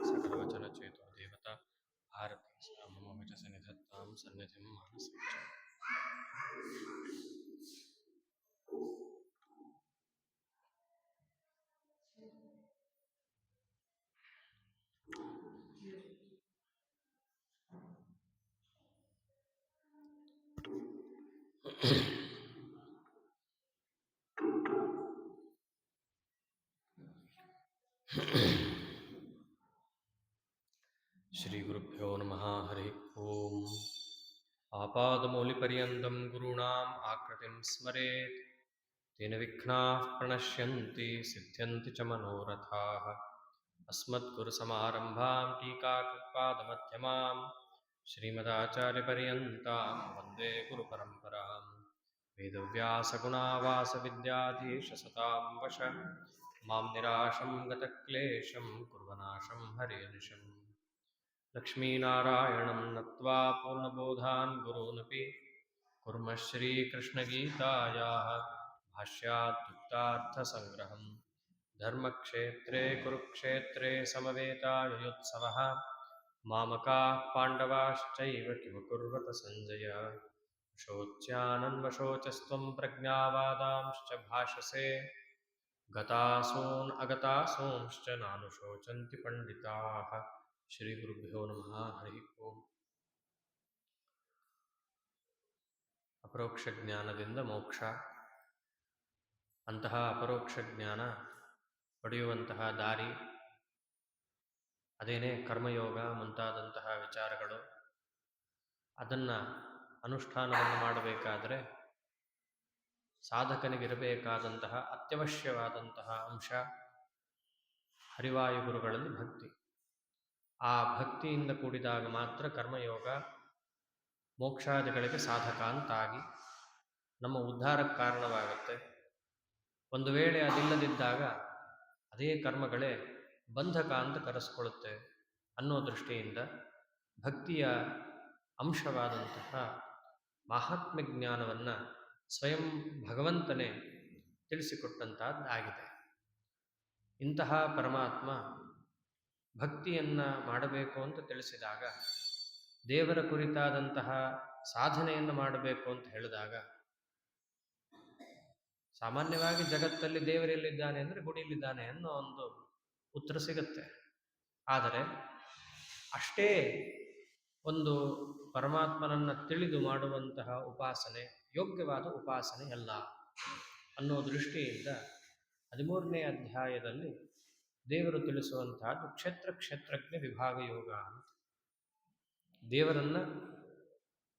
सकलवचन चेतो देवता भारती मम वचस निधत्तां सन्निधिं मानसे श्री गुरुभ्यो नमः हरि ओम आपादमौलिपर्यन्तं गुरूणाम् आकृतिं स्मरेत् तेन विघ्नाः प्रणश्यन्ति सिद्ध्यन्ति च मनोरथाः अस्मद्गुरुसमारम्भां टीकाकृत्पादमध्यमां श्रीमदाचार्यपर्यन्तां वन्दे गुरुपरम्परां वेदव्यासगुणावासविद्याधीशसतां वश मां निराशं गतक्लेशं कुर्वनाशं हरेनिशम् लक्ष्मीनारायणं नत्वा पूर्णबोधान् गुरूनपि कुर्मः श्रीकृष्णगीतायाः भाष्याद्युक्तार्थसङ्ग्रहम् धर्मक्षेत्रे कुरुक्षेत्रे समवेतायुयुत्सवः मामकाः पाण्डवाश्चैव किमकुर्वत सञ्जय शोच्यानन्वशोचस्त्वं प्रज्ञावादांश्च भाषसे गतासून् अगतासूंश्च नानुशोचन्ति पण्डिताः श्री गुरुभ्यो नमः हरि ओम ಅಪರೋಕ್ಷ ಜ್ಞಾನದಿಂದ ಮೋಕ್ಷ ಅಂತಹ ಅಪರೋಕ್ಷ ಜ್ಞಾನ ಪಡೆಯುವಂತಹ ದಾರಿ ಅದೇನೇ ಕರ್ಮಯೋಗ ಮುಂತಾದಂತಹ ವಿಚಾರಗಳು ಅದನ್ನು ಅನುಷ್ಠಾನವನ್ನು ಮಾಡಬೇಕಾದರೆ ಸಾಧಕನಿಗಿರಬೇಕಾದಂತಹ ಅತ್ಯವಶ್ಯವಾದಂತಹ ಅಂಶ ಹರಿವಾಯು ಗುರುಗಳಲ್ಲಿ ಭಕ್ತಿ. ಆ ಭಕ್ತಿಯಿಂದ ಕೂಡಿದಾಗ ಮಾತ್ರ ಕರ್ಮಯೋಗ ಮೋಕ್ಷಾದಿಗಳಿಗೆ ಸಾಧಕ ಅಂತಾಗಿ ನಮ್ಮ ಉದ್ಧಾರಕ್ಕೆ ಕಾರಣವಾಗುತ್ತೆ. ಒಂದು ವೇಳೆ ಅದಿಲ್ಲದಿದ್ದಾಗ ಅದೇ ಕರ್ಮಗಳೇ ಬಂಧಕ ಅಂತ ಕರೆಸ್ಕೊಳ್ಳುತ್ತೆ ಅನ್ನೋ ದೃಷ್ಟಿಯಿಂದ ಭಕ್ತಿಯ ಅಂಶವಾದಂತಹ ಮಹಾತ್ಮ ಜ್ಞಾನವನ್ನು ಸ್ವಯಂ ಭಗವಂತನೇ ತಿಳಿಸಿಕೊಟ್ಟಂತಹದ್ದಾಗಿದೆ. ಇಂತಹ ಪರಮಾತ್ಮ ಭಕ್ತಿಯನ್ನು ಮಾಡಬೇಕು ಅಂತ ತಿಳಿಸಿದಾಗ, ದೇವರ ಕುರಿತಾದಂತಹ ಸಾಧನೆಯನ್ನು ಮಾಡಬೇಕು ಅಂತ ಹೇಳಿದಾಗ, ಸಾಮಾನ್ಯವಾಗಿ ಜಗತ್ತಲ್ಲಿ ದೇವರೆಲ್ಲಿದ್ದಾನೆ ಅಂದರೆ ಗುಡಿಯಲ್ಲಿದ್ದಾನೆ ಅನ್ನೋ ಒಂದು ಉತ್ತರ ಸಿಗುತ್ತೆ. ಆದರೆ ಅಷ್ಟೇ ಒಂದು ಪರಮಾತ್ಮನನ್ನು ತಿಳಿದು ಮಾಡುವಂತಹ ಉಪಾಸನೆ ಯೋಗ್ಯವಾದ ಉಪಾಸನೆ ಅಲ್ಲ ಅನ್ನೋ ದೃಷ್ಟಿಯಿಂದ 13ನೇ ಅಧ್ಯಾಯದಲ್ಲಿ ದೇವರು ತಿಳಿಸುವಂತಹದ್ದು ಕ್ಷೇತ್ರಜ್ಞ ವಿಭಾಗ ಯೋಗ ಅಂತ. ದೇವರನ್ನು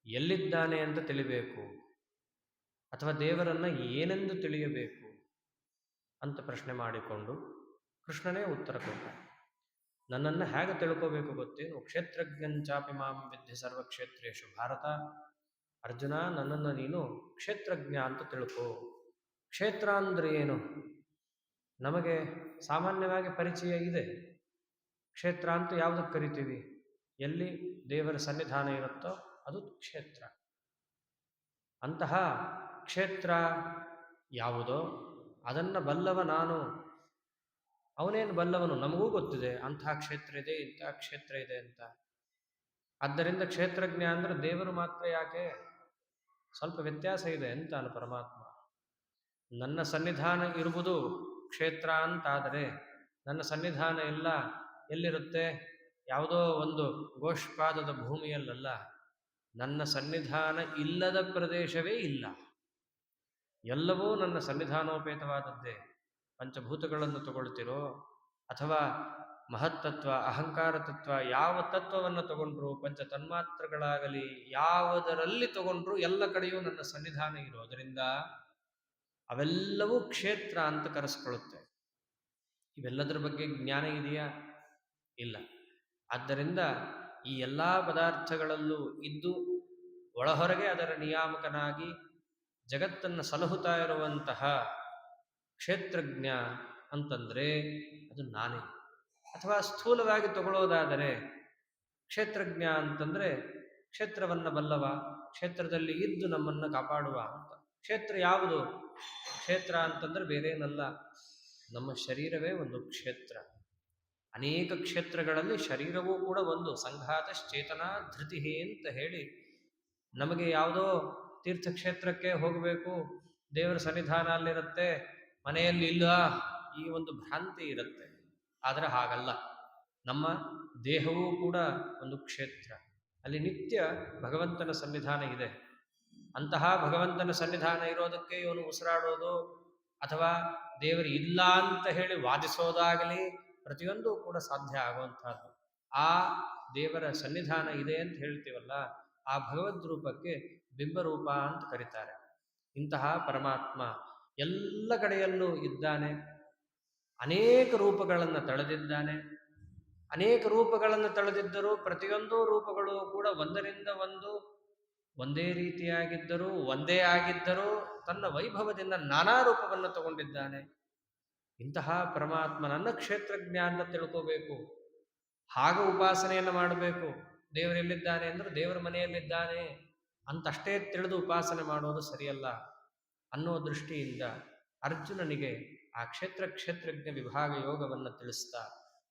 ಎಲ್ಲಿದ್ದಾನೆ ಅಂತ ತಿಳಿಬೇಕು ಅಥವಾ ದೇವರನ್ನು ಏನೆಂದು ತಿಳಿಯಬೇಕು ಅಂತ ಪ್ರಶ್ನೆ ಮಾಡಿಕೊಂಡು ಕೃಷ್ಣನೇ ಉತ್ತರ ಕೊಟ್ಟ. ನನ್ನನ್ನು ಹೇಗೆ ತಿಳ್ಕೋಬೇಕು ಗೊತ್ತೇನು? ಕ್ಷೇತ್ರಜ್ಞಂಚಾಪಿ ಮಾಂ ವಿದ್ಧಿ ಸರ್ವಕ್ಷೇತ್ರೇಶು ಭಾರತ. ಅರ್ಜುನ, ನನ್ನನ್ನು ನೀನು ಕ್ಷೇತ್ರಜ್ಞ ಅಂತ ತಿಳ್ಕೋ. ಕ್ಷೇತ್ರ ಅಂದರೆ ಏನು? ನಮಗೆ ಸಾಮಾನ್ಯವಾಗಿ ಪರಿಚಯ ಇದೆ. ಕ್ಷೇತ್ರ ಅಂತ ಯಾವುದಕ್ಕೆ ಕರಿತೀವಿ? ಎಲ್ಲಿ ದೇವರ ಸನ್ನಿಧಾನ ಇರುತ್ತೋ ಅದು ಕ್ಷೇತ್ರ. ಅಂತಹ ಕ್ಷೇತ್ರ ಯಾವುದೋ ಅದನ್ನು ಬಲ್ಲವ ನಾನು. ಅವನೇನು ಬಲ್ಲವನು? ನಮಗೂ ಗೊತ್ತಿದೆ ಅಂತಹ ಕ್ಷೇತ್ರ ಇದೆ, ಇಂತಹ ಕ್ಷೇತ್ರ ಇದೆ ಅಂತ. ಆದ್ದರಿಂದ ಕ್ಷೇತ್ರಜ್ಞ ಅಂದರೆ ದೇವರು ಮಾತ್ರ ಯಾಕೆ? ಸ್ವಲ್ಪ ವ್ಯತ್ಯಾಸ ಇದೆ ಅಂತಾನು ಪರಮಾತ್ಮ. ನನ್ನ ಸನ್ನಿಧಾನ ಇರುವುದು ಕ್ಷೇತ್ರ ಅಂತಾದರೆ ನನ್ನ ಸನ್ನಿಧಾನ ಎಲ್ಲ ಎಲ್ಲಿರುತ್ತೆ? ಯಾವುದೋ ಒಂದು ಗೋಷ್ಪಾದದ ಭೂಮಿಯಲ್ಲ. ನನ್ನ ಸನ್ನಿಧಾನ ಇಲ್ಲದ ಪ್ರದೇಶವೇ ಇಲ್ಲ. ಎಲ್ಲವೂ ನನ್ನ ಸನ್ನಿಧಾನೋಪೇತವಾದದ್ದೇ. ಪಂಚಭೂತಗಳನ್ನು ತಗೊಳ್ತಿರೋ ಅಥವಾ ಮಹತ್ತತ್ವ, ಅಹಂಕಾರ ತತ್ವ, ಯಾವ ತತ್ವವನ್ನು ತಗೊಂಡ್ರು, ಪಂಚ ತನ್ಮಾತ್ರಗಳಾಗಲಿ ಯಾವುದರಲ್ಲಿ ತಗೊಂಡ್ರು ಎಲ್ಲ ಕಡೆಯೂ ನನ್ನ ಸನ್ನಿಧಾನ ಇರೋದರಿಂದ ಅವೆಲ್ಲವೂ ಕ್ಷೇತ್ರ ಅಂತ ಕರೆಸ್ಕೊಳ್ಳುತ್ತೆ. ಇವೆಲ್ಲದರ ಬಗ್ಗೆ ಜ್ಞಾನ ಇದೆಯಾ? ಇಲ್ಲ. ಆದ್ದರಿಂದ ಈ ಎಲ್ಲ ಪದಾರ್ಥಗಳಲ್ಲೂ ಇದ್ದು ಒಳಹೊರಗೆ ಅದರ ನಿಯಾಮಕನಾಗಿ ಜಗತ್ತನ್ನು ಸಲಹುತ್ತಾ ಇರುವಂತಹ ಕ್ಷೇತ್ರಜ್ಞ ಅಂತಂದರೆ ಅದು ನಾನೇ. ಅಥವಾ ಸ್ಥೂಲವಾಗಿ ತಗೊಳ್ಳೋದಾದರೆ ಕ್ಷೇತ್ರಜ್ಞ ಅಂತಂದರೆ ಕ್ಷೇತ್ರವನ್ನು ಬಲ್ಲವ, ಕ್ಷೇತ್ರದಲ್ಲಿ ಇದ್ದು ನಮ್ಮನ್ನು ಕಾಪಾಡುವ ಅಂತ. ಕ್ಷೇತ್ರ ಯಾವುದು? ಕ್ಷೇತ್ರ ಅಂತಂದರೆ ಬೇರೇನಲ್ಲ, ನಮ್ಮ ಶರೀರವೇ ಒಂದು ಕ್ಷೇತ್ರ. ಅನೇಕ ಕ್ಷೇತ್ರಗಳಲ್ಲಿ ಶರೀರವೂ ಕೂಡ ಒಂದು. ಸಂಘಾತಶ್ಚೇತನ ಧೃತಿ ಅಂತ ಹೇಳಿ ನಮಗೆ ಯಾವುದೋ ತೀರ್ಥಕ್ಷೇತ್ರಕ್ಕೆ ಹೋಗಬೇಕು, ದೇವರ ಸನ್ನಿಧಾನ ಅಲ್ಲಿರುತ್ತೆ, ಮನೆಯಲ್ಲಿ ಇಲ್ಲ, ಈ ಒಂದು ಭ್ರಾಂತಿ ಇರುತ್ತೆ. ಆದರೆ ಹಾಗಲ್ಲ. ನಮ್ಮ ದೇಹವೂ ಕೂಡ ಒಂದು ಕ್ಷೇತ್ರ. ಅಲ್ಲಿ ನಿತ್ಯ ಭಗವಂತನ ಸನ್ನಿಧಾನ ಇದೆ. ಅಂತಹ ಭಗವಂತನ ಸನ್ನಿಧಾನ ಇರೋದಕ್ಕೆ ಇವನು ಉಸಿರಾಡೋದು ಅಥವಾ ದೇವರು ಇಲ್ಲ ಅಂತ ಹೇಳಿ ವಾದಿಸೋದಾಗಲಿ ಪ್ರತಿಯೊಂದು ಕೂಡ ಸಾಧ್ಯ ಆಗುವಂತಹದ್ದು. ಆ ದೇವರ ಸನ್ನಿಧಾನ ಇದೆ ಅಂತ ಹೇಳ್ತೀವಲ್ಲ, ಆ ಭಗವದ್ ರೂಪಕ್ಕೆ ಬಿಂಬರೂಪ ಅಂತ ಕರೀತಾರೆ. ಇಂತಹ ಪರಮಾತ್ಮ ಎಲ್ಲ ಕಡೆಯಲ್ಲೂ ಇದ್ದಾನೆ. ಅನೇಕ ರೂಪಗಳನ್ನು ತಳೆದಿದ್ದಾನೆ. ಅನೇಕ ರೂಪಗಳನ್ನು ತಳೆದಿದ್ದರೂ ಪ್ರತಿಯೊಂದು ರೂಪಗಳು ಕೂಡ ಒಂದರಿಂದ ಒಂದು ಒಂದೇ ರೀತಿಯಾಗಿದ್ದರೂ ಒಂದೇ ಆಗಿದ್ದರೂ ತನ್ನ ವೈಭವದಿಂದ ನಾನಾ ರೂಪವನ್ನು ತಗೊಂಡಿದ್ದಾನೆ. ಇಂತಹ ಪರಮಾತ್ಮನನ್ನ ಕ್ಷೇತ್ರಜ್ಞಾನ ತಿಳ್ಕೋಬೇಕು. ಹಾಗ ಉಪಾಸನೆಯನ್ನು ಮಾಡಬೇಕು. ದೇವರೆಲ್ಲಿದ್ದಾನೆ ಅಂದರೆ ದೇವರ ಮನೆಯಲ್ಲಿದ್ದಾನೆ ಅಂತಷ್ಟೇ ತಿಳಿದು ಉಪಾಸನೆ ಮಾಡೋದು ಸರಿಯಲ್ಲ ಅನ್ನೋ ದೃಷ್ಟಿಯಿಂದ ಅರ್ಜುನನಿಗೆ ಆ ಕ್ಷೇತ್ರಜ್ಞ ವಿಭಾಗ ಯೋಗವನ್ನು ತಿಳಿಸ್ತಾ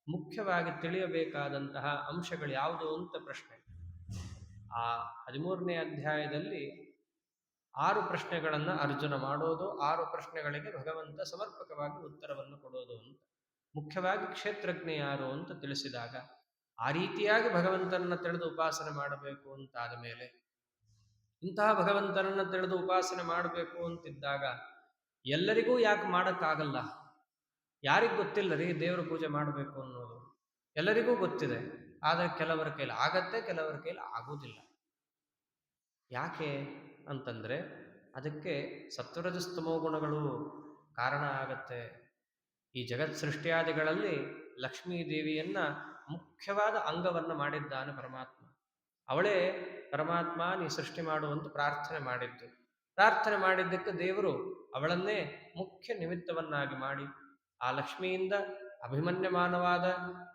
ಮುಖ್ಯವಾಗಿ ತಿಳಿಯಬೇಕಾದಂತಹ ಅಂಶಗಳು ಯಾವುದು ಅಂತ ಪ್ರಶ್ನೆ. ಆ 13ನೇ ಅಧ್ಯಾಯದಲ್ಲಿ 6 ಪ್ರಶ್ನೆಗಳನ್ನು ಅರ್ಜುನ ಮಾಡೋದು, 6 ಪ್ರಶ್ನೆಗಳಿಗೆ ಭಗವಂತ ಸಮರ್ಪಕವಾಗಿ ಉತ್ತರವನ್ನು ಕೊಡೋದು ಅಂತ. ಮುಖ್ಯವಾಗಿ ಕ್ಷೇತ್ರಜ್ಞ ಯಾರು ಅಂತ ತಿಳಿಸಿದಾಗ ಆ ರೀತಿಯಾಗಿ ಭಗವಂತನನ್ನು ತಿಳಿದು ಉಪಾಸನೆ ಮಾಡಬೇಕು ಅಂತಾದ ಮೇಲೆ, ಇಂತಹ ಭಗವಂತನನ್ನು ತಿಳಿದು ಉಪಾಸನೆ ಮಾಡಬೇಕು ಅಂತಿದ್ದಾಗ ಎಲ್ಲರಿಗೂ ಯಾಕೆ ಮಾಡೋಕ್ಕಾಗಲ್ಲ? ಯಾರಿಗೆ ಗೊತ್ತಿಲ್ಲ ರೀ ದೇವರ ಪೂಜೆ ಮಾಡಬೇಕು ಅನ್ನೋದು? ಎಲ್ಲರಿಗೂ ಗೊತ್ತಿದೆ. ಆದರೆ ಕೆಲವರ ಕೈಲಿ ಆಗತ್ತೆ, ಕೆಲವರ ಕೈಲಿ ಆಗೋದಿಲ್ಲ. ಯಾಕೆ ಅಂತಂದರೆ ಅದಕ್ಕೆ ಸತ್ವರಜಸ್ತಮೋ ಗುಣಗಳು ಕಾರಣ ಆಗತ್ತೆ. ಈ ಜಗತ್ ಸೃಷ್ಟಿಯಾದಿಗಳಲ್ಲಿ ಲಕ್ಷ್ಮೀ ದೇವಿಯನ್ನ ಮುಖ್ಯವಾದ ಅಂಗವನ್ನು ಮಾಡಿದ್ದಾನೆ ಪರಮಾತ್ಮ. ಅವಳೇ ಪರಮಾತ್ಮ ನೀ ಸೃಷ್ಟಿ ಮಾಡುವಂತ ಪ್ರಾರ್ಥನೆ ಮಾಡಿದ್ದು. ಪ್ರಾರ್ಥನೆ ಮಾಡಿದ್ದಕ್ಕೆ ದೇವರು ಅವಳನ್ನೇ ಮುಖ್ಯ ನಿಮಿತ್ತವನ್ನಾಗಿ ಮಾಡಿ ಆ ಲಕ್ಷ್ಮಿಯಿಂದ ಅಭಿಮನ್ಯಮಾನವಾದ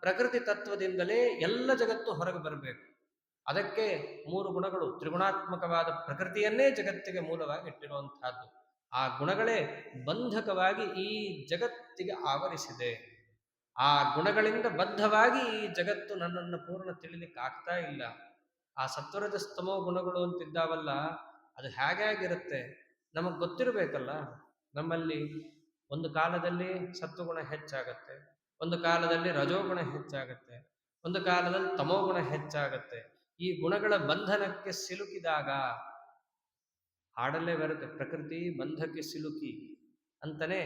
ಪ್ರಕೃತಿ ತತ್ವದಿಂದಲೇ ಎಲ್ಲ ಜಗತ್ತು ಹೊರಗೆ ಬರಬೇಕು. ಅದಕ್ಕೆ 3 ಗುಣಗಳು, ತ್ರಿಗುಣಾತ್ಮಕವಾದ ಪ್ರಕೃತಿಯನ್ನೇ ಜಗತ್ತಿಗೆ ಮೂಲವಾಗಿ ಇಟ್ಟಿರುವಂತಹದ್ದು. ಆ ಗುಣಗಳೇ ಬಂಧಕವಾಗಿ ಈ ಜಗತ್ತಿಗೆ ಆವರಿಸಿದೆ. ಆ ಗುಣಗಳಿಂದ ಬದ್ಧವಾಗಿ ಈ ಜಗತ್ತು ನನ್ನನ್ನು ಪೂರ್ಣ ತಿಳಿಲಿಕ್ಕೆ ಆಗ್ತಾ ಇಲ್ಲ. ಆ ಸತ್ವರಜಸ್ತಮೋ ಗುಣಗಳು ಅಂತಿದ್ದಾವಲ್ಲ, ಅದು ಹೇಗಾಗಿರುತ್ತೆ ನಮಗೆ ಗೊತ್ತಿರಬೇಕಲ್ಲ. ನಮ್ಮಲ್ಲಿ ಒಂದು ಕಾಲದಲ್ಲಿ ಸತ್ವಗುಣ ಹೆಚ್ಚಾಗತ್ತೆ, ಒಂದು ಕಾಲದಲ್ಲಿ ರಜೋಗುಣ ಹೆಚ್ಚಾಗತ್ತೆ, ಒಂದು ಕಾಲದಲ್ಲಿ ತಮೋಗುಣ ಹೆಚ್ಚಾಗತ್ತೆ. ಈ ಗುಣಗಳ ಬಂಧನಕ್ಕೆ ಸಿಲುಕಿದಾಗ ಹಾಡಲ್ಲೇ ಬರುತ್ತೆ, ಪ್ರಕೃತಿ ಬಂಧಕ್ಕೆ ಸಿಲುಕಿ ಅಂತಲೇ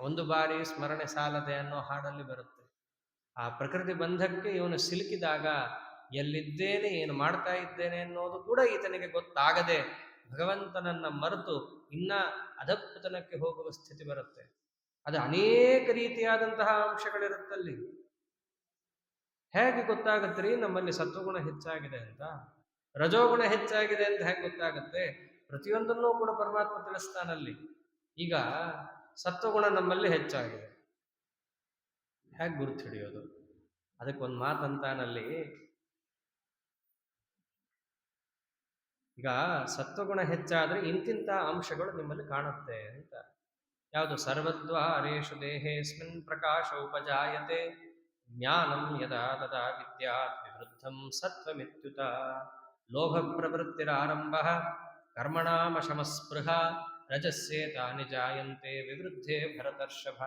ಒಂದು ಬಾರಿ ಸ್ಮರಣೆ ಸಾಲದೆ ಅನ್ನೋ ಹಾಡಲ್ಲಿ ಬರುತ್ತೆ. ಆ ಪ್ರಕೃತಿ ಬಂಧಕ್ಕೆ ಇವನು ಸಿಲುಕಿದಾಗ ಎಲ್ಲಿದ್ದೇನೆ, ಏನು ಮಾಡ್ತಾ ಇದ್ದೇನೆ ಅನ್ನೋದು ಕೂಡ ಈತನಿಗೆ ಗೊತ್ತಾಗದೆ ಭಗವಂತನನ್ನ ಮರೆತು ಇನ್ನ ಅಧಃಪತನಕ್ಕೆ ಹೋಗುವ ಸ್ಥಿತಿ ಬರುತ್ತೆ. ಅದು ಅನೇಕ ರೀತಿಯಾದಂತಹ ಅಂಶಗಳಿರುತ್ತಲ್ಲಿ. ಹೇಗೆ ಗೊತ್ತಾಗತ್ರಿ ನಮ್ಮಲ್ಲಿ ಸತ್ವಗುಣ ಹೆಚ್ಚಾಗಿದೆ ಅಂತ, ರಜೋಗುಣ ಹೆಚ್ಚಾಗಿದೆ ಅಂತ ಹೇಗೆ ಗೊತ್ತಾಗತ್ತೆ? ಪ್ರತಿಯೊಂದನ್ನೂ ಕೂಡ ಪರಮಾತ್ಮ ತಿಳಿಸ್ತಾನಲ್ಲಿ. ಈಗ ಸತ್ವಗುಣ ನಮ್ಮಲ್ಲಿ ಹೆಚ್ಚಾಗಿದೆ, ಹೇಗೆ ಗುರುತು ಹಿಡಿಯೋದು? ಅದಕ್ಕೊಂದು ಮಾತಂತಾನಲ್ಲಿ, ಈಗ ಸತ್ವಗುಣ ಹೆಚ್ಚಾದ್ರೆ ಇಂತಿಂಥ ಅಂಶಗಳು ನಿಮ್ಮಲ್ಲಿ ಕಾಣುತ್ತೆ ಅಂತ. ಯಾವುದು? ಸರ್ವದ್ವಾರೇಷು ದೇಹೇಸ್ಮಿನ್ ಪ್ರಕಾಶ ಉಪಜಾಯತೆ ಜ್ಞಾನಂ ಯದಾ ತದಾ ವಿದ್ಯಾತ್ ವಿವೃದ್ಧಂ ಸತ್ವಮಿತ್ಯುತ ಲೋಭ ಪ್ರವೃತ್ತಿರಾರಂಭ ಕರ್ಮಣಾಮಶಮಸ್ಪೃಹ ರಜಸ್ಸೇತಾನಿ ಜಾಯಂತೆ ವಿವೃದ್ಧೇ ಭರತರ್ಷಭ.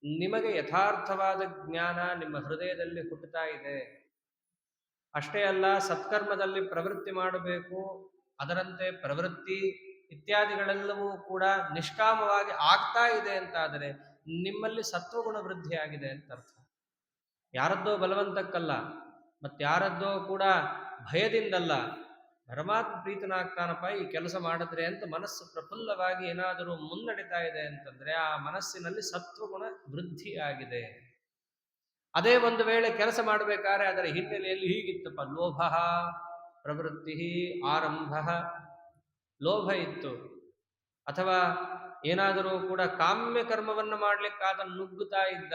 ನಿಮಗೆ ಯಥಾರ್ಥವಾದ ಜ್ಞಾನ ನಿಮ್ಮ ಹೃದಯದಲ್ಲಿ ಹುಟ್ಟುತ್ತಾ ಇದೆ. ಅಷ್ಟೇ ಅಲ್ಲ, ಸತ್ಕರ್ಮದಲ್ಲಿ ಪ್ರವೃತ್ತಿ ಮಾಡಬೇಕು, ಅದರಂತೆ ಪ್ರವೃತ್ತಿ ಇತ್ಯಾದಿಗಳೆಲ್ಲವೂ ಕೂಡ ನಿಷ್ಕಾಮವಾಗಿ ಆಗ್ತಾ ಇದೆ ಅಂತಾದರೆ ನಿಮ್ಮಲ್ಲಿ ಸತ್ವಗುಣ ವೃದ್ಧಿಯಾಗಿದೆ ಅಂತ ಅರ್ಥ. ಯಾರದ್ದೋ ಬಲವಂತಕ್ಕಲ್ಲ, ಮತ್ತಾರದ್ದೋ ಕೂಡ ಭಯದಿಂದಲ್ಲ. ಪರಮಾತ್ಮ ಪ್ರೀತನಾಗ್ತಾನಪ್ಪ ಈ ಕೆಲಸ ಮಾಡಿದ್ರೆ ಅಂತ ಮನಸ್ಸು ಪ್ರಫುಲ್ಲವಾಗಿ ಏನಾದರೂ ಮುನ್ನಡಿತಾ ಇದೆ ಅಂತಂದ್ರೆ ಆ ಮನಸ್ಸಿನಲ್ಲಿ ಸತ್ವಗುಣ ವೃದ್ಧಿಯಾಗಿದೆ. ಅದೇ ಒಂದು ವೇಳೆ ಕೆಲಸ ಮಾಡಬೇಕಾದ್ರೆ ಅದರ ಹಿನ್ನೆಲೆಯಲ್ಲಿ ಹೀಗಿತ್ತಪ್ಪ, ಲೋಭ ಪ್ರವೃತ್ತಿ ಆರಂಭ, ಲೋಭ ಇತ್ತು, ಅಥವಾ ಏನಾದರೂ ಕೂಡ ಕಾಮ್ಯ ಕರ್ಮವನ್ನು ಮಾಡಲಿಕ್ಕಾದ ನುಗ್ಗುತ್ತಾ ಇದ್ದ,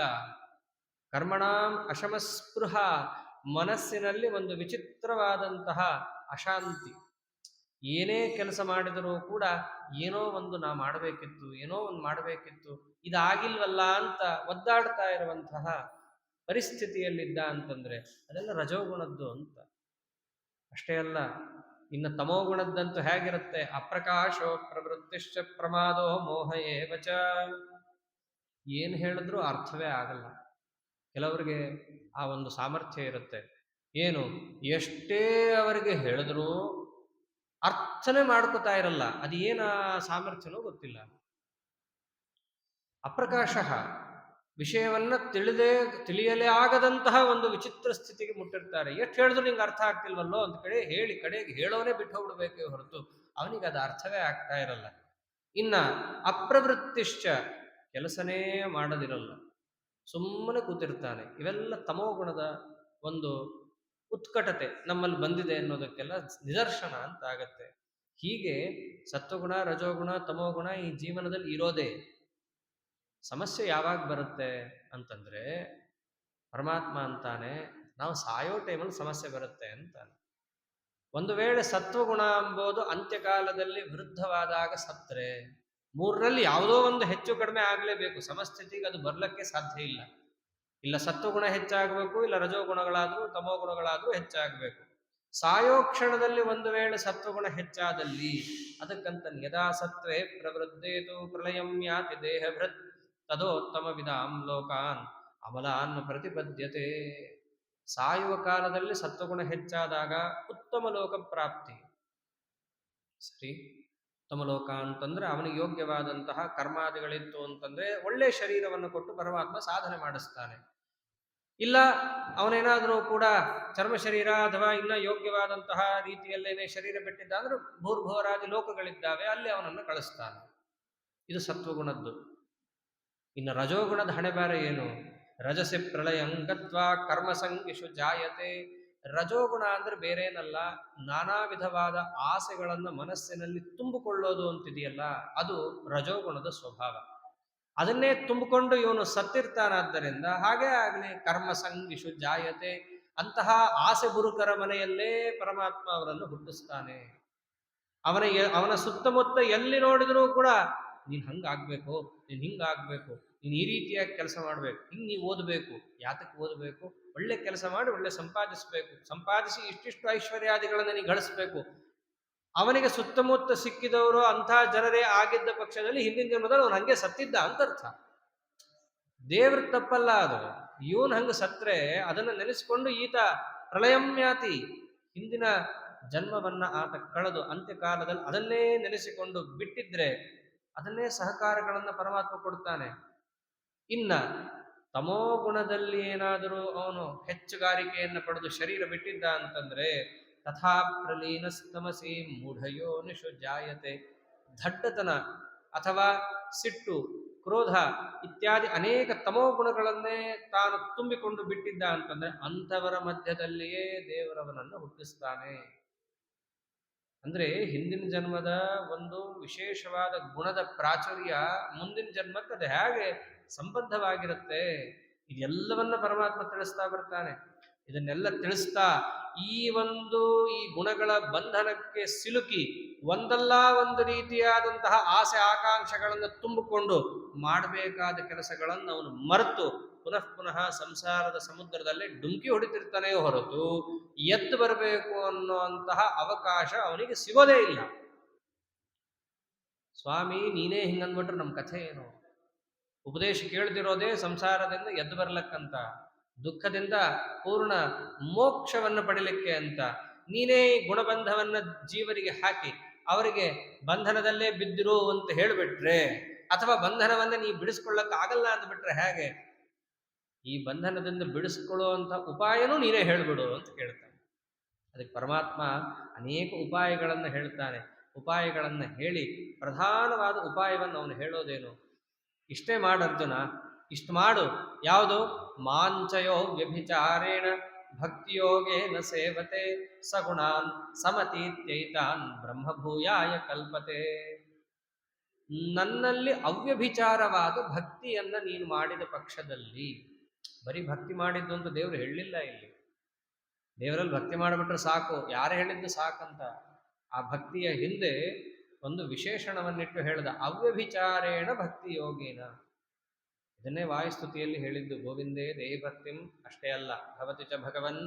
ಕರ್ಮಣಾಂ ಅಶಮಸ್ಪೃಹ, ಮನಸ್ಸಿನಲ್ಲಿ ಒಂದು ವಿಚಿತ್ರವಾದಂತಹ ಅಶಾಂತಿ, ಏನೇ ಕೆಲಸ ಮಾಡಿದರೂ ಕೂಡ ಏನೋ ಒಂದು ನಾ ಮಾಡಬೇಕಿತ್ತು, ಏನೋ ಒಂದು ಮಾಡಬೇಕಿತ್ತು, ಇದಾಗಿಲ್ವಲ್ಲ ಅಂತ ಒದ್ದಾಡ್ತಾ ಇರುವಂತಹ ಪರಿಸ್ಥಿತಿಯಲ್ಲಿದ್ದ ಅಂತಂದ್ರೆ ಅದೆಲ್ಲ ರಜೋಗುಣದ್ದು ಅಂತ. ಅಷ್ಟೇ ಅಲ್ಲ, ಇನ್ನು ತಮೋಗುಣದ್ದಂತೂ ಹೇಗಿರುತ್ತೆ, ಅಪ್ರಕಾಶೋ ಪ್ರವೃತ್ತಿಶ್ಚ ಪ್ರಮಾದೋ ಮೋಹ ಏವಚ. ಏನು ಹೇಳಿದ್ರೂ ಅರ್ಥವೇ ಆಗಲ್ಲ. ಕೆಲವರಿಗೆ ಆ ಒಂದು ಸಾಮರ್ಥ್ಯ ಇರುತ್ತೆ, ಏನು ಎಷ್ಟೇ ಅವರಿಗೆ ಹೇಳಿದ್ರೂ ಅರ್ಥನೇ ಮಾಡ್ಕೋತಾ ಇರಲ್ಲ. ಅದು ಏನ ಸಾಮರ್ಥ್ಯನೋ ಗೊತ್ತಿಲ್ಲ. ಅಪ್ರಕಾಶ, ವಿಷಯವನ್ನ ತಿಳಿಯಲೇ ಆಗದಂತಹ ಒಂದು ವಿಚಿತ್ರ ಸ್ಥಿತಿಗೆ ಮುಟ್ಟಿರ್ತಾರೆ. ಎಷ್ಟು ಹೇಳಿದ್ರು ನಿಂಗೆ ಅರ್ಥ ಆಗ್ತಿಲ್ವಲ್ಲೋ ಅಂತ ಕಡೆಗೆ ಹೇಳೋನೇ ಬಿಟ್ಟು ಹೋಗ್ಬಿಡ್ಬೇಕೇ ಹೊರತು ಅವನಿಗೆ ಅದು ಅರ್ಥವೇ ಆಗ್ತಾ ಇರಲ್ಲ. ಇನ್ನ ಅಪ್ರವೃತ್ತಿಶ್ಚ, ಕೆಲಸನೇ ಮಾಡದಿರಲ್ಲ, ಸುಮ್ಮನೆ ಕೂತಿರ್ತಾನೆ. ಇವೆಲ್ಲ ತಮೋಗುಣದ ಒಂದು ಉತ್ಕಟತೆ ನಮ್ಮಲ್ಲಿ ಬಂದಿದೆ ಅನ್ನೋದಕ್ಕೆಲ್ಲ ನಿದರ್ಶನ ಅಂತ ಆಗತ್ತೆ. ಹೀಗೆ ಸತ್ವಗುಣ, ರಜೋಗುಣ, ತಮೋಗುಣ ಈ ಜೀವನದಲ್ಲಿ ಇರೋದೇ. ಸಮಸ್ಯೆ ಯಾವಾಗ ಬರುತ್ತೆ ಅಂತಂದ್ರೆ, ಪರಮಾತ್ಮ ಅಂತಾನೆ ನಾವು ಸಾಯೋ ಟೈಮಲ್ಲಿ ಸಮಸ್ಯೆ ಬರುತ್ತೆ ಅಂತಾನೆ. ಒಂದು ವೇಳೆ ಸತ್ವಗುಣ ಎಂಬುದು ಅಂತ್ಯಕಾಲದಲ್ಲಿ ವೃದ್ಧವಾದಾಗ ಸತ್ರೆ, ಮೂರರಲ್ಲಿ ಯಾವುದೋ ಒಂದು ಹೆಚ್ಚು ಕಡಿಮೆ ಆಗಲೇಬೇಕು. ಸಮಸ್ಥಿತಿಗೆ ಅದು ಬರ್ಲಿಕ್ಕೆ ಸಾಧ್ಯ ಇಲ್ಲ. ಇಲ್ಲ ಸತ್ವಗುಣ ಹೆಚ್ಚಾಗಬೇಕು, ಇಲ್ಲ ರಜೋಗುಣಗಳಾದರೂ ತಮೋಗುಣಗಳಾದರೂ ಹೆಚ್ಚಾಗಬೇಕು. ಸಾಯೋ ಕ್ಷಣದಲ್ಲಿ ಒಂದು ವೇಳೆ ಸತ್ವಗುಣ ಹೆಚ್ಚಾದಲ್ಲಿ, ಅದಕ್ಕಂತ ಯದಾ ಸತ್ವೇ ಪ್ರವೃದ್ಧೇತು ಪ್ರಳಯಂ ಯಾತಿ ದೇಹಭೃತ್ ತದೋತ್ತಮ ವಿಧಾಂ ಲೋಕಾನ್ ಅಮಲಾನ್ ಪ್ರತಿಪದ್ಯತೆ. ಸಾಯುವ ಕಾಲದಲ್ಲಿ ಸತ್ವಗುಣ ಹೆಚ್ಚಾದಾಗ ಉತ್ತಮ ಲೋಕ ಪ್ರಾಪ್ತಿ. ಸರಿ, ಉತ್ತಮ ಲೋಕ ಅಂತಂದ್ರೆ ಅವನಿಗೆ ಯೋಗ್ಯವಾದಂತಹ ಕರ್ಮಾದಿಗಳಿತ್ತು ಅಂತಂದ್ರೆ ಒಳ್ಳೆ ಶರೀರವನ್ನು ಕೊಟ್ಟು ಪರಮಾತ್ಮ ಸಾಧನೆ ಮಾಡಿಸ್ತಾನೆ. ಇಲ್ಲ ಅವನೇನಾದರೂ ಕೂಡ ಚರ್ಮ ಶರೀರ ಅಥವಾ ಇನ್ನ ಯೋಗ್ಯವಾದಂತಹ ರೀತಿಯಲ್ಲೇನೆ ಶರೀರ ಬಿಟ್ಟಿದ್ದ ಅಂದ್ರೆ ಭೂರ್ಭೋರಾದಿ ಲೋಕಗಳಿದ್ದಾವೆ, ಅಲ್ಲಿ ಅವನನ್ನು ಕಳಿಸ್ತಾನೆ. ಇದು ಸತ್ವಗುಣದ್ದು. ಇನ್ನು ರಜೋಗುಣದ ಹಣೆಬಾರ ಏನು? ರಜಸಿ ಪ್ರಳಯಂಗತ್ವ ಕರ್ಮ ಸಂಗಿಷು ಜಾಯತೆ. ರಜೋಗುಣ ಅಂದ್ರೆ ಬೇರೇನಲ್ಲ, ನಾನಾ ವಿಧವಾದ ಆಸೆಗಳನ್ನು ಮನಸ್ಸಿನಲ್ಲಿ ತುಂಬಿಕೊಳ್ಳೋದು ಅಂತಿದೆಯಲ್ಲ, ಅದು ರಜೋಗುಣದ ಸ್ವಭಾವ. ಅದನ್ನೇ ತುಂಬಿಕೊಂಡು ಇವನು ಸತ್ತಿರ್ತಾನಾದ್ದರಿಂದ ಹಾಗೇ ಆಗಲಿ ಕರ್ಮ ಸಂಗಿಷು ಜಾಯತೆ. ಅಂತಹ ಆಸೆ ಬುರುಕರ ಮನೆಯಲ್ಲೇ ಪರಮಾತ್ಮ ಅವರನ್ನು ಹುಟ್ಟಿಸ್ತಾನೆ. ಅವನ ಸುತ್ತಮುತ್ತ ಎಲ್ಲಿ ನೋಡಿದರೂ ಕೂಡ ನೀನು ಹಂಗಾಗಬೇಕು, ನೀನು ಹಿಂಗಾಗಬೇಕು, ನೀನು ಈ ರೀತಿಯಾಗಿ ಕೆಲಸ ಮಾಡಬೇಕು, ಹಿಂಗೆ ನೀವು ಓದಬೇಕು. ಯಾತಕ್ಕೆ ಓದಬೇಕು? ಒಳ್ಳೆ ಕೆಲಸ ಮಾಡಿ ಒಳ್ಳೆ ಸಂಪಾದಿಸಬೇಕು, ಸಂಪಾದಿಸಿ ಇಷ್ಟಿಷ್ಟು ಐಶ್ವರ್ಯಾದಿಗಳನ್ನು ನೀನು ಗಳಿಸ್ಬೇಕು. ಅವನಿಗೆ ಸುತ್ತಮುತ್ತ ಸಿಕ್ಕಿದವರು ಅಂಥ ಜನರೇ ಆಗಿದ್ದ ಪಕ್ಷದಲ್ಲಿ ಹಿಂದಿನ ಜನ್ಮದಲ್ಲಿ ಅವನು ಹಂಗೆ ಸತ್ತಿದ್ದ ಅಂತರ್ಥ. ದೇವ್ರ ತಪ್ಪಲ್ಲ ಅದು. ಇವನು ಹಂಗೆ ಸತ್ರೆ ಅದನ್ನು ನೆನೆಸ್ಕೊಂಡು ಈತ ಪ್ರಳಯಮ್ಯಾತಿ, ಹಿಂದಿನ ಜನ್ಮವನ್ನ ಆತ ಕಳೆದು ಅಂತ್ಯಕಾಲದಲ್ಲಿ ಅದನ್ನೇ ನೆನೆಸಿಕೊಂಡು ಬಿಟ್ಟಿದ್ರೆ ಅದನ್ನೇ ಸಹಕಾರಗಳನ್ನು ಪರಮಾತ್ಮ ಕೊಡ್ತಾನೆ. ಇನ್ನ ತಮೋಗುಣದಲ್ಲಿ ಏನಾದರೂ ಅವನು ಹೆಚ್ಚುಗಾರಿಕೆಯನ್ನು ಪಡೆದು ಶರೀರ ಬಿಟ್ಟಿದ್ದ ಅಂತಂದ್ರೆ ತಥಾ ಪ್ರಲೀನಸ್ತಮಸಿ ಮೂಢಯೋನಿಷು ಜಾಯತೆ. ದಡ್ಡತನ ಅಥವಾ ಸಿಟ್ಟು, ಕ್ರೋಧ ಇತ್ಯಾದಿ ಅನೇಕ ತಮೋಗುಣಗಳನ್ನೇ ತಾನು ತುಂಬಿಕೊಂಡು ಬಿಟ್ಟಿದ್ದ ಅಂತಂದ್ರೆ ಅಂಥವರ ಮಧ್ಯದಲ್ಲಿಯೇ ದೇವರವನನ್ನು ಹುಟ್ಟಿಸ್ತಾನೆ. ಅಂದ್ರೆ ಹಿಂದಿನ ಜನ್ಮದ ಒಂದು ವಿಶೇಷವಾದ ಗುಣದ ಪ್ರಾಚುರ್ಯ ಮುಂದಿನ ಜನ್ಮಕ್ಕೆ ಅದು ಹೇಗೆ ಸಂಬದ್ಧವಾಗಿರುತ್ತೆ, ಇದೆಲ್ಲವನ್ನ ಪರಮಾತ್ಮ ತಿಳಿಸ್ತಾ ಬರ್ತಾನೆ. ಇದನ್ನೆಲ್ಲ ತಿಳಿಸ್ತಾ ಈ ಗುಣಗಳ ಬಂಧನಕ್ಕೆ ಸಿಲುಕಿ ಒಂದಲ್ಲ ಒಂದು ರೀತಿಯಾದಂತಹ ಆಸೆ ಆಕಾಂಕ್ಷೆಗಳನ್ನು ತುಂಬಿಕೊಂಡು ಮಾಡಬೇಕಾದ ಕೆಲಸಗಳನ್ನು ಅವನು ಮರೆತು ಪುನಃ ಪುನಃ ಸಂಸಾರದ ಸಮುದ್ರದಲ್ಲಿ ಡುಂಕಿ ಹೊಡಿತಿರ್ತಾನೆ ಹೊರತು ಎದ್ದು ಬರಬೇಕು ಅನ್ನುವಂತಹ ಅವಕಾಶ ಅವನಿಗೆ ಸಿಗೋದೇ ಇಲ್ಲ. ಸ್ವಾಮಿ ನೀನೇ ಹಿಂಗನ್ಬಿಟ್ರೆ ನಮ್ಮ ಕಥೆ ಏನು? ಉಪದೇಶ ಕೇಳ್ತಿರೋದೇ ಸಂಸಾರದಿಂದ ಎದ್ದು ಬರ್ಲಕ್ಕಂತ, ದುಃಖದಿಂದ ಪೂರ್ಣ ಮೋಕ್ಷವನ್ನು ಪಡಿಲಿಕ್ಕೆ ಅಂತ. ನೀನೇ ಗುಣಬಂಧವನ್ನ ಜೀವರಿಗೆ ಹಾಕಿ ಅವರಿಗೆ ಬಂಧನದಲ್ಲೇ ಬಿದ್ದಿರು ಅಂತ ಹೇಳಿಬಿಟ್ರೆ, ಅಥವಾ ಬಂಧನವನ್ನ ನೀ ಬಿಡಿಸ್ಕೊಳ್ಳಕ್ ಆಗಲ್ಲ ಅಂತ ಬಿಟ್ರೆ ಹೇಗೆ? ಈ ಬಂಧನದಿಂದ ಬಿಡಿಸ್ಕೊಳ್ಳುವಂಥ ಉಪಾಯನೂ ನೀನೇ ಹೇಳ್ಬಿಡು ಅಂತ ಕೇಳ್ತಾನೆ. ಅದಕ್ಕೆ ಪರಮಾತ್ಮ ಅನೇಕ ಉಪಾಯಗಳನ್ನು ಹೇಳ್ತಾನೆ. ಉಪಾಯಗಳನ್ನು ಹೇಳಿ ಪ್ರಧಾನವಾದ ಉಪಾಯವನ್ನು ಅವನು ಹೇಳೋದೇನು? ಇಷ್ಟೇ ಮಾಡರ್ಜುನ, ಇಷ್ಟು ಮಾಡು. ಯಾವುದು? ಮಾಂಚಯೋ ವ್ಯಭಿಚಾರೇಣ ಭಕ್ತಿಯೋಗೇನ ಸೇವತೆ ಸಗುಣಾನ್ ಸಮತೀತ್ಯೈತಾನ್ ಬ್ರಹ್ಮಭೂಯಾಯ ಕಲ್ಪತೆ. ನನ್ನಲ್ಲಿ ಅವ್ಯಭಿಚಾರವಾದ ಭಕ್ತಿಯನ್ನ ನೀನು ಮಾಡಿದ ಪಕ್ಷದಲ್ಲಿ, ಬರೀ ಭಕ್ತಿ ಮಾಡಿದ್ದು ಅಂತ ದೇವರು ಹೇಳಲಿಲ್ಲ ಇಲ್ಲಿ. ದೇವರಲ್ಲಿ ಭಕ್ತಿ ಮಾಡಿಬಿಟ್ರೆ ಸಾಕು, ಯಾರು ಹೇಳಿದ್ದು ಸಾಕಂತ. ಆ ಭಕ್ತಿಯ ಹಿಂದೆ ಒಂದು ವಿಶೇಷಣವನ್ನಿಟ್ಟು ಹೇಳಿದ, ಅವ್ಯಭಿಚಾರೇಣ ಭಕ್ತಿ ಯೋಗೇನ. ಇದನ್ನೇ ವಾಯುಸ್ತುತಿಯಲ್ಲಿ ಹೇಳಿದ್ದು, ಗೋವಿಂದೇ ದೇವಭಕ್ತಿಂ. ಅಷ್ಟೇ ಅಲ್ಲ, ಭವತಿ ಚ ಭಗವನ್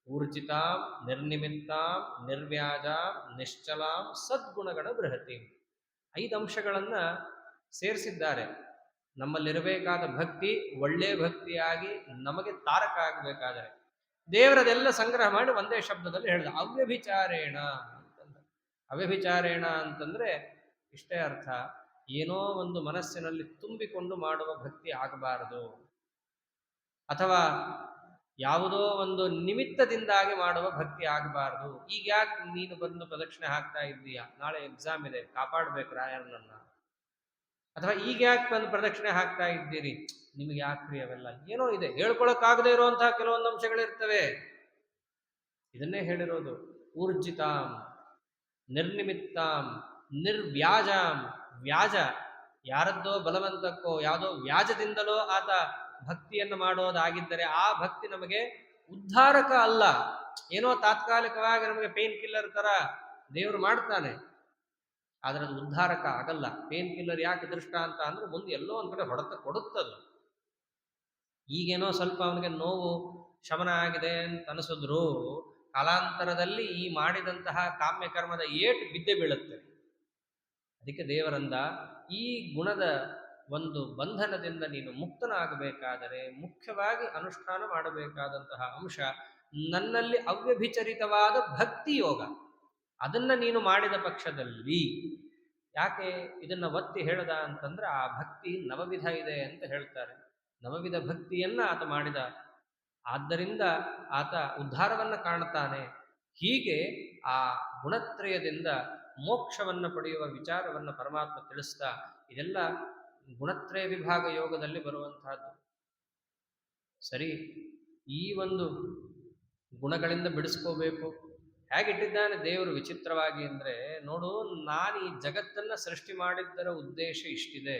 ಊರ್ಜಿತಾಂ ನಿರ್ನಿಮಿತ್ತಾಂ ನಿರ್ವ್ಯಾಜಾಂ ನಿಶ್ಚಲಾಂ ಸದ್ಗುಣಗಳ ಬೃಹತಿ. 5 ಅಂಶಗಳನ್ನು ಸೇರಿಸಿದ್ದಾರೆ. ನಮ್ಮಲ್ಲಿರಬೇಕಾದ ಭಕ್ತಿ ಒಳ್ಳೆ ಭಕ್ತಿಯಾಗಿ ನಮಗೆ ತಾರಕ ಆಗಬೇಕಾದರೆ ದೇವರದೆಲ್ಲ ಸಂಗ್ರಹ ಮಾಡಿ ಒಂದೇ ಶಬ್ದದಲ್ಲಿ ಹೇಳಿದ, ಅವ್ಯಭಿಚಾರೇಣ ಅಂತಂದ್ರೆ. ಅವ್ಯಭಿಚಾರೇಣ ಅಂತಂದ್ರೆ ಇಷ್ಟೇ ಅರ್ಥ, ಏನೋ ಒಂದು ಮನಸ್ಸಿನಲ್ಲಿ ತುಂಬಿಕೊಂಡು ಮಾಡುವ ಭಕ್ತಿ ಆಗಬಾರದು, ಅಥವಾ ಯಾವುದೋ ಒಂದು ನಿಮಿತ್ತದಿಂದಾಗಿ ಮಾಡುವ ಭಕ್ತಿ ಆಗಬಾರದು. ಈಗ ಯಾಕೆ ನೀನು ಬಂದು ಪ್ರದಕ್ಷಿಣೆ ಹಾಕ್ತಾ ಇದ್ದೀಯಾ, ನಾಳೆ ಎಕ್ಸಾಮ್ ಇದೆ, ಕಾಪಾಡ್ಬೇಕು ರಾಯರನ್ನ. ಅಥವಾ ಈಗ ಯಾಕೆ ಬಂದು ಪ್ರದಕ್ಷಿಣೆ ಹಾಕ್ತಾ ಇದ್ದೀರಿ, ನಿಮಗೆ ಯಾಕ್ರಿ ಅವೆಲ್ಲ, ಏನೋ ಇದೆ, ಹೇಳ್ಕೊಳಕ್ಕಾಗದೇ ಇರುವಂತಹ ಕೆಲವೊಂದು ಅಂಶಗಳಿರ್ತವೆ. ಇದನ್ನೇ ಹೇಳಿರೋದು. ಊರ್ಜಿತಾಂ ನಿರ್ನಿಮಿತ್ತಾಂ ನಿರ್ವ್ಯಾಜಾಂ. ವ್ಯಾಜ ಯಾರದ್ದೋ ಬಲವಂತಕ್ಕೋ ಯಾವುದೋ ವ್ಯಾಜದಿಂದಲೋ ಆತ ಭಕ್ತಿಯನ್ನು ಮಾಡೋದಾಗಿದ್ದರೆ ಆ ಭಕ್ತಿ ನಮಗೆ ಉದ್ಧಾರಕ ಅಲ್ಲ. ಏನೋ ತಾತ್ಕಾಲಿಕವಾಗಿ ನಮಗೆ ಪೇನ್ ಕಿಲ್ಲರ್ ತರ ದೇವರು ಮಾಡ್ತಾನೆ, ಆದರೆ ಅದು ಉದ್ಧಾರಕ ಆಗಲ್ಲ. ಪೇನ್ ಕಿಲ್ಲರ್ ಯಾಕೆ ದೃಷ್ಟ ಅಂತ ಅಂದ್ರೆ ಮುಂದೆ ಎಲ್ಲೋ ಒಂದ್ ಕಡೆ ಹೊಡೆತ ಕೊಡುತ್ತದು. ಈಗೇನೋ ಸ್ವಲ್ಪ ಅವನಿಗೆ ನೋವು ಶಮನ ಆಗಿದೆ ಅಂತ ಅನಿಸಿದ್ರು ಕಾಲಾಂತರದಲ್ಲಿ ಈ ಮಾಡಿದಂತಹ ಕಾಮ್ಯ ಕರ್ಮದ ಏಟು ಬಿದ್ದೆ ಬೀಳುತ್ತೆ. ಅದಕ್ಕೆ ದೇವರಂದ, ಈ ಗುಣದ ಒಂದು ಬಂಧನದಿಂದ ನೀನು ಮುಕ್ತನಾಗಬೇಕಾದರೆ ಮುಖ್ಯವಾಗಿ ಅನುಷ್ಠಾನ ಮಾಡಬೇಕಾದಂತಹ ಅಂಶ ನನ್ನಲ್ಲಿ ಅವ್ಯಭಿಚರಿತವಾದ ಭಕ್ತಿ ಯೋಗ. ಅದನ್ನ ನೀನು ಮಾಡಿದ ಪಕ್ಷದಲ್ಲಿ, ಯಾಕೆ ಇದನ್ನ ಒತ್ತಿ ಹೇಳದ ಅಂತಂದ್ರೆ ಆ ಭಕ್ತಿ ನವವಿಧ ಇದೆ ಅಂತ ಹೇಳ್ತಾರೆ. ನವವಿಧ ಭಕ್ತಿಯನ್ನ ಆತ ಮಾಡಿದ, ಆದ್ದರಿಂದ ಆತ ಉದ್ಧಾರವನ್ನು ಕಾಣುತ್ತಾನೆ. ಹೀಗೆ ಆ ಗುಣತ್ರಯದಿಂದ ಮೋಕ್ಷವನ್ನು ಪಡೆಯುವ ವಿಚಾರವನ್ನು ಪರಮಾತ್ಮ ತಿಳಿಸ್ತಾ, ಇದೆಲ್ಲ ಗುಣತ್ರಯ ವಿಭಾಗ ಯೋಗದಲ್ಲಿ ಬರುವಂತಹದ್ದು. ಸರಿ, ಈ ಒಂದು ಗುಣಗಳಿಂದ ಬಿಡಿಸ್ಕೋಬೇಕು. ಹೇಗಿಟ್ಟಿದ್ದಾನೆ ದೇವರು ವಿಚಿತ್ರವಾಗಿ ಅಂದರೆ, ನೋಡು, ನಾನು ಈ ಜಗತ್ತನ್ನ ಸೃಷ್ಟಿ ಮಾಡಿದ್ದರ ಉದ್ದೇಶ ಇಷ್ಟಿದೆ.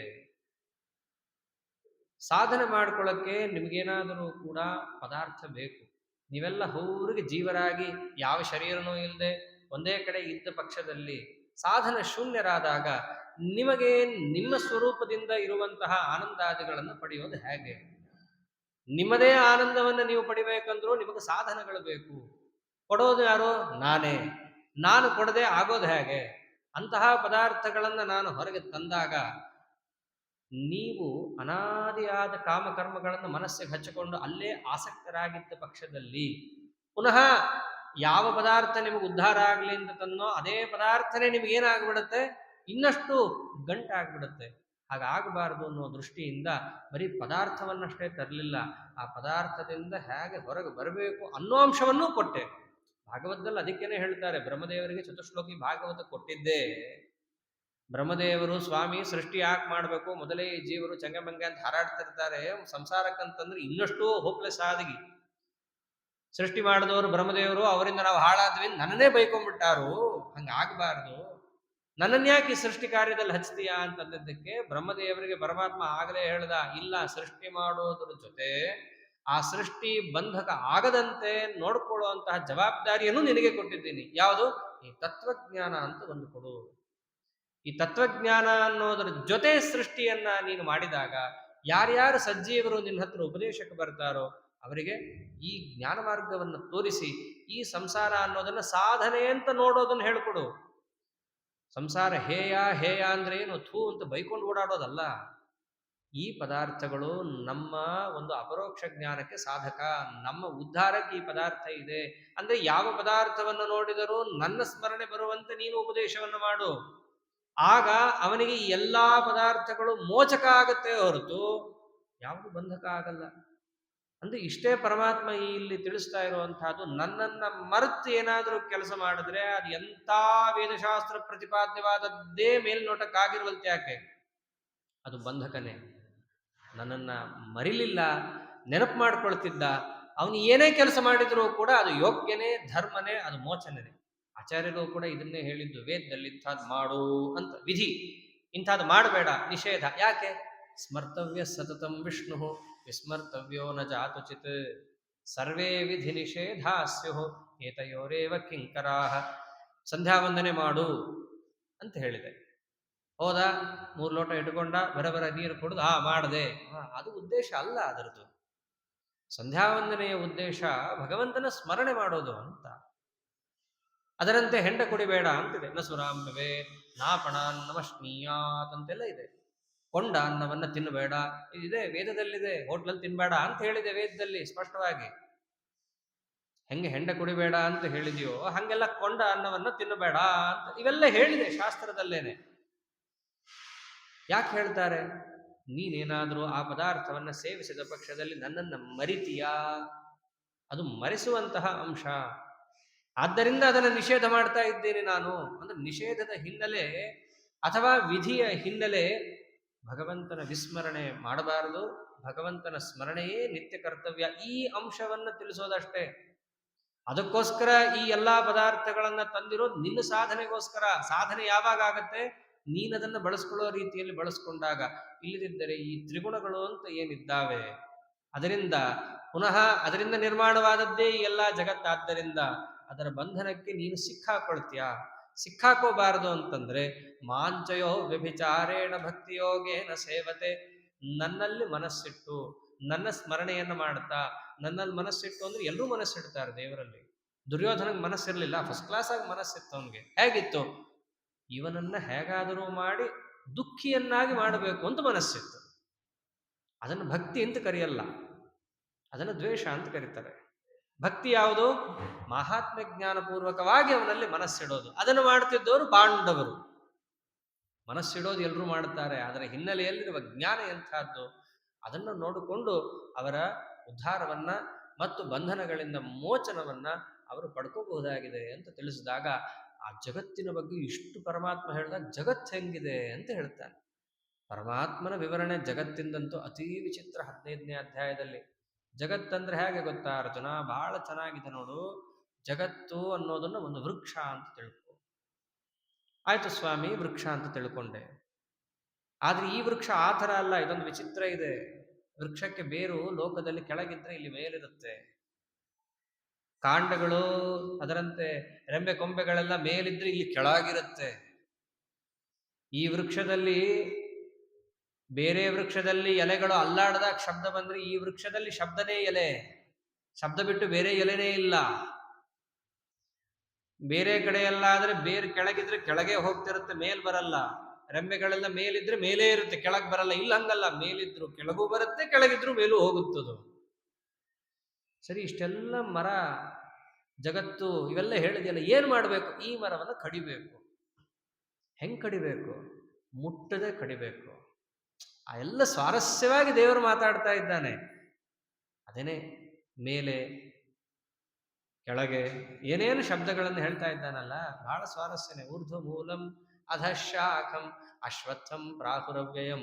ಸಾಧನೆ ಮಾಡ್ಕೊಳ್ಳೋಕ್ಕೆ ನಿಮಗೇನಾದರೂ ಕೂಡ ಪದಾರ್ಥ ಬೇಕು. ನೀವೆಲ್ಲ ಊರಿಗೆ ಜೀವರಾಗಿ ಯಾವ ಶರೀರನೂ ಇಲ್ಲದೆ ಒಂದೇ ಕಡೆ ಇದ್ದ ಪಕ್ಷದಲ್ಲಿ ಸಾಧನ ಶೂನ್ಯರಾದಾಗ ನಿಮಗೆ ನಿಮ್ಮ ಸ್ವರೂಪದಿಂದ ಇರುವಂತಹ ಆನಂದಾದಿಗಳನ್ನು ಪಡೆಯೋದು ಹೇಗೆ? ನಿಮ್ಮದೇ ಆನಂದವನ್ನು ನೀವು ಪಡಿಬೇಕಂದ್ರೂ ನಿಮಗೆ ಸಾಧನಗಳು ಬೇಕು. ಕೊಡೋದು ಯಾರು? ನಾನೇ. ನಾನು ಕೊಡದೆ ಆಗೋದು ಹೇಗೆ? ಅಂತಹ ಪದಾರ್ಥಗಳನ್ನು ನಾನು ಹೊರಗೆ ತಂದಾಗ ನೀವು ಅನಾದಿಯಾದ ಕಾಮಕರ್ಮಗಳನ್ನು ಮನಸ್ಸಿಗೆ ಹಚ್ಚಿಕೊಂಡು ಅಲ್ಲೇ ಆಸಕ್ತರಾಗಿದ್ದ ಪಕ್ಷದಲ್ಲಿ ಪುನಃ ಯಾವ ಪದಾರ್ಥ ನಿಮಗೆ ಉದ್ಧಾರ ಆಗಲಿ ಅಂತ ತನ್ನೋ ಅದೇ ಪದಾರ್ಥನೇ ನಿಮಗೇನಾಗ್ಬಿಡುತ್ತೆ, ಇನ್ನಷ್ಟು ಗಂಟಾಗ್ಬಿಡುತ್ತೆ. ಹಾಗಾಗಬಾರದು ಅನ್ನೋ ದೃಷ್ಟಿಯಿಂದ ಬರೀ ಪದಾರ್ಥವನ್ನಷ್ಟೇ ತರಲಿಲ್ಲ, ಆ ಪದಾರ್ಥದಿಂದ ಹೇಗೆ ಹೊರಗೆ ಬರಬೇಕು ಅನ್ನೋ ಅಂಶವನ್ನೂ ಕೊಟ್ಟೆ. ಭಾಗವತದಲ್ಲಿ ಅದಕ್ಕೇನೆ ಹೇಳ್ತಾರೆ, ಬ್ರಹ್ಮದೇವರಿಗೆ ಚತುಶ್ಲೋಕಿ ಭಾಗವತ ಕೊಟ್ಟಿದ್ದೇ ಬ್ರಹ್ಮದೇವರು ಸ್ವಾಮಿ ಸೃಷ್ಟಿ ಯಾಕೆ ಮಾಡಬೇಕು, ಮೊದಲೇ ಈ ಜೀವರು ಚಂಗಮಂಗ ಅಂತ ಹಾರಾಡ್ತಿರ್ತಾರೆ ಸಂಸಾರಕ್ಕಂತಂದ್ರೆ ಇನ್ನಷ್ಟು ಹೋಪ್ಲೆಸ್ ಆದಗಿ ಸೃಷ್ಟಿ ಮಾಡಿದವರು ಬ್ರಹ್ಮದೇವರು, ಅವರಿಂದ ನಾವು ಹಾಳಾದ್ವಿ ನನ್ನನ್ನೇ ಬೈಕೊಂಡ್ಬಿಟ್ಟಾರು, ಹಂಗಾಗಬಾರ್ದು, ನನ್ನನ್ಯಾಕೆ ಈ ಸೃಷ್ಟಿ ಕಾರ್ಯದಲ್ಲಿ ಹಚ್ತೀಯಾ ಅಂತಂದದ್ದಕ್ಕೆ ಬ್ರಹ್ಮದೇವರಿಗೆ ಪರಮಾತ್ಮ ಆಗಲೇ ಹೇಳ್ದ, ಇಲ್ಲ, ಸೃಷ್ಟಿ ಮಾಡೋದ್ರ ಜೊತೆ ಆ ಸೃಷ್ಟಿ ಬಂಧಕ ಆಗದಂತೆ ನೋಡ್ಕೊಳ್ಳುವಂತಹ ಜವಾಬ್ದಾರಿಯನ್ನು ನಿನಗೆ ಕೊಟ್ಟಿದ್ದೀನಿ. ಯಾವುದು? ಈ ತತ್ವಜ್ಞಾನ ಅಂತ ಒಂದು ಕೊಡು. ಈ ತತ್ವಜ್ಞಾನ ಅನ್ನೋದರ ಜೊತೆ ಸೃಷ್ಟಿಯನ್ನ ನೀನು ಮಾಡಿದಾಗ ಯಾರ್ಯಾರು ಸಜ್ಜೀವರು ನಿನ್ನ ಹತ್ರ ಉಪದೇಶಕ್ಕೆ ಬರ್ತಾರೋ ಅವರಿಗೆ ಈ ಜ್ಞಾನ ಮಾರ್ಗವನ್ನು ತೋರಿಸಿ ಈ ಸಂಸಾರ ಅನ್ನೋದನ್ನ ಸಾಧನೆ ಅಂತ ನೋಡೋದನ್ನು ಹೇಳ್ಕೊಡು. ಸಂಸಾರ ಹೇಯ ಹೇಯ ಅಂದ್ರೆ ಏನು, ಥೂ ಅಂತ ಬೈಕೊಂಡು ಓಡಾಡೋದಲ್ಲ. ಈ ಪದಾರ್ಥಗಳು ನಮ್ಮ ಒಂದು ಅಪರೋಕ್ಷ ಜ್ಞಾನಕ್ಕೆ ಸಾಧಕ, ನಮ್ಮ ಉದ್ಧಾರಕ್ಕೆ ಈ ಪದಾರ್ಥ ಇದೆ ಅಂದ್ರೆ ಯಾವ ಪದಾರ್ಥವನ್ನು ನೋಡಿದರೂ ನನ್ನ ಸ್ಮರಣೆ ಬರುವಂತೆ ನೀನು ಉಪದೇಶವನ್ನು ಮಾಡು. ಆಗ ಅವನಿಗೆ ಈ ಎಲ್ಲಾ ಪದಾರ್ಥಗಳು ಮೋಚಕ ಆಗುತ್ತೆ ಹೊರತು ಯಾವುದು ಬಂಧಕ ಆಗಲ್ಲ. ಅಂದ್ರೆ ಇಷ್ಟೇ ಪರಮಾತ್ಮ ಇಲ್ಲಿ ತಿಳಿಸ್ತಾ ಇರುವಂತಹದ್ದು. ನನ್ನನ್ನ ಮರೆತು ಏನಾದರೂ ಕೆಲಸ ಮಾಡಿದ್ರೆ ಅದು ಎಂಥ ವೇದಶಾಸ್ತ್ರ ಪ್ರತಿಪಾದ್ಯವಾದದ್ದೇ ಮೇಲ್ನೋಟಕ್ಕಾಗಿರುವಂತೆ ಯಾಕೆ ಅದು ಬಂಧಕನೇ. ನನ್ನನ್ನು ಮರಿಲಿಲ್ಲ, ನೆನಪು ಮಾಡ್ಕೊಳ್ತಿದ್ದ. ಅವನು ಏನೇ ಕೆಲಸ ಮಾಡಿದರೂ ಕೂಡ ಅದು ಯೋಗ್ಯನೇ, ಧರ್ಮನೇ, ಅದು ಮೋಚನೆನೇ. ಆಚಾರ್ಯರು ಕೂಡ ಇದನ್ನೇ ಹೇಳಿದ್ದು, ವೇದದಲ್ಲಿ ಇಂಥದ್ದು ಮಾಡು ಅಂತ ವಿಧಿ, ಇಂಥದ್ದು ಮಾಡಬೇಡ ನಿಷೇಧ. ಯಾಕೆ? ಸ್ಮರ್ತವ್ಯ ಸತತಂ ವಿಷ್ಣು ವಿಸ್ಮರ್ತವ್ಯೋ ನ ಜಾತುಚಿತ್ ಸರ್ವೇ ವಿಧಿ ನಿಷೇಧಾ ಸ್ಯುಃ ಏತಯೋರೇವ ಕಿಂಕರಾಃ. ಸಂಧ್ಯಾವಂದನೆ ಮಾಡು ಅಂತ ಹೇಳಿದೆ. ಹೋದ, 3 ಲೋಟ ಇಟ್ಕೊಂಡ, ಬರ ನೀರು ಕುಡಿದು ಮಾಡಿದೆ. ಅದು ಉದ್ದೇಶ ಅಲ್ಲ ಅದರದ್ದು. ಸಂಧ್ಯಾವಂದನೆಯ ಉದ್ದೇಶ ಭಗವಂತನ ಸ್ಮರಣೆ ಮಾಡೋದು ಅಂತ. ಅದರಂತೆ ಹೆಂಡ ಕುಡಿಬೇಡ ಅಂತಿದೆ. ನ ಸುರಾಂಬವೇ ನಾಪಣಾನ್ ನಮಶ್ನೀಯಾತ್ ಅಂತೆಲ್ಲ ಇದೆ. ಕೊಂಡ ಅನ್ನವನ್ನ ತಿನ್ನಬೇಡ ಇದೆ, ವೇದದಲ್ಲಿದೆ. ಹೋಟ್ಲಲ್ಲಿ ತಿನ್ಬೇಡ ಅಂತ ಹೇಳಿದೆ ವೇದದಲ್ಲಿ ಸ್ಪಷ್ಟವಾಗಿ. ಹೆಂಗೆ ಹೆಂಡ ಕುಡಿಬೇಡ ಅಂತ ಹೇಳಿದೆಯೋ ಹಂಗೆಲ್ಲ ಕೊಂಡ ಅನ್ನವನ್ನ ತಿನ್ನಬೇಡ ಅಂತ ಇವೆಲ್ಲ ಹೇಳಿದೆ ಶಾಸ್ತ್ರದಲ್ಲೇನೆ. ಯಾಕೆ ಹೇಳ್ತಾರೆ? ನೀನೇನಾದರೂ ಆ ಪದಾರ್ಥವನ್ನು ಸೇವಿಸಿದ ಪಕ್ಷದಲ್ಲಿ ನನ್ನನ್ನು ಮರಿತೀಯಾ? ಅದು ಮರೆಸುವಂತಹ ಅಂಶ. ಆದ್ದರಿಂದ ಅದನ್ನು ನಿಷೇಧ ಮಾಡ್ತಾ ಇದ್ದೇನೆ ನಾನು. ಅಂದ್ರೆ ನಿಷೇಧದ ಹಿನ್ನೆಲೆ ಅಥವಾ ವಿಧಿಯ ಹಿನ್ನೆಲೆ ಭಗವಂತನ ವಿಸ್ಮರಣೆ ಮಾಡಬಾರದು, ಭಗವಂತನ ಸ್ಮರಣೆಯೇ ನಿತ್ಯ ಕರ್ತವ್ಯ, ಈ ಅಂಶವನ್ನು ತಿಳಿಸೋದಷ್ಟೇ. ಅದಕ್ಕೋಸ್ಕರ ಈ ಎಲ್ಲಾ ಪದಾರ್ಥಗಳನ್ನ ತಂದಿರೋದು ನಿನ್ನ ಸಾಧನೆಗೋಸ್ಕರ. ಸಾಧನೆ ಯಾವಾಗ ಆಗತ್ತೆ? ನೀನದನ್ನು ಬಳಸ್ಕೊಳ್ಳೋ ರೀತಿಯಲ್ಲಿ ಬಳಸ್ಕೊಂಡಾಗ. ಇಲ್ಲದಿದ್ದರೆ ಈ ತ್ರಿಗುಣಗಳು ಅಂತ ಏನಿದ್ದಾವೆ ಅದರಿಂದ ಪುನಃ ಅದರಿಂದ ನಿರ್ಮಾಣವಾದದ್ದೇ ಈ ಎಲ್ಲ ಜಗತ್ತಾದ್ದರಿಂದ ಅದರ ಬಂಧನಕ್ಕೆ ನೀನು ಸಿಕ್ಕಾಕೊಳ್ತೀಯ. ಸಿಕ್ಕಾಕೋಬಾರದು ಅಂತಂದ್ರೆ ಮಾಂಚಯೋ ವ್ಯಭಿಚಾರೇಣ ಭಕ್ತಿಯೋಗೇನ ಸೇವತೆ, ನನ್ನಲ್ಲಿ ಮನಸ್ಸಿಟ್ಟು ನನ್ನ ಸ್ಮರಣೆಯನ್ನು ಮಾಡ್ತಾ, ನನ್ನಲ್ಲಿ ಮನಸ್ಸಿಟ್ಟು ಅಂದ್ರೆ ಎಲ್ಲರೂ ಮನಸ್ಸಿಡ್ತಾರೆ ದೇವರಲ್ಲಿ. ದುರ್ಯೋಧನಗೆ ಮನಸ್ಸಿರಲಿಲ್ಲ, ಫಸ್ಟ್ ಕ್ಲಾಸ್ ಆಗಿ ಮನಸ್ಸಿತ್ತು ಅವನಿಗೆ. ಹೇಗಿತ್ತು? ಇವನನ್ನ ಹೇಗಾದರೂ ಮಾಡಿ ದುಃಖಿಯನ್ನಾಗಿ ಮಾಡಬೇಕು ಅಂತ ಮನಸ್ಸಿತ್ತು. ಅದನ್ನು ಭಕ್ತಿ ಅಂತ ಕರೆಯಲ್ಲ, ಅದನ್ನು ದ್ವೇಷ ಅಂತ ಕರೀತಾರೆ. ಭಕ್ತಿ ಯಾವುದು? ಮಹಾತ್ಮ ಜ್ಞಾನಪೂರ್ವಕವಾಗಿ ಅವನಲ್ಲಿ ಮನಸ್ಸಿಡೋದು. ಅದನ್ನು ಮಾಡ್ತಿದ್ದವರು ಪಾಂಡವರು. ಮನಸ್ಸಿಡೋದು ಎಲ್ಲರೂ ಮಾಡುತ್ತಾರೆ, ಅದರ ಹಿನ್ನೆಲೆಯಲ್ಲಿರುವ ಜ್ಞಾನ ಎಂಥದ್ದು ಅದನ್ನು ನೋಡಿಕೊಂಡು ಅವರ ಉದ್ಧಾರವನ್ನ ಮತ್ತು ಬಂಧನಗಳಿಂದ ಮೋಚನವನ್ನ ಅವರು ಪಡ್ಕೋಬಹುದಾಗಿದೆ ಅಂತ ತಿಳಿಸಿದಾಗ ಆ ಜಗತ್ತಿನ ಬಗ್ಗೆ ಇಷ್ಟು ಪರಮಾತ್ಮ ಹೇಳಿದಾಗ ಜಗತ್ತು ಹೆಂಗಿದೆ ಅಂತ ಹೇಳ್ತಾನೆ. ಪರಮಾತ್ಮನ ವಿವರಣೆ ಜಗತ್ತಿಂದಂತೂ ಅತೀ ವಿಚಿತ್ರ. 15ನೇ ಅಧ್ಯಾಯದಲ್ಲಿ ಜಗತ್ತಂದ್ರೆ ಹೇಗೆ ಗೊತ್ತಾ ಅರ್ಜುನ? ಬಹಳ ಚೆನ್ನಾಗಿದೆ ನೋಡು. ಜಗತ್ತು ಅನ್ನೋದನ್ನ ಒಂದು ವೃಕ್ಷ ಅಂತ ತಿಳ್ಕೊ. ಆಯ್ತು ಸ್ವಾಮಿ, ವೃಕ್ಷ ಅಂತ ತಿಳ್ಕೊಂಡೆ. ಆದ್ರೆ ಈ ವೃಕ್ಷ ಆ ಥರ ಅಲ್ಲ, ಇದೊಂದು ವಿಚಿತ್ರ ಇದೆ. ವೃಕ್ಷಕ್ಕೆ ಬೇರು ಲೋಕದಲ್ಲಿ ಕೆಳಗಿದ್ರೆ ಇಲ್ಲಿ ಮೇಲಿರುತ್ತೆ, ಕಾಂಡಗಳು ಅದರಂತೆ ರೆಂಬೆ ಕೊಂಬೆಗಳೆಲ್ಲ ಮೇಲಿದ್ರೆ ಇಲ್ಲಿ ಕೆಳಗಿರುತ್ತೆ. ಈ ವೃಕ್ಷದಲ್ಲಿ ಬೇರೆ ವೃಕ್ಷದಲ್ಲಿ ಎಲೆಗಳು ಅಲ್ಲಾಡದಾಗ ಶಬ್ದ ಬಂದ್ರೆ ಈ ವೃಕ್ಷದಲ್ಲಿ ಶಬ್ದನೇ ಎಲೆ, ಶಬ್ದ ಬಿಟ್ಟು ಬೇರೆ ಎಲೆನೇ ಇಲ್ಲ. ಬೇರೆ ಕಡೆ ಎಲ್ಲ ಆದ್ರೆ ಬೇರೆ ಕೆಳಗಿದ್ರೆ ಕೆಳಗೆ ಹೋಗ್ತಿರುತ್ತೆ, ಮೇಲ್ ಬರಲ್ಲ. ರೆಂಬೆಗಳೆಲ್ಲ ಮೇಲಿದ್ರೆ ಮೇಲೇ ಇರುತ್ತೆ, ಕೆಳಗೆ ಬರಲ್ಲ. ಇಲ್ಲ ಹಂಗಲ್ಲ, ಮೇಲಿದ್ರು ಕೆಳಗೂ ಬರುತ್ತೆ, ಕೆಳಗಿದ್ರು ಮೇಲೂ ಹೋಗುತ್ತದು. ಸರಿ, ಇಷ್ಟೆಲ್ಲ ಮರ ಜಗತ್ತು ಇವೆಲ್ಲ ಹೇಳಿದೆಯಲ್ಲ, ಏನು ಮಾಡಬೇಕು? ಈ ಮರವನ್ನು ಕಡಿಬೇಕು. ಹೆಂಗ್ ಕಡಿಬೇಕು? ಮುಟ್ಟದೆ ಕಡಿಬೇಕು. ಆ ಎಲ್ಲ ಸ್ವಾರಸ್ಯವಾಗಿ ದೇವರು ಮಾತಾಡ್ತಾ ಇದ್ದಾನೆ. ಅದೇನೆ ಮೇಲೆ ಕೆಳಗೆ ಏನೇನು ಶಬ್ದಗಳನ್ನು ಹೇಳ್ತಾ ಇದ್ದಾನಲ್ಲ, ಬಹಳ ಸ್ವಾರಸ್ಯನೇ. ಊರ್ಧ್ವ ಮೂಲಂ ಅಧಶಾಖಂ ಅಶ್ವತ್ಥಂ ಪ್ರಾಹುರವ್ಯಯಂ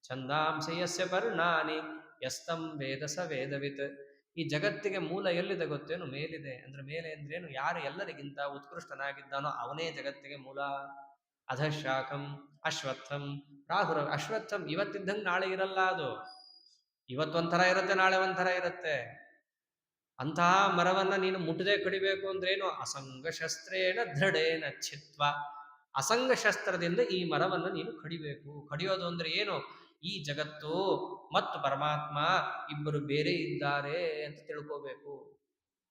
ಛಂದಾಂಸಿ ಯಸ್ಯ ಪರ್ಣಾನಿ ಯಸ್ತಂ ವೇದ ಸ ವೇದವಿತ್. ಈ ಜಗತ್ತಿಗೆ ಮೂಲ ಎಲ್ಲಿದೆ ಗೊತ್ತೇನು? ಮೇಲಿದೆ. ಅಂದ್ರೆ ಮೇಲೆ ಅಂದ್ರೇನು? ಯಾರು ಎಲ್ಲರಿಗಿಂತ ಉತ್ಕೃಷ್ಟನಾಗಿದ್ದಾನೋ ಅವನೇ ಜಗತ್ತಿಗೆ ಮೂಲ. ಅಧಶಾಖಂ ಅಶ್ವತ್ಥಂ ರಾಹುರ. ಅಶ್ವತ್ಥಂ ಇವತ್ತಿದ್ದಂಗೆ ನಾಳೆ ಇರಲ್ಲ. ಅದು ಇವತ್ತೊಂಥರ ಇರುತ್ತೆ, ನಾಳೆ ಒಂಥರ ಇರುತ್ತೆ. ಅಂತಹ ಮರವನ್ನ ನೀನು ಮುಟ್ಟದೆ ಕಡಿಬೇಕು ಅಂದ್ರೇನು? ಅಸಂಗ ಶಸ್ತ್ರೇಣ ದೃಢೇನ ಛಿತ್ವ. ಅಸಂಗ ಶಸ್ತ್ರದಿಂದ ಈ ಮರವನ್ನು ನೀನು ಕಡಿಬೇಕು. ಕಡಿಯೋದು ಅಂದ್ರೆ ಏನು? ಈ ಜಗತ್ತು ಮತ್ತು ಪರಮಾತ್ಮ ಇಬ್ಬರು ಬೇರೆ ಇದ್ದಾರೆ ಅಂತ ತಿಳ್ಕೋಬೇಕು.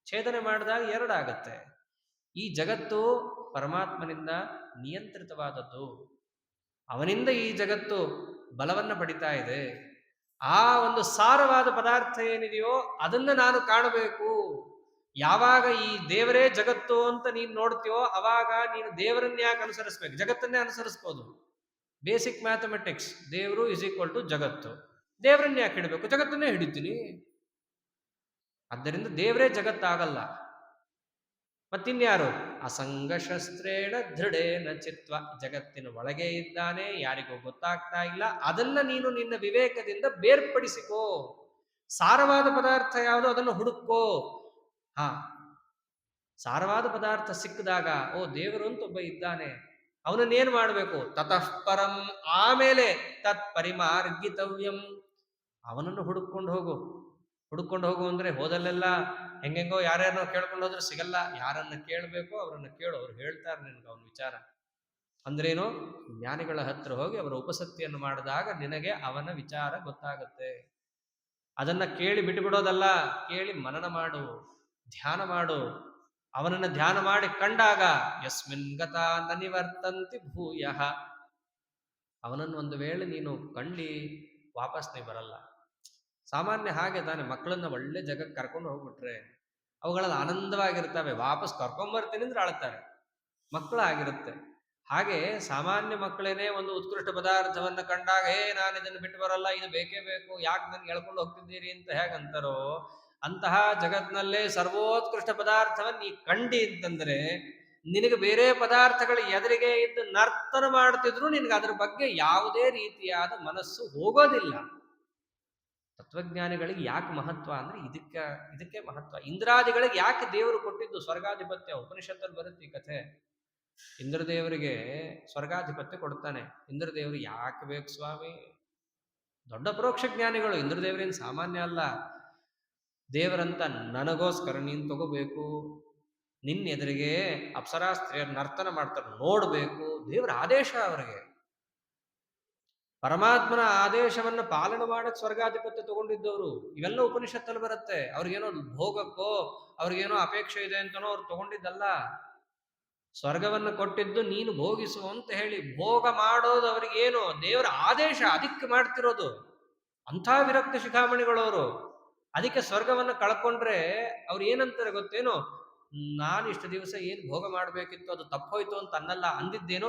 ಛೇದನೆ ಮಾಡಿದಾಗ ಎರಡಾಗತ್ತೆ. ಈ ಜಗತ್ತು ಪರಮಾತ್ಮನಿಂದ ನಿಯಂತ್ರಿತವಾದದ್ದು, ಅವನಿಂದ ಈ ಜಗತ್ತು ಬಲವನ್ನು ಪಡಿತಾ ಇದೆ. ಆ ಒಂದು ಸಾರವಾದ ಪದಾರ್ಥ ಏನಿದೆಯೋ ಅದನ್ನು ನಾನು ಕಾಣಬೇಕು. ಯಾವಾಗ ಈ ದೇವರೇ ಜಗತ್ತು ಅಂತ ನೀನು ನೋಡ್ತೀಯೋ ಅವಾಗ ನೀನು ದೇವರನ್ನ ಯಾಕೆ ಅನುಸರಿಸ್ಬೇಕು? ಜಗತ್ತನ್ನೇ ಅನುಸರಿಸ್ಬೋದು. ಬೇಸಿಕ್ ಮ್ಯಾಥಮೆಟಿಕ್ಸ್, ದೇವರು ಇಸ್ ಈಕ್ವಲ್ ಟು ಜಗತ್ತು. ದೇವರನ್ನ ಯಾಕೆ ಹಿಡಬೇಕು? ಜಗತ್ತನ್ನೇ ಹಿಡಿತೀನಿ. ಆದ್ದರಿಂದ ದೇವರೇ ಜಗತ್ತಾಗಲ್ಲ. ಮತ್ತಿನ್ಯಾರು? ಅಸಂಗ ಶಸ್ತ್ರೇಣ ದೃಢೇನ ಚಿತ್ವ, ಜಗತ್ತಿನ ಒಳಗೆ ಇದ್ದಾನೆ, ಯಾರಿಗೂ ಗೊತ್ತಾಗ್ತಾ ಇಲ್ಲ, ಅದನ್ನ ನೀನು ನಿನ್ನ ವಿವೇಕದಿಂದ ಬೇರ್ಪಡಿಸಿಕೋ. ಸಾರವಾದ ಪದಾರ್ಥ ಯಾವುದು ಅದನ್ನು ಹುಡುಕೋ. ಹಾ, ಸಾರವಾದ ಪದಾರ್ಥ ಸಿಕ್ಕಿದಾಗ ಓ ದೇವರು ಅಂತ ಒಬ್ಬ ಇದ್ದಾನೆ, ಅವನನ್ನೇನು ಮಾಡಬೇಕು? ತತಃ ಪರಂ, ಆಮೇಲೆ ತತ್ ಪರಿಮಾರ್ಗಿತವ್ಯಂ, ಅವನನ್ನು ಹುಡುಕೊಂಡು ಹೋಗು. ಹುಡುಕೊಂಡು ಹೋಗು ಅಂದ್ರೆ ಹೋದಲ್ಲೆಲ್ಲ ಹೆಂಗೆಂಗೋ ಯಾರ್ಯಾರನೋ ಕೇಳ್ಕೊಂಡು ಹೋದ್ರೆ ಸಿಗಲ್ಲ. ಯಾರನ್ನ ಕೇಳಬೇಕು ಅವರನ್ನ ಕೇಳು, ಅವ್ರು ಹೇಳ್ತಾರೆ ನಿನಗೆ ಅವನ ವಿಚಾರ. ಅಂದ್ರೇನು? ಜ್ಞಾನಿಗಳ ಹತ್ರ ಹೋಗಿ ಅವರ ಉಪಸತ್ತಿಯನ್ನು ಮಾಡಿದಾಗ ನಿನಗೆ ಅವನ ವಿಚಾರ ಗೊತ್ತಾಗುತ್ತೆ. ಅದನ್ನ ಕೇಳಿ ಬಿಟ್ಟುಬಿಡೋದಲ್ಲ, ಕೇಳಿ ಮನನ ಮಾಡು, ಧ್ಯಾನ ಮಾಡು. ಅವನನ್ನು ಧ್ಯಾನ ಮಾಡಿ ಕಂಡಾಗ ಯಸ್ಮಿನ್ ಗತಾ ನ ನಿವರ್ತಂತಿ ಭೂಯಃ, ಅವನನ್ನು ಒಂದು ವೇಳೆ ನೀನು ಕಂಡು ವಾಪಸ್ ನೀ ಬರಲ್ಲ. ಸಾಮಾನ್ಯ ಹಾಗೆ ತಾನೆ, ಮಕ್ಕಳನ್ನ ಒಳ್ಳೆ ಜಗಕ್ಕೆ ಕರ್ಕೊಂಡು ಹೋಗ್ಬಿಟ್ರೆ ಅವುಗಳಲ್ಲಿ ಆನಂದವಾಗಿರ್ತವೆ, ವಾಪಸ್ ಕರ್ಕೊಂಬರ್ತೀನಿ ಅಂದ್ರೆ ಅಳ್ತಾರೆ. ಮಕ್ಕಳು ಆಗಿರುತ್ತೆ. ಹಾಗೆ ಸಾಮಾನ್ಯ ಮಕ್ಕಳೇನೆ ಒಂದು ಉತ್ಕೃಷ್ಟ ಪದಾರ್ಥವನ್ನ ಕಂಡಾಗ ನಾನು ಇದನ್ನು ಬಿಟ್ಟು ಬರಲ್ಲ, ಇದು ಬೇಕೇ ಬೇಕು, ಯಾಕೆ ನನ್ಗೆ ಎಳ್ಕೊಂಡು ಹೋಗ್ತಿದ್ದೀರಿ ಅಂತ ಹೇಗಂತಾರೋ, ಅಂತಹ ಜಗತ್ನಲ್ಲೇ ಸರ್ವೋತ್ಕೃಷ್ಟ ಪದಾರ್ಥವನ್ನ ನೀ ಕಂಡಿ ಅಂತಂದ್ರೆ ನಿನಗೆ ಬೇರೆ ಪದಾರ್ಥಗಳು ಎದುರಿಗೆ ಇದ್ದು ನರ್ತನ ಮಾಡ್ತಿದ್ರು ನಿನಗೆ ಅದ್ರ ಬಗ್ಗೆ ಯಾವುದೇ ರೀತಿಯಾದ ಮನಸ್ಸು ಹೋಗೋದಿಲ್ಲ. ತತ್ವಜ್ಞಾನಿಗಳಿಗೆ ಯಾಕೆ ಮಹತ್ವ ಅಂದ್ರೆ ಇದಕ್ಕೆ ಮಹತ್ವ. ಇಂದ್ರಾದಿಗಳಿಗೆ ಯಾಕೆ ದೇವರು ಕೊಟ್ಟಿದ್ದು ಸ್ವರ್ಗಾಧಿಪತ್ಯ? ಉಪನಿಷತ್ತಲ್ಲಿ ಬರುತ್ತೆ ಈ ಕಥೆ. ಇಂದ್ರದೇವರಿಗೆ ಸ್ವರ್ಗಾಧಿಪತ್ಯ ಕೊಡ್ತಾನೆ. ಇಂದ್ರದೇವರು ಯಾಕೆ ಬೇಕು ಸ್ವಾಮಿ? ದೊಡ್ಡ ಪರೋಕ್ಷ ಜ್ಞಾನಿಗಳು. ಇಂದ್ರದೇವರೇನು ಸಾಮಾನ್ಯ ಅಲ್ಲ. ದೇವರಂತ ನನಗೋಸ್ಕರ ನೀನು ತಗೋಬೇಕು, ನಿನ್ನ ಎದುರಿಗೆ ಅಪ್ಸರಾ ಸ್ತ್ರೀಯರು ನರ್ತನ ಮಾಡ್ತಾರೆ ನೋಡ್ಬೇಕು, ದೇವರ ಆದೇಶ ಅವರಿಗೆ. ಪರಮಾತ್ಮನ ಆದೇಶವನ್ನು ಪಾಲನೆ ಮಾಡಕ್ ಸ್ವರ್ಗಾಧಿಪತ್ಯ ತಗೊಂಡಿದ್ದವರು. ಇವೆಲ್ಲ ಉಪನಿಷತ್ತಲ್ಲಿ ಬರುತ್ತೆ. ಅವ್ರಿಗೇನೋ ಭೋಗಕ್ಕೋ ಅವ್ರಿಗೇನೋ ಅಪೇಕ್ಷೆ ಇದೆ ಅಂತನೋ ಅವ್ರು ತಗೊಂಡಿದ್ದಲ್ಲ. ಸ್ವರ್ಗವನ್ನು ಕೊಟ್ಟಿದ್ದು ನೀನು ಭೋಗಿಸು ಅಂತ ಹೇಳಿ. ಭೋಗ ಮಾಡೋದು ಅವ್ರಿಗೇನು ದೇವರ ಆದೇಶ, ಅದಕ್ಕೆ ಮಾಡ್ತಿರೋದು. ಅಂಥ ವಿರಕ್ತ ಶಿಖಾಮಣಿಗಳವರು. ಅದಕ್ಕೆ ಸ್ವರ್ಗವನ್ನು ಕಳ್ಕೊಂಡ್ರೆ ಅವ್ರು ಏನಂತಾರೆ ಗೊತ್ತೇನು? ನಾನು ಇಷ್ಟು ದಿವಸ ಏನು ಭೋಗ ಮಾಡಬೇಕಿತ್ತು ಅದು ತಪ್ಪೋಯ್ತು ಅಂತ ಅನ್ನಲ್ಲ, ಅಂದಿದ್ದೇನು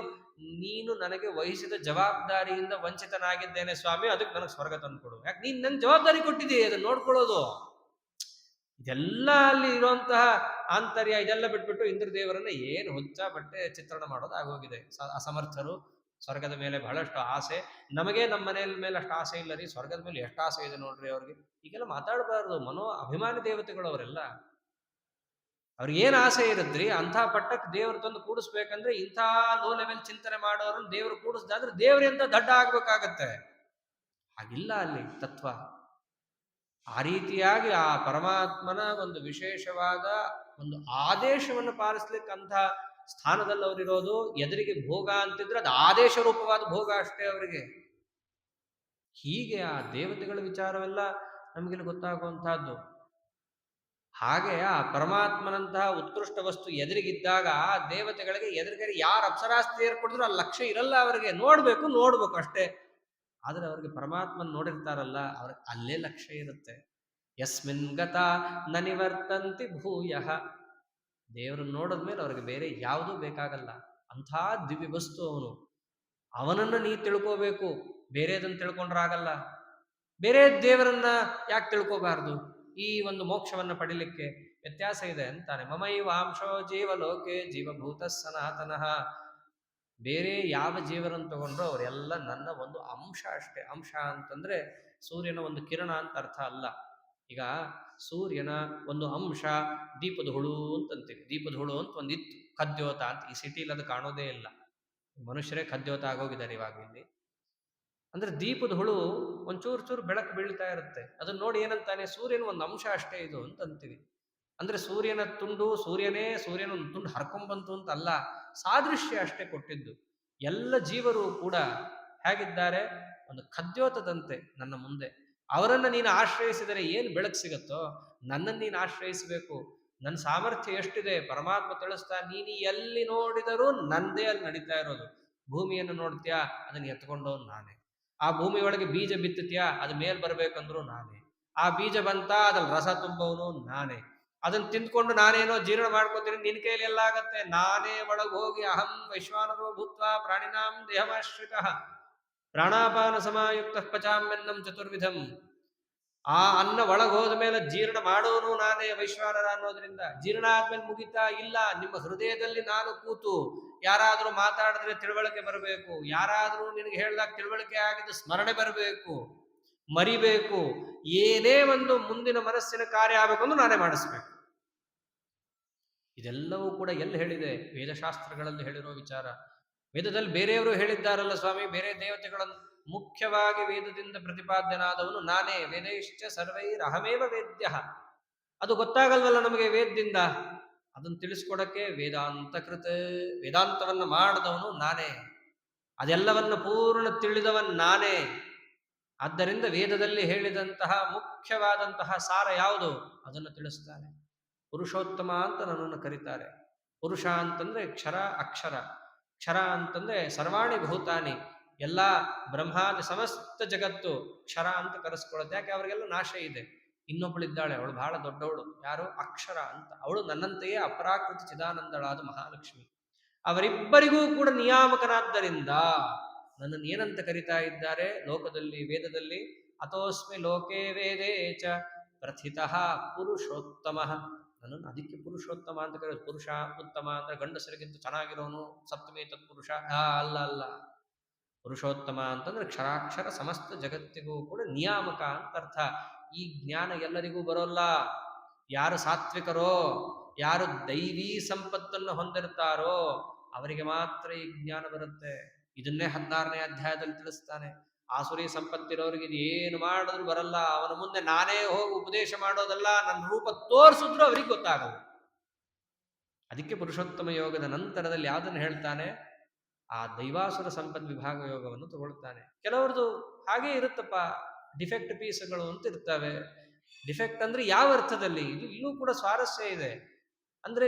ನೀನು ನನಗೆ ವಹಿಸಿದ ಜವಾಬ್ದಾರಿಯಿಂದ ವಂಚಿತನಾಗಿದ್ದೇನೆ ಸ್ವಾಮಿ, ಅದಕ್ಕೆ ನನಗೆ ಸ್ವರ್ಗ ತಂದುಕೊಡು. ಯಾಕೆ ನೀನು ನನ್ನ ಜವಾಬ್ದಾರಿ ಕೊಟ್ಟಿದ್ದೀಯ, ಅದನ್ನು ನೋಡ್ಕೊಳ್ಳೋದು. ಇದೆಲ್ಲ ಅಲ್ಲಿ ಇರುವಂತಹ ಆಂತರ್ಯ ಇದೆಲ್ಲ ಬಿಟ್ಬಿಟ್ಟು ಇಂದ್ರದೇವರನ್ನ ಏನು ಹುಚ್ಚ ಬಟ್ಟೆ ಚಿತ್ರಣ ಮಾಡೋದು ಆಗೋಗಿದೆ. ಅಸಮರ್ಥರು. ಸ್ವರ್ಗದ ಮೇಲೆ ಬಹಳಷ್ಟು ಆಸೆ. ನಮಗೆ ನಮ್ಮ ಮನೆಯ ಮೇಲೆ ಅಷ್ಟು ಆಸೆ ಇಲ್ಲ ರೀ, ಸ್ವರ್ಗದ ಮೇಲೆ ಎಷ್ಟು ಆಸೆ ಇದೆ ನೋಡ್ರಿ ಅವ್ರಿಗೆ. ಈಗೆಲ್ಲ ಮಾತಾಡಬಾರ್ದು. ಮನೋ ಅಭಿಮಾನಿ ದೇವತೆಗಳು ಅವರೆಲ್ಲ. ಅವ್ರಿಗೇನು ಆಸೆ ಇರುದ್ರಿ ಅಂಥ ಪಟ್ಟಕ್ಕೆ ದೇವರು ತಂದು ಕೂಡಿಸ್ಬೇಕಂದ್ರೆ ಇಂಥ ಲೋ ಲೆವೆಲ್ ಚಿಂತನೆ ಮಾಡೋರನ್ನು ದೇವರು ಕೂಡಿಸ್ದಾದ್ರೆ ದೇವರಿಂದ ದಡ್ಡ ಆಗ್ಬೇಕಾಗತ್ತೆ. ಹಾಗಿಲ್ಲ ಅಲ್ಲಿ ತತ್ವ. ಆ ರೀತಿಯಾಗಿ ಆ ಪರಮಾತ್ಮನ ಒಂದು ವಿಶೇಷವಾದ ಒಂದು ಆದೇಶವನ್ನು ಪಾಲಿಸ್ಲಿಕ್ಕಂಥ ಸ್ಥಾನದಲ್ಲಿ ಅವರಿರೋದು. ಎದುರಿಗೆ ಭೋಗ ಅಂತಿದ್ರೆ ಅದು ಆದೇಶ ರೂಪವಾದ ಭೋಗ ಅಷ್ಟೇ ಅವರಿಗೆ. ಹೀಗೆ ಆ ದೇವತೆಗಳ ವಿಚಾರವೆಲ್ಲ ನಮಗಿಲ್ಲಿ ಗೊತ್ತಾಗುವಂತಹದ್ದು. ಹಾಗೆ ಆ ಪರಮಾತ್ಮನಂತಹ ಉತ್ಕೃಷ್ಟ ವಸ್ತು ಎದುರಿಗಿದ್ದಾಗ ಆ ದೇವತೆಗಳಿಗೆ ಎದುರುಗಡೆ ಯಾರು ಅಪ್ಸರಾಸ್ತ್ರೀಯರು ಕೊಡಿದ್ರು ಅಲ್ಲಿ ಲಕ್ಷ್ಯ ಇರಲ್ಲ ಅವರಿಗೆ. ನೋಡ್ಬೇಕು ಅಷ್ಟೇ. ಆದರೆ ಅವ್ರಿಗೆ ಪರಮಾತ್ಮನ ನೋಡಿರ್ತಾರಲ್ಲ, ಅವ್ರಿಗೆ ಅಲ್ಲೇ ಲಕ್ಷ್ಯ ಇರುತ್ತೆ. ಯಸ್ಮಿನ್ ಗತ ನ ನಿವರ್ತಂತಿ ಭೂಯಃ. ದೇವರನ್ನು ನೋಡಿದ್ಮೇಲೆ ಅವ್ರಿಗೆ ಬೇರೆ ಯಾವುದೂ ಬೇಕಾಗಲ್ಲ. ಅಂಥ ದಿವ್ಯ ವಸ್ತು ಅವನು. ಅವನನ್ನು ನೀ ತಿಳ್ಕೋಬೇಕು, ಬೇರೆದನ್ನು ತಿಳ್ಕೊಂಡ್ರಾಗಲ್ಲ. ಬೇರೆ ದೇವರನ್ನ ಯಾಕೆ ತಿಳ್ಕೋಬಾರ್ದು? ಈ ಒಂದು ಮೋಕ್ಷವನ್ನು ಪಡಿಲಿಕ್ಕೆ ವ್ಯತ್ಯಾಸ ಇದೆ ಅಂತಾನೆ. ಮಮೈವಾಂಶೋ ಜೀವಲೋಕೆ ಜೀವಭೂತ ಸನಾತನಃ. ಬೇರೆ ಯಾವ ಜೀವನನ್ನು ತಗೊಂಡ್ರು ಅವರೆಲ್ಲ ನನ್ನ ಒಂದು ಅಂಶ ಅಷ್ಟೇ. ಅಂಶ ಅಂತಂದ್ರೆ ಸೂರ್ಯನ ಒಂದು ಕಿರಣ ಅಂತ ಅರ್ಥ ಅಲ್ಲ. ಈಗ ಸೂರ್ಯನ ಒಂದು ಅಂಶ ದೀಪದ ಹುಳು ಅಂತಂತೀವಿ. ದೀಪದ ಹುಳು ಅಂತ ಒಂದಿತ್ತು, ಖದ್ಯೋತ ಅಂತ. ಈ ಸಿಟಿಲಿ ಅದು ಕಾಣೋದೇ ಇಲ್ಲ. ಮನುಷ್ಯರೇ ಖದ್ಯೋತ ಆಗೋಗಿದ್ದಾರೆ ಇವಾಗ ಇಲ್ಲಿ. ಅಂದ್ರೆ ದೀಪದ ಹುಳು ಒಂಚೂರು ಚೂರು ಬೆಳಕು ಬೀಳ್ತಾ ಇರುತ್ತೆ. ಅದನ್ನ ನೋಡಿ ಏನಂತಾನೆ, ಸೂರ್ಯನ ಒಂದು ಅಂಶ ಅಷ್ಟೇ ಇದು ಅಂತ ಅಂತೀವಿ. ಅಂದ್ರೆ ಸೂರ್ಯನ ಒಂದು ತುಂಡು ಹರ್ಕೊಂಬಂತು ಅಂತ ಅಲ್ಲ, ಸಾದೃಶ್ಯ ಅಷ್ಟೇ ಕೊಟ್ಟಿದ್ದು. ಎಲ್ಲ ಜೀವರು ಕೂಡ ಹೇಗಿದ್ದಾರೆ? ಒಂದು ಖದ್ಯೋತದಂತೆ ನನ್ನ ಮುಂದೆ. ಅವರನ್ನು ನೀನು ಆಶ್ರಯಿಸಿದರೆ ಏನು ಬೆಳಕು ಸಿಗುತ್ತೋ, ನನ್ನನ್ನು ನೀನು ಆಶ್ರಯಿಸಬೇಕು. ನನ್ನ ಸಾಮರ್ಥ್ಯ ಎಷ್ಟಿದೆ ಪರಮಾತ್ಮ ತಿಳಿಸ್ತಾ, ನೀನು ಎಲ್ಲಿ ನೋಡಿದರೂ ನಂದೇ ಅಲ್ಲಿ ನಡೀತಾ ಇರೋದು. ಭೂಮಿಯನ್ನು ನೋಡ್ತೀಯಾ, ಅದನ್ನು ಎತ್ಕೊಂಡವನು ನಾನೇ. ಆ ಭೂಮಿ ಒಳಗೆ ಬೀಜ ಬಿತ್ತುತ್ಯಾ, ಅದು ಮೇಲ್ ಬರ್ಬೇಕಂದ್ರೂ ನಾನೇ. ಆ ಬೀಜ ಬಂತ ಅದ್ರಲ್ಲಿ ರಸ ತುಂಬವನು ನಾನೇ. ಅದನ್ನ ತಿಂದ್ಕೊಂಡು ನಾನೇನೋ ಜೀರ್ಣ ಮಾಡ್ಕೋತೀನಿ, ನಿನ್ ಕೈಲಿ ಎಲ್ಲ ಆಗತ್ತೆ. ನಾನೇ ಒಳಗೆ ಹೋಗಿ ಅಹಂ ವೈಶ್ವಾನರೋ ಭೂತ್ವ ಪ್ರಾಣಿನಾಂ ದೇಹಮಾಶ್ರಿತ ಪ್ರಾಣಾಪಾನ ಸಮಾಯುಕ್ತ ಪಚಾಮ್ಯನ್ನಂ ಚತುರ್ವಿಧಂ. ಆ ಅನ್ನ ಒಳಗೋದ ಮೇಲೆ ಜೀರ್ಣ ಮಾಡೋನು ನಾನೇ ವೈಶ್ವಾನರ ಅನ್ನೋದ್ರಿಂದ. ಜೀರ್ಣ ಆದ್ಮೇಲೆ ಮುಗಿತಾ ಇಲ್ಲ, ನಿಮ್ಮ ಹೃದಯದಲ್ಲಿ ನಾನು ಕೂತು ಯಾರಾದ್ರೂ ಮಾತಾಡಿದ್ರೆ ತಿಳುವಳಿಕೆ ಬರಬೇಕು, ಯಾರಾದ್ರೂ ನಿನಗೆ ಹೇಳಿದಾಗ ತಿಳುವಳಿಕೆ ಆಗಿದ್ದು ಸ್ಮರಣೆ ಬರಬೇಕು, ಮರಿಬೇಕು, ಏನೇ ಒಂದು ಮುಂದಿನ ಮನಸ್ಸಿನ ಕಾರ್ಯ ಆಗಬೇಕಂದು ನಾನೇ ಮಾಡಿಸ್ಬೇಕು. ಇದೆಲ್ಲವೂ ಕೂಡ ಎಲ್ಲಿ ಹೇಳಿದೆ? ವೇದಶಾಸ್ತ್ರಗಳಲ್ಲಿ ಹೇಳಿರೋ ವಿಚಾರ. ವೇದದಲ್ಲಿ ಬೇರೆಯವರು ಹೇಳಿದ್ದಾರಲ್ಲ ಸ್ವಾಮಿ, ಬೇರೆ ದೇವತೆಗಳನ್ನು. ಮುಖ್ಯವಾಗಿ ವೇದದಿಂದ ಪ್ರತಿಪಾದ್ಯನಾದವನು ನಾನೇ. ವೇದೈಶ್ಚ ಸರ್ವೈರಹಮೇವ ವೇದ್ಯ. ಅದು ಗೊತ್ತಾಗಲ್ವಲ್ಲ ನಮಗೆ ವೇದದಿಂದ. ಅದನ್ನು ತಿಳಿಸ್ಕೊಡಕ್ಕೆ ವೇದಾಂತಕೃತ, ವೇದಾಂತವನ್ನು ಮಾಡಿದವನು ನಾನೇ, ಅದೆಲ್ಲವನ್ನು ಪೂರ್ಣ ತಿಳಿದವನ್ ನಾನೇ. ಆದ್ದರಿಂದ ವೇದದಲ್ಲಿ ಹೇಳಿದಂತಹ ಮುಖ್ಯವಾದಂತಹ ಸಾರ ಯಾವುದು ಅದನ್ನು ತಿಳಿಸ್ತಾನೆ. ಪುರುಷೋತ್ತಮ ಅಂತ ನನ್ನನ್ನು ಕರೀತಾರೆ. ಪುರುಷ ಅಂತಂದ್ರೆ ಕ್ಷರ ಅಕ್ಷರ, ಕ್ಷರ ಅಂತಂದ್ರೆ ಸರ್ವಾಣಿ ಭೂತಾನಿ, ಎಲ್ಲ ಬ್ರಹ್ಮಾದಿ ಸಮಸ್ತ ಜಗತ್ತು ಕ್ಷರ ಅಂತ ಕರೆಸ್ಕೊಳ್ಳುತ್ತೆ. ಯಾಕೆ? ಅವರಿಗೆಲ್ಲ ನಾಶ ಇದೆ. ಇನ್ನೊಬ್ಬಳಿದ್ದಾಳೆ, ಅವಳು ಬಹಳ ದೊಡ್ಡವಳು. ಯಾರು? ಅಕ್ಷರ ಅಂತ. ಅವಳು ನನ್ನಂತೆಯೇ ಅಪರಾಕೃತ ಚಿದಾನಂದಳಾದ ಮಹಾಲಕ್ಷ್ಮಿ. ಅವರಿಬ್ಬರಿಗೂ ಕೂಡ ನಿಯಾಮಕನಾದ್ದರಿಂದ ನನ್ನನ್ನು ಏನಂತ ಕರಿತಾ ಇದ್ದಾರೆ ಲೋಕದಲ್ಲಿ, ವೇದದಲ್ಲಿ? ಅಥೋಸ್ಮಿ ಲೋಕೆ ವೇದೇ ಚ ಪ್ರಥಿತಃ ಪುರುಷೋತ್ತಮ. ನನ್ನನ್ನು ಅದಕ್ಕೆ ಪುರುಷೋತ್ತಮ ಅಂತ ಕರೆಯೋದು. ಪುರುಷ ಉತ್ತಮ ಅಂದ್ರೆ ಗಂಡಸರಿಗಿಂತ ಚೆನ್ನಾಗಿರೋನು, ಸಪ್ತಮಿ ತತ್ಪುರುಷ. ಅಲ್ಲ ಅಲ್ಲ. ಪುರುಷೋತ್ತಮ ಅಂತಂದ್ರೆ ಕ್ಷರಾಕ್ಷರ ಸಮಸ್ತ ಜಗತ್ತಿಗೂ ಕೂಡ ನಿಯಾಮಕ ಅಂತ ಅರ್ಥ. ಈ ಜ್ಞಾನ ಎಲ್ಲರಿಗೂ ಬರೋಲ್ಲ. ಯಾರು ಸಾತ್ವಿಕರೋ, ಯಾರು ದೈವೀ ಸಂಪತ್ತನ್ನು ಹೊಂದಿರ್ತಾರೋ ಅವರಿಗೆ ಮಾತ್ರ ಈ ಜ್ಞಾನ ಬರುತ್ತೆ. ಇದನ್ನೇ 16ನೇ ಅಧ್ಯಾಯದಲ್ಲಿ ತಿಳಿಸ್ತಾನೆ. ಆಸುರಿ ಸಂಪತ್ತಿರೋರಿಗೆ ಇದು ಏನು ಮಾಡಿದ್ರು ಬರಲ್ಲ. ಅವನ ಮುಂದೆ ನಾನೇ ಹೋಗಿ ಉಪದೇಶ ಮಾಡೋದಲ್ಲ, ನನ್ನ ರೂಪ ತೋರಿಸಿದ್ರು ಅವ್ರಿಗೆ ಗೊತ್ತಾಗಲ್ಲ. ಅದಕ್ಕೆ ಪುರುಷೋತ್ತಮ ಯೋಗದ ನಂತರದಲ್ಲಿ ಯಾವುದನ್ನು ಹೇಳ್ತಾನೆ? ಆ ದೈವಾಸುರ ಸಂಪತ್ ವಿಭಾಗ ಯೋಗವನ್ನು ತಗೊಳ್ತಾನೆ. ಕೆಲವ್ರದ್ದು ಹಾಗೇ ಇರುತ್ತಪ್ಪ, ಡಿಫೆಕ್ಟ್ ಪೀಸ್ಗಳು ಅಂತ ಇರ್ತವೆ. ಡಿಫೆಕ್ಟ್ ಅಂದ್ರೆ ಯಾವ ಅರ್ಥದಲ್ಲಿ? ಇದು ಇಲ್ಲೂ ಕೂಡ ಸ್ವಾರಸ್ಯ ಇದೆ. ಅಂದ್ರೆ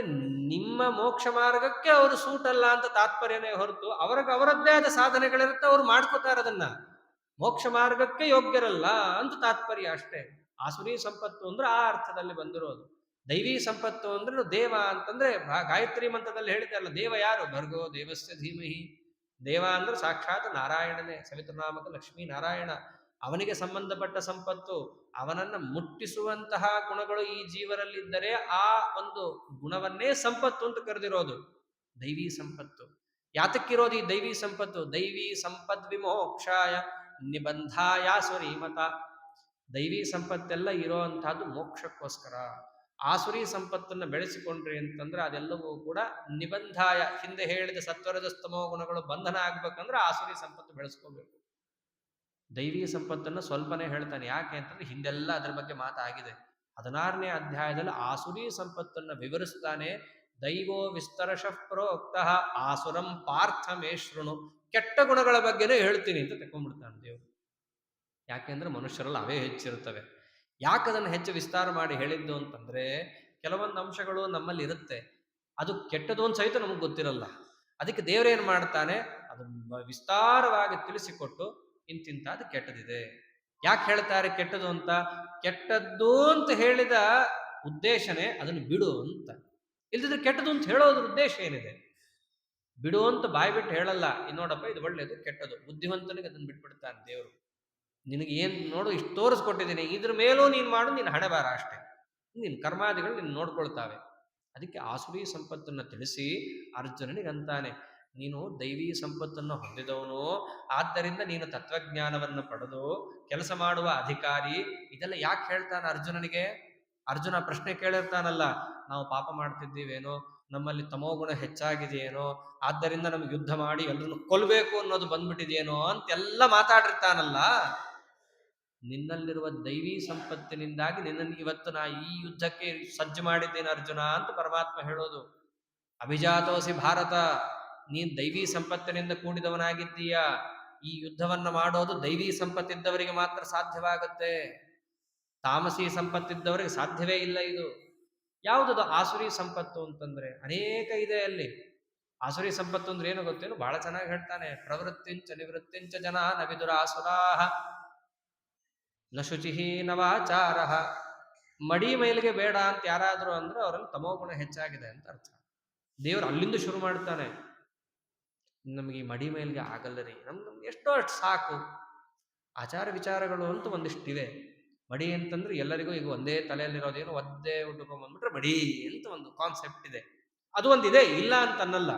ನಿಮ್ಮ ಮೋಕ್ಷ ಮಾರ್ಗಕ್ಕೆ ಅವರು ಸೂಟ್ ಅಲ್ಲ ಅಂತ ತಾತ್ಪರ್ಯನೇ ಹೊರತು ಅವರದ್ದೇ ಆದ ಸಾಧನೆಗಳಿರುತ್ತೆ, ಅವ್ರು ಮಾಡ್ಕೋತಾರೆ ಅದನ್ನ. ಮೋಕ್ಷ ಮಾರ್ಗಕ್ಕೆ ಯೋಗ್ಯರಲ್ಲ ಅಂತ ತಾತ್ಪರ್ಯ ಅಷ್ಟೇ. ಆಸುರಿ ಸಂಪತ್ತು ಅಂದ್ರೆ ಆ ಅರ್ಥದಲ್ಲಿ ಬಂದಿರೋದು. ದೈವಿ ಸಂಪತ್ತು ಅಂದ್ರೆ ದೇವ ಅಂತಂದ್ರೆ ಗಾಯತ್ರಿ ಮಂತ್ರದಲ್ಲಿ ಹೇಳಿದಾರಲ್ಲ, ದೇವ ಯಾರು? ಭರ್ಗೋ ದೇವಸ್ಯ ಧೀಮಹಿ. ದೇವ ಅಂದ್ರೆ ಸಾಕ್ಷಾತ್ ನಾರಾಯಣನೇ, ಸವಿತೃನಾಮಕ ಲಕ್ಷ್ಮೀ ನಾರಾಯಣ. ಅವನಿಗೆ ಸಂಬಂಧಪಟ್ಟ ಸಂಪತ್ತು, ಅವನನ್ನ ಮುಟ್ಟಿಸುವಂತಹ ಗುಣಗಳು ಈ ಜೀವರಲ್ಲಿದ್ದರೆ ಆ ಒಂದು ಗುಣವನ್ನೇ ಸಂಪತ್ತು ಅಂತ ಕರೆದಿರೋದು ದೈವಿ ಸಂಪತ್ತು. ಯಾತಕ್ಕಿರೋದು ಈ ದೈವಿ ಸಂಪತ್ತು? ದೈವಿ ಸಂಪದ್ ವಿಮೋಕ್ಷಾಯ ನಿಬಂಧಾಯ ಸುರೀಮತ. ದೈವಿ ಸಂಪತ್ತೆಲ್ಲ ಇರೋ ಅಂತಹದ್ದು ಮೋಕ್ಷಕ್ಕೋಸ್ಕರ. ಆಸುರಿ ಸಂಪತ್ತನ್ನು ಬೆಳೆಸಿಕೊಂಡ್ರಿ ಅಂತಂದ್ರೆ ಅದೆಲ್ಲವೂ ಕೂಡ ನಿಬಂಧಾಯ, ಹಿಂದೆ ಹೇಳಿದ ಸತ್ವರಜಸ್ತಮೋ ಗುಣಗಳು ಬಂಧನ ಆಗ್ಬೇಕಂದ್ರೆ ಆಸುರಿ ಸಂಪತ್ತು ಬೆಳೆಸ್ಕೋಬೇಕು. ದೈವಿ ಸಂಪತ್ತನ್ನು ಸ್ವಲ್ಪನೇ ಹೇಳ್ತಾನೆ. ಯಾಕೆ ಅಂತಂದ್ರೆ ಹಿಂದೆಲ್ಲ ಅದರ ಬಗ್ಗೆ ಮಾತಾಗಿದೆ. 16ನೇ ಅಧ್ಯಾಯದಲ್ಲಿ ಆಸುರಿ ಸಂಪತ್ತನ್ನು ವಿವರಿಸ್ತಾನೆ. ದೈವೋ ವಿಸ್ತರಶ ಪ್ರೋಕ್ತ ಆಸುರಂ ಪಾರ್ಥ ಮೇ ಶೃಣು. ಕೆಟ್ಟ ಗುಣಗಳ ಬಗ್ಗೆನೇ ಹೇಳ್ತೀನಿ ಅಂತ ತಕೊಂಡ್ಬಿಡ್ತಾನೆ ದೇವರು. ಯಾಕೆಂದ್ರೆ ಮನುಷ್ಯರಲ್ಲಿ ಅವೇ ಹೆಚ್ಚಿರುತ್ತವೆ. ಯಾಕೆ ಅದನ್ನು ಹೆಚ್ಚು ವಿಸ್ತಾರ ಮಾಡಿ ಹೇಳಿದ್ದು ಅಂತಂದ್ರೆ, ಕೆಲವೊಂದು ಅಂಶಗಳು ನಮ್ಮಲ್ಲಿ ಇರುತ್ತೆ, ಅದು ಕೆಟ್ಟದು ಅಂತ ಸಹಿತ ನಮಗೆ ಗೊತ್ತಿರಲ್ಲ. ಅದಕ್ಕೆ ದೇವರೇನು ಮಾಡ್ತಾನೆ? ಅದು ವಿಸ್ತಾರವಾಗಿ ತಿಳಿಸಿಕೊಟ್ಟು ಇಂತಿಂತ ಅದು ಕೆಟ್ಟದಿದೆ. ಯಾಕೆ ಹೇಳ್ತಾರೆ ಕೆಟ್ಟದು ಅಂತ? ಕೆಟ್ಟದ್ದು ಅಂತ ಹೇಳಿದ ಉದ್ದೇಶನೇ ಅದನ್ನು ಬಿಡು ಅಂತ. ಇಲ್ದಿದ್ರೆ ಕೆಟ್ಟದು ಅಂತ ಹೇಳೋದ್ರ ಉದ್ದೇಶ ಏನಿದೆ? ಬಿಡು ಅಂತ ಬಾಯಿ ಬಿಟ್ಟು ಹೇಳಲ್ಲ. ನೋಡಪ್ಪ ಇದು ಒಳ್ಳೇದು ಕೆಟ್ಟದು. ಬುದ್ಧಿವಂತನಿಗೆ ಅದನ್ನು ಬಿಟ್ಬಿಡ್ತಾನೆ ದೇವರು. ನಿನಗೆ ಏನು ನೋಡು, ಇಷ್ಟು ತೋರಿಸ್ಕೊಟ್ಟಿದ್ದೀನಿ, ಇದ್ರ ಮೇಲೂ ನೀನು ಮಾಡು, ನೀನು ಹಣೆ ಬಾರ ಅಷ್ಟೇ. ನಿನ್ನ ಕರ್ಮಾದಿಗಳು ನೀನು ನೋಡ್ಕೊಳ್ತಾವೆ. ಅದಕ್ಕೆ ಆಸುರಿ ಸಂಪತ್ತನ್ನು ತಿಳಿಸಿ ಅರ್ಜುನನಿಗೆ ಅಂತಾನೆ, ನೀನು ದೈವಿ ಸಂಪತ್ತನ್ನು ಹೊಂದಿದವನು, ಆದ್ದರಿಂದ ನೀನು ತತ್ವಜ್ಞಾನವನ್ನು ಪಡೆದು ಕೆಲಸ ಮಾಡುವ ಅಧಿಕಾರಿ. ಇದೆಲ್ಲ ಯಾಕೆ ಹೇಳ್ತಾನೆ ಅರ್ಜುನನಿಗೆ? ಅರ್ಜುನ ಪ್ರಶ್ನೆ ಕೇಳಿರ್ತಾನಲ್ಲ, ನಾವು ಪಾಪ ಮಾಡ್ತಿದ್ದೀವೇನೋ, ನಮ್ಮಲ್ಲಿ ತಮೋಗುಣ ಹೆಚ್ಚಾಗಿದೆಯೇನೋ, ಆದ್ದರಿಂದ ನಮ್ಗೆ ಯುದ್ಧ ಮಾಡಿ ಎಲ್ಲರನ್ನು ಕೊಲ್ಲಬೇಕು ಅನ್ನೋದು ಬಂದ್ಬಿಟ್ಟಿದೆಯೇನೋ ಅಂತೆಲ್ಲ ಮಾತಾಡಿರ್ತಾನಲ್ಲ. ನಿನ್ನಲ್ಲಿರುವ ದೈವಿ ಸಂಪತ್ತಿನಿಂದಾಗಿ ನಿನ್ನನ್ನು ಇವತ್ತು ನಾ ಈ ಯುದ್ಧಕ್ಕೆ ಸಜ್ಜು ಮಾಡಿದ್ದೇನೆ ಅರ್ಜುನ ಅಂತ ಪರಮಾತ್ಮ ಹೇಳೋದು. ಅಭಿಜಾತೋಸಿ ಭಾರತ, ನೀನ್ ದೈವಿ ಸಂಪತ್ತಿನಿಂದ ಕೂಡಿದವನಾಗಿದ್ದೀಯ. ಈ ಯುದ್ಧವನ್ನ ಮಾಡೋದು ದೈವಿ ಸಂಪತ್ತಿದ್ದವರಿಗೆ ಮಾತ್ರ ಸಾಧ್ಯವಾಗುತ್ತೆ, ತಾಮಸಿ ಸಂಪತ್ತಿದ್ದವರಿಗೆ ಸಾಧ್ಯವೇ ಇಲ್ಲ. ಇದು ಯಾವುದದು ಆಸುರಿ ಸಂಪತ್ತು ಅಂತಂದ್ರೆ ಅನೇಕ ಇದೆ ಅಲ್ಲಿ. ಆಸುರಿ ಸಂಪತ್ತು ಅಂದ್ರೆ ಏನು ಗೊತ್ತೇನು? ಬಹಳ ಚೆನ್ನಾಗಿ ಹೇಳ್ತಾನೆ. ಪ್ರವೃತ್ತಿಂಚ ನಿವೃತ್ತಿಂಚ ಜನ ನವಿದುರ ಆಸುರಾಹ ನ ಶುಚಿಹಿ ನವಾಚಾರ. ಮಡಿ ಮೈಲಿಗೆ ಬೇಡ ಅಂತ ಯಾರಾದರೂ ಅಂದ್ರೆ ಅವರಲ್ಲಿ ತಮೋಗುಣ ಹೆಚ್ಚಾಗಿದೆ ಅಂತ ಅರ್ಥ. ದೇವರು ಅಲ್ಲಿಂದ ಶುರು ಮಾಡ್ತಾನೆ. ನಮಗೆ ಈ ಮಡಿ ಮೈಲಿಗೆ ಆಗಲ್ಲ ರೀ, ನಮ್ಗೆ ಎಷ್ಟೋ ಅಷ್ಟು ಸಾಕು. ಆಚಾರ ವಿಚಾರಗಳು ಅಂತ ಒಂದಿಷ್ಟಿವೆ, ಮಡಿ ಅಂತಂದ್ರೆ ಎಲ್ಲರಿಗೂ ಈಗ ಒಂದೇ ತಲೆಯಲ್ಲಿರೋದೇನು ಒಂದೇ ಉಟ್ಕೊಂಡ್ಬಂದ್ಬಿಟ್ರೆ ಮಡಿ ಅಂತ ಒಂದು ಕಾನ್ಸೆಪ್ಟ್ ಇದೆ. ಅದು ಒಂದಿದೆ, ಇಲ್ಲ ಅಂತ ಅನ್ನಲ್ಲ.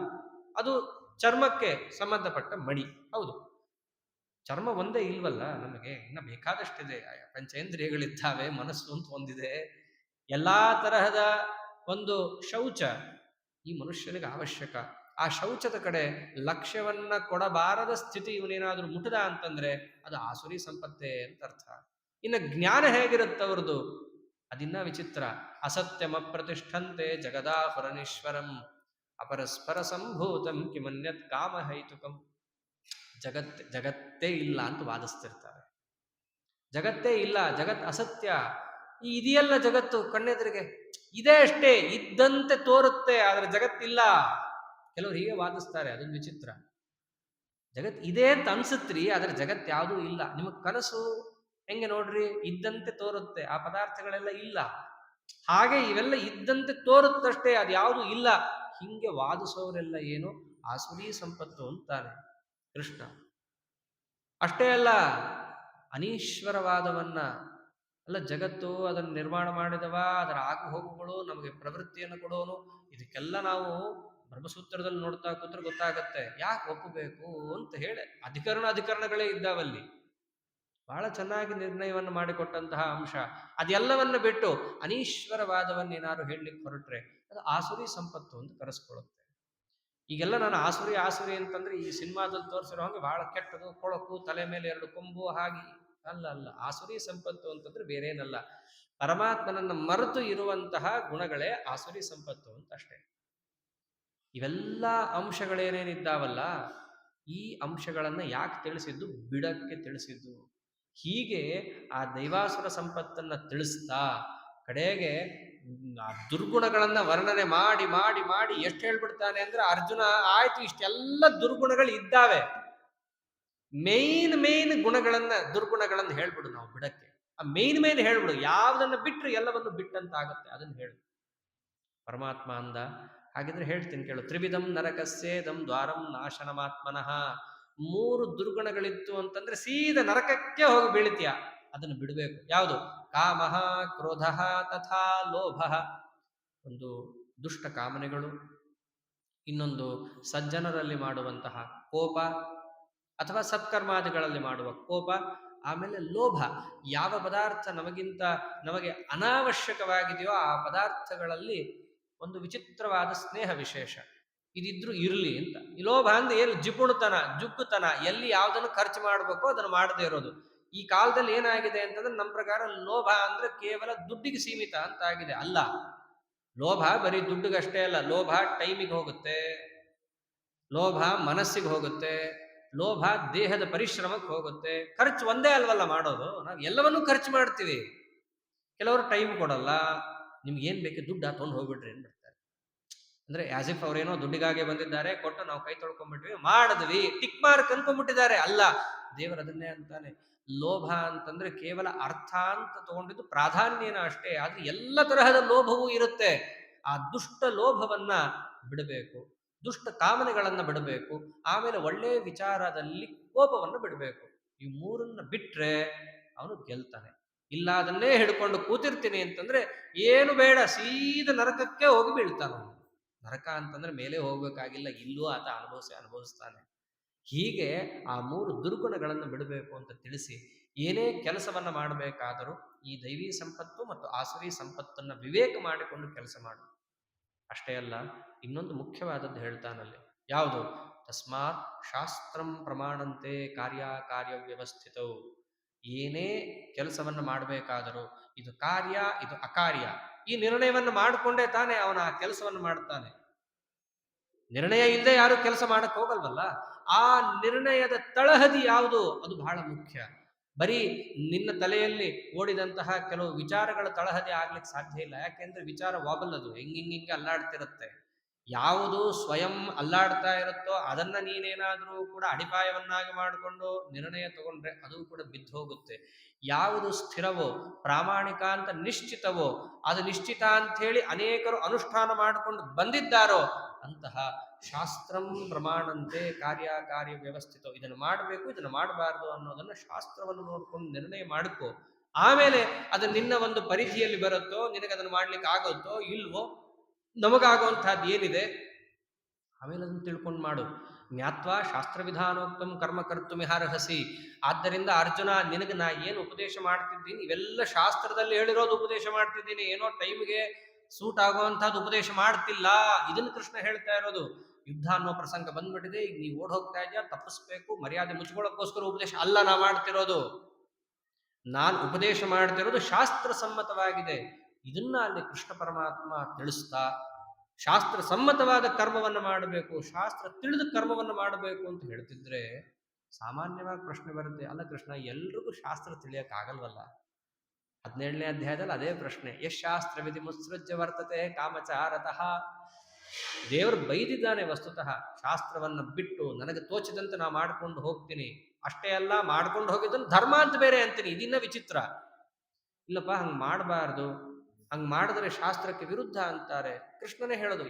ಅದು ಚರ್ಮಕ್ಕೆ ಸಂಬಂಧಪಟ್ಟ ಮಡಿ. ಹೌದು, ಚರ್ಮ ಒಂದೇ ಇಲ್ವಲ್ಲ ನಮಗೆ, ಇನ್ನ ಬೇಕಾದಷ್ಟಿದೆ. ಪಂಚೇಂದ್ರಿಯಗಳಿದ್ದಾವೆ, ಮನಸ್ಸು ಅಂತ ಒಂದಿದೆ. ಎಲ್ಲಾ ತರಹದ ಒಂದು ಶೌಚ ಈ ಮನುಷ್ಯನಿಗೆ ಅವಶ್ಯಕ. ಆ ಶೌಚದ ಕಡೆ ಲಕ್ಷ್ಯವನ್ನ ಕೊಡಬಾರದ ಸ್ಥಿತಿ ಇವನೇನಾದ್ರೂ ಮುಟ್ಟದ ಅಂತಂದ್ರೆ ಅದು ಆಸುರಿ ಸಂಪತ್ತೇ ಅಂತ ಅರ್ಥ. ಇನ್ನು ಜ್ಞಾನ ಹೇಗಿರುತ್ತವ್ರದ್ದು, ಅದಿನ್ನ ವಿಚಿತ್ರ. ಅಸತ್ಯಮ ಪ್ರತಿಷ್ಠಂತೆ ಜಗದಾಹುರನೀಶ್ವರಂ ಅಪರಸ್ಪರ ಸಂಭೂತಂ ಕಿಮನ್ಯತ್ ಕಾಮಹೈತುಕಂ. ಜಗತ್ತೇ ಇಲ್ಲ ಅಂತ ವಾದಿಸ್ತಿರ್ತಾರೆ. ಜಗತ್ತೇ ಇಲ್ಲ, ಜಗತ್ ಅಸತ್ಯ. ಈ ಇದೆಯಲ್ಲ ಜಗತ್ತು ಕಣ್ಣೆದುರಿಗೆ, ಇದೇ ಅಷ್ಟೇ, ಇದ್ದಂತೆ ತೋರುತ್ತೆ, ಆದ್ರೆ ಜಗತ್ತಿಲ್ಲ. ಕೆಲವರು ಹೀಗೆ ವಾದಿಸ್ತಾರೆ. ಅದೊಂದು ವಿಚಿತ್ರ. ಜಗತ್ ಇದೆ ಅಂತ ಅನ್ಸುತ್ರಿ, ಆದ್ರೆ ಜಗತ್ ಯಾವುದೂ ಇಲ್ಲ. ನಿಮಗ್ ಕನಸು ಹೆಂಗೆ ನೋಡ್ರಿ, ಇದ್ದಂತೆ ತೋರುತ್ತೆ, ಆ ಪದಾರ್ಥಗಳೆಲ್ಲ ಇಲ್ಲ. ಹಾಗೆ ಇವೆಲ್ಲ ಇದ್ದಂತೆ ತೋರುತ್ತಷ್ಟೇ, ಅದು ಯಾವುದು ಇಲ್ಲ. ಹಿಂಗೆ ವಾದಿಸೋರೆಲ್ಲ ಏನು ಆಸುರಿ ಸಂಪತ್ತು ಅಂತಾನೆ ಕೃಷ್ಣ. ಅಷ್ಟೇ ಅಲ್ಲ, ಅನೀಶ್ವರವಾದವನ್ನ ಅಲ್ಲ, ಜಗತ್ತು ಅದನ್ನು ನಿರ್ಮಾಣ ಮಾಡಿದವ, ಅದರ ಆಗು ಹೋಗುಗಳು, ನಮಗೆ ಪ್ರವೃತ್ತಿಯನ್ನು ಕೊಡೋನು, ಇದಕ್ಕೆಲ್ಲ ನಾವು ಬ್ರಹ್ಮಸೂತ್ರದಲ್ಲಿ ನೋಡ್ತಾ ಕೂತ್ರೆ ಗೊತ್ತಾಗತ್ತೆ ಯಾಕೆ ಒಪ್ಪಬೇಕು ಅಂತ ಹೇಳಿ. ಅಧಿಕರಣಗಳೇ ಇದ್ದಾವಲ್ಲಿ, ಬಹಳ ಚೆನ್ನಾಗಿ ನಿರ್ಣಯವನ್ನು ಮಾಡಿಕೊಟ್ಟಂತಹ ಅಂಶ. ಅದೆಲ್ಲವನ್ನು ಬಿಟ್ಟು ಅನೀಶ್ವರವಾದವನ್ನೇನಾದ್ರು ಹೇಳಲಿಕ್ಕೆ ಹೊರಟ್ರೆ ಅದು ಆಸುರಿ ಸಂಪತ್ತು ಅಂತ ಕರೆಸ್ಕೊಳ್ಳುತ್ತೆ. ಈಗೆಲ್ಲ ನಾನು ಆಸುರಿ ಅಂತಂದ್ರೆ ಈ ಸಿನಿಮಾದಲ್ಲಿ ತೋರಿಸಿರೋ ಹಾಗೆ ಬಹಳ ಕೆಟ್ಟದು, ಕೊಳಕು, ತಲೆ ಮೇಲೆ 2 ಕೊಂಬು, ಹಾಗೆ ಅಲ್ಲ. ಆಸುರಿ ಸಂಪತ್ತು ಅಂತಂದ್ರೆ ಬೇರೇನಲ್ಲ, ಪರಮಾತ್ಮನನ್ನ ಮರೆತು ಇರುವಂತಹ ಗುಣಗಳೇ ಆಸುರಿ ಸಂಪತ್ತು ಅಂತ ಅಷ್ಟೇ. ಇವೆಲ್ಲ ಅಂಶಗಳೇನೇನಿದ್ದಾವಲ್ಲ, ಈ ಅಂಶಗಳನ್ನ ಯಾಕೆ ತಿಳಿಸಿದ್ದು, ಬಿಡಕ್ಕೆ ತಿಳಿಸಿದ್ದು. ಹೀಗೆ ಆ ದೈವಾಸುರ ಸಂಪತ್ತನ್ನ ತಿಳಿಸ್ತಾ ಕಡೆಗೆ ಆ ದುರ್ಗುಣಗಳನ್ನ ವರ್ಣನೆ ಮಾಡಿ ಮಾಡಿ ಮಾಡಿ ಎಷ್ಟು ಹೇಳ್ಬಿಡ್ತಾನೆ ಅಂದ್ರೆ, ಅರ್ಜುನ ಆಯ್ತು ಇಷ್ಟೆಲ್ಲ ದುರ್ಗುಣಗಳು ಇದ್ದಾವೆ, ಮೇನ್ ದುರ್ಗುಣಗಳನ್ನ ಹೇಳ್ಬಿಡು, ನಾವು ಬಿಡಕ್ಕೆ ಆ ಮೇನ್ ಹೇಳ್ಬಿಡು, ಯಾವ್ದನ್ನ ಬಿಟ್ರೆ ಎಲ್ಲವನ್ನು ಬಿಟ್ಟಂತ ಆಗತ್ತೆ ಅದನ್ನ ಹೇಳು. ಪರಮಾತ್ಮ ಅಂದ, ಹಾಗಿದ್ರೆ ಹೇಳ್ತೀನಿ ಕೇಳು. ತ್ರಿವಿಧಂ ನರಕಸ್ಯೇದಂ ದ್ವಾರಂ ನಾಶನಮಾತ್ಮನಃ. 3 ದುರ್ಗುಣಗಳಿತ್ತು ಅಂತಂದ್ರೆ ಸೀದಾ ನರಕಕ್ಕೆ ಹೋಗಿ ಬೀಳ್ತೀಯ, ಅದನ್ನು ಬಿಡಬೇಕು. ಯಾವುದು? ಕಾಮಃ, ಕ್ರೋಧಃ ತಥಾ ಲೋಭಃ. ಒಂದು ದುಷ್ಟ ಕಾಮನೆಗಳು, ಇನ್ನೊಂದು ಸಜ್ಜನರಲ್ಲಿ ಮಾಡುವಂತಹ ಕೋಪ ಅಥವಾ ಸತ್ಕರ್ಮಾದಿಗಳಲ್ಲಿ ಮಾಡುವ ಕೋಪ, ಆಮೇಲೆ ಲೋಭ. ಯಾವ ಪದಾರ್ಥ ನಮಗೆ ಅನಾವಶ್ಯಕವಾಗಿದೆಯೋ ಆ ಪದಾರ್ಥಗಳಲ್ಲಿ ಒಂದು ವಿಚಿತ್ರವಾದ ಸ್ನೇಹ ವಿಶೇಷ, ಇದಿದ್ರು ಇರಲಿ ಅಂತ. ಈ ಲೋಭ ಅಂದ್ರೆ ಏನು? ಜಿಪುಣತನ, ಜುಗ್ಗುತನ, ಎಲ್ಲಿ ಯಾವುದನ್ನು ಖರ್ಚು ಮಾಡಬೇಕೋ ಅದನ್ನು ಮಾಡದೇ ಇರೋದು. ಈ ಕಾಲದಲ್ಲಿ ಏನಾಗಿದೆ ಅಂತಂದ್ರೆ ನಮ್ಮ ಪ್ರಕಾರ ಲೋಭ ಅಂದ್ರೆ ಕೇವಲ ದುಡ್ಡಿಗೆ ಸೀಮಿತ ಅಂತ ಆಗಿದೆ. ಅಲ್ಲ, ಲೋಭ ಬರೀ ದುಡ್ಡಿಗಷ್ಟೇ ಅಲ್ಲ, ಲೋಭ ಟೈಮಿಗೆ ಹೋಗುತ್ತೆ, ಲೋಭ ಮನಸ್ಸಿಗೆ ಹೋಗುತ್ತೆ, ಲೋಭ ದೇಹದ ಪರಿಶ್ರಮಕ್ಕೆ ಹೋಗುತ್ತೆ. ಖರ್ಚು ಒಂದೇ ಅಲ್ವಲ್ಲ ಮಾಡೋದು, ನಾವು ಎಲ್ಲವನ್ನೂ ಖರ್ಚು ಮಾಡ್ತೀವಿ. ಕೆಲವರು ಟೈಮ್ ಕೊಡಲ್ಲ, ನಿಮ್ಗೆ ಏನ್ ಬೇಕು ದುಡ್ಡು ತೊಗೊಂಡು ಹೋಗ್ಬಿಟ್ರಿ ಅಂದ್ಬಿಡ್ತಾರೆ. ಅಂದ್ರೆ ಆಸ್ ಇಫ್ ಅವ್ರೇನೋ ದುಡ್ಡಿಗಾಗೆ ಬಂದಿದ್ದಾರೆ, ಕೊಟ್ಟು ನಾವು ಕೈ ತೊಳ್ಕೊಂಡ್ಬಿಟ್ವಿ, ಮಾಡಿದ್ವಿ, ಟಿಕ್ ಮಾರ್ಕ್ ಅನ್ಕೊಂಡ್ಬಿಟ್ಟಿದ್ದಾರೆ. ಅಲ್ಲ, ದೇವರು ಅದನ್ನೇ ಅಂತಾನೆ. ಲೋಭ ಅಂತಂದ್ರೆ ಕೇವಲ ಅರ್ಥ ಅಂತ ತಗೊಂಡಿದ್ದು ಪ್ರಾಧಾನ್ಯನ ಅಷ್ಟೇ, ಆದ್ರೆ ಎಲ್ಲ ತರಹದ ಲೋಭವೂ ಇರುತ್ತೆ. ಆ ದುಷ್ಟ ಲೋಭವನ್ನ ಬಿಡಬೇಕು, ದುಷ್ಟ ಕಾಮನೆಗಳನ್ನ ಬಿಡಬೇಕು, ಆಮೇಲೆ ಒಳ್ಳೆಯ ವಿಚಾರದಲ್ಲಿ ಕೋಪವನ್ನು ಬಿಡಬೇಕು. ಈ 3 ಬಿಟ್ರೆ ಅವನು ಗೆಲ್ತಾನೆ. ಇಲ್ಲ ಅದನ್ನೇ ಹಿಡ್ಕೊಂಡು ಕೂತಿರ್ತೀನಿ ಅಂತಂದ್ರೆ ಏನು ಬೇಡ, ಸೀದ ನರಕಕ್ಕೆ ಹೋಗಿ ಬೀಳ್ತಾನ. ನರಕ ಅಂತಂದ್ರೆ ಮೇಲೆ ಹೋಗ್ಬೇಕಾಗಿಲ್ಲ, ಇಲ್ಲೂ ಆತ ಅನುಭವಿಸ್ತಾನೆ. ಹೀಗೆ ಆ 3 ದುರ್ಗುಣಗಳನ್ನು ಬಿಡಬೇಕು ಅಂತ ತಿಳಿಸಿ, ಏನೇ ಕೆಲಸವನ್ನ ಮಾಡಬೇಕಾದರೂ ಈ ದೈವಿ ಸಂಪತ್ತು ಮತ್ತು ಆಸುರಿ ಸಂಪತ್ತನ್ನ ವಿವೇಕ ಮಾಡಿಕೊಂಡು ಕೆಲಸ ಮಾಡು. ಅಷ್ಟೇ ಅಲ್ಲ, ಇನ್ನೊಂದು ಮುಖ್ಯವಾದದ್ದು ಹೇಳ್ತಾನಲ್ಲಿ. ಯಾವುದು? ತಸ್ಮಾತ್ ಶಾಸ್ತ್ರಂ ಪ್ರಮಾಣಂತೆ ಕಾರ್ಯ ವ್ಯವಸ್ಥಿತವು. ಏನೇ ಕೆಲಸವನ್ನು ಮಾಡಬೇಕಾದರೂ ಇದು ಕಾರ್ಯ, ಇದು ಅಕಾರ್ಯ, ಈ ನಿರ್ಣಯವನ್ನು ಮಾಡಿಕೊಂಡೇ ತಾನೇ ಅವನ ಆ ಕೆಲಸವನ್ನು ಮಾಡ್ತಾನೆ. ನಿರ್ಣಯ ಇಲ್ಲದೆ ಯಾರು ಕೆಲಸ ಮಾಡಕ್ ಹೋಗಲ್ವಲ್ಲ. ಆ ನಿರ್ಣಯದ ತಳಹದಿ ಯಾವುದು, ಅದು ಬಹಳ ಮುಖ್ಯ. ಬರೀ ನಿನ್ನ ತಲೆಯಲ್ಲಿ ಓಡಿದಂತಹ ಕೆಲವು ವಿಚಾರಗಳ ತಳಹದಿ ಆಗ್ಲಿಕ್ಕೆ ಸಾಧ್ಯ ಇಲ್ಲ. ಯಾಕೆಂದ್ರೆ ವಿಚಾರ ವಾಬಲ್ಲದು, ಹಿಂಗೆ ಅಲ್ಲಾಡ್ತಿರುತ್ತೆ. ಯಾವುದು ಸ್ವಯಂ ಅಲ್ಲಾಡ್ತಾ ಇರುತ್ತೋ ಅದನ್ನ ನೀನೇನಾದ್ರೂ ಕೂಡ ಅಡಿಪಾಯವನ್ನಾಗಿ ಮಾಡಿಕೊಂಡು ನಿರ್ಣಯ ತಗೊಂಡ್ರೆ ಅದು ಕೂಡ ಬಿದ್ದು ಹೋಗುತ್ತೆ. ಯಾವುದು ಸ್ಥಿರವೋ, ಪ್ರಾಮಾಣಿಕ ಅಂತ ನಿಶ್ಚಿತವೋ, ಅದು ನಿಶ್ಚಿತ ಅಂತ ಹೇಳಿ ಅನೇಕರು ಅನುಷ್ಠಾನ ಮಾಡಿಕೊಂಡು ಬಂದಿದ್ದಾರೋ ಅಂತಹ ಶಾಸ್ತ್ರಂ ಪ್ರಮಾಣಂತೆ ಕಾರ್ಯ ವ್ಯವಸ್ಥಿತ. ಇದನ್ನು ಮಾಡಬೇಕು, ಇದನ್ನು ಮಾಡಬಾರ್ದು ಅನ್ನೋದನ್ನ ಶಾಸ್ತ್ರವನ್ನು ನೋಡ್ಕೊಂಡು ನಿರ್ಣಯ ಮಾಡಿಕೊ. ಆಮೇಲೆ ಅದು ನಿನ್ನ ಒಂದು ಪರಿಧಿಯಲ್ಲಿ ಬರುತ್ತೋ, ನಿನಗೆ ಅದನ್ನು ಮಾಡ್ಲಿಕ್ಕೆ ಆಗುತ್ತೋ ಇಲ್ವೋ, ನಮಗಾಗುವಂತಹದ್ದು ಏನಿದೆ ಆಮೇಲೆ ಅದನ್ನು ತಿಳ್ಕೊಂಡು ಮಾಡು. ಜ್ಞಾತ್ವಾ ಶಾಸ್ತ್ರವಿಧಾನೋಕ್ತಂ ಕರ್ಮ ಕರ್ತುಮಿಹಾರ್ಹಸಿ. ಆದ್ದರಿಂದ ಅರ್ಜುನ, ನಿನಗೆ ನಾ ಏನು ಉಪದೇಶ ಮಾಡ್ತಿದ್ದೀನಿ ಇವೆಲ್ಲ ಶಾಸ್ತ್ರದಲ್ಲಿ ಹೇಳಿರೋದು ಉಪದೇಶ ಮಾಡ್ತಿದ್ದೀನಿ, ಏನೋ ಟೈಮ್ಗೆ ಸೂಟ್ ಆಗುವಂತಹದ್ದು ಉಪದೇಶ ಮಾಡ್ತಿಲ್ಲ. ಇದನ್ನು ಕೃಷ್ಣ ಹೇಳ್ತಾ ಇರೋದು. ಯುದ್ಧ ಅನ್ನೋ ಪ್ರಸಂಗ ಬಂದ್ಬಿಟ್ಟಿದೆ, ಈಗ ನೀವು ಓಡ್ ಹೋಗ್ತಾ ಇದೆಯಾ, ತಪ್ಪಿಸ್ಬೇಕು, ಮರ್ಯಾದೆ ಮುಚ್ಕೊಳ್ಳೋಕ್ಕೋಸ್ಕರ ಉಪದೇಶ ಅಲ್ಲ ನಾ ಮಾಡ್ತಿರೋದು. ನಾನು ಉಪದೇಶ ಮಾಡ್ತಿರೋದು ಶಾಸ್ತ್ರ ಸಮ್ಮತವಾಗಿದೆ. ಇದನ್ನ ಅಲ್ಲಿ ಕೃಷ್ಣ ಪರಮಾತ್ಮ ತಿಳಿಸ್ತಾ, ಶಾಸ್ತ್ರ ಸಮ್ಮತವಾದ ಕರ್ಮವನ್ನು ಮಾಡಬೇಕು, ಶಾಸ್ತ್ರ ತಿಳಿದ ಕರ್ಮವನ್ನು ಮಾಡಬೇಕು ಅಂತ ಹೇಳ್ತಿದ್ರೆ ಸಾಮಾನ್ಯವಾಗಿ ಪ್ರಶ್ನೆ ಬರುತ್ತೆ, ಅಲ್ಲ ಕೃಷ್ಣ ಎಲ್ರಿಗೂ ಶಾಸ್ತ್ರ ತಿಳಿಯಕ್ಕಾಗಲ್ವಲ್ಲ? 17ನೇ ಅಧ್ಯಾಯದಲ್ಲಿ ಅದೇ ಪ್ರಶ್ನೆ. ಶಾಸ್ತ್ರ ವಿಧಿ ಮುತ್ಸೃಜ್ಯ ವರ್ತತೆ ಕಾಮಚಾರತಃ. ದೇವರು ಬೈದಿದ್ದಾನೆ ವಸ್ತುತಃ. ಶಾಸ್ತ್ರವನ್ನು ಬಿಟ್ಟು ನನಗೆ ತೋಚಿದಂತೆ ನಾ ಮಾಡ್ಕೊಂಡು ಹೋಗ್ತೀನಿ, ಅಷ್ಟೇ ಅಲ್ಲ ಮಾಡ್ಕೊಂಡು ಹೋಗಿದ್ದನ್ನು ಧರ್ಮ ಅಂತ ಬೇರೆ ಅಂತೀನಿ. ಇದಿನ್ನ ವಿಚಿತ್ರ. ಇಲ್ಲಪ್ಪ, ಹಂಗೆ ಮಾಡಬಾರ್ದು, ಹಂಗೆ ಮಾಡಿದ್ರೆ ಶಾಸ್ತ್ರಕ್ಕೆ ವಿರುದ್ಧ ಅಂತಾರೆ. ಕೃಷ್ಣನೇ ಹೇಳೋದು,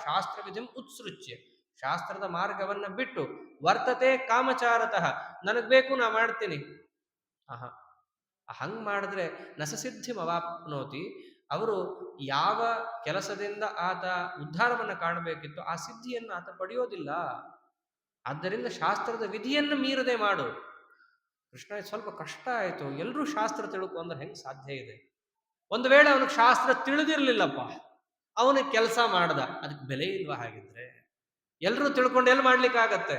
ಶಾಸ್ತ್ರ ವಿಧಿಂ ಉತ್ಸೃಚ್ಯ, ಶಾಸ್ತ್ರದ ಮಾರ್ಗವನ್ನ ಬಿಟ್ಟು ವರ್ತತೆ ಕಾಮಚಾರತಃ, ನನಗ್ ಬೇಕು ನಾ ಮಾಡ್ತೀನಿ. ಹಂಗ್ ಮಾಡಿದ್ರೆ ನಸಸಿದ್ಧಿಂ ಅವಾಪ್ನೋತಿ. ಅವರು ಯಾವ ಕೆಲಸದಿಂದ ಆತ ಉದ್ಧಾರವನ್ನು ಕಾಣಬೇಕಿತ್ತು ಆ ಸಿದ್ಧಿಯನ್ನು ಆತ ಪಡೆಯೋದಿಲ್ಲ. ಆದ್ದರಿಂದ ಶಾಸ್ತ್ರದ ವಿಧಿಯನ್ನು ಮೀರದೆ ಮಾಡು. ಕೃಷ್ಣ ಸ್ವಲ್ಪ ಕಷ್ಟ ಆಯಿತು, ಎಲ್ಲರೂ ಶಾಸ್ತ್ರ ತಿಳ್ಕೊ ಅಂದ್ರೆ ಹೆಂಗೆ ಸಾಧ್ಯ ಇದೆ? ಒಂದು ವೇಳೆ ಅವನಿಗೆ ಶಾಸ್ತ್ರ ತಿಳಿದಿರ್ಲಿಲ್ಲಪ್ಪ, ಅವನಿಗೆ ಕೆಲಸ ಮಾಡ್ದ, ಅದಕ್ಕೆ ಬೆಲೆ ಇಲ್ವಾ? ಹಾಗಿದ್ರೆ ಎಲ್ಲರೂ ತಿಳ್ಕೊಂಡು ಎಲ್ಲಿ ಮಾಡ್ಲಿಕ್ಕಾಗತ್ತೆ?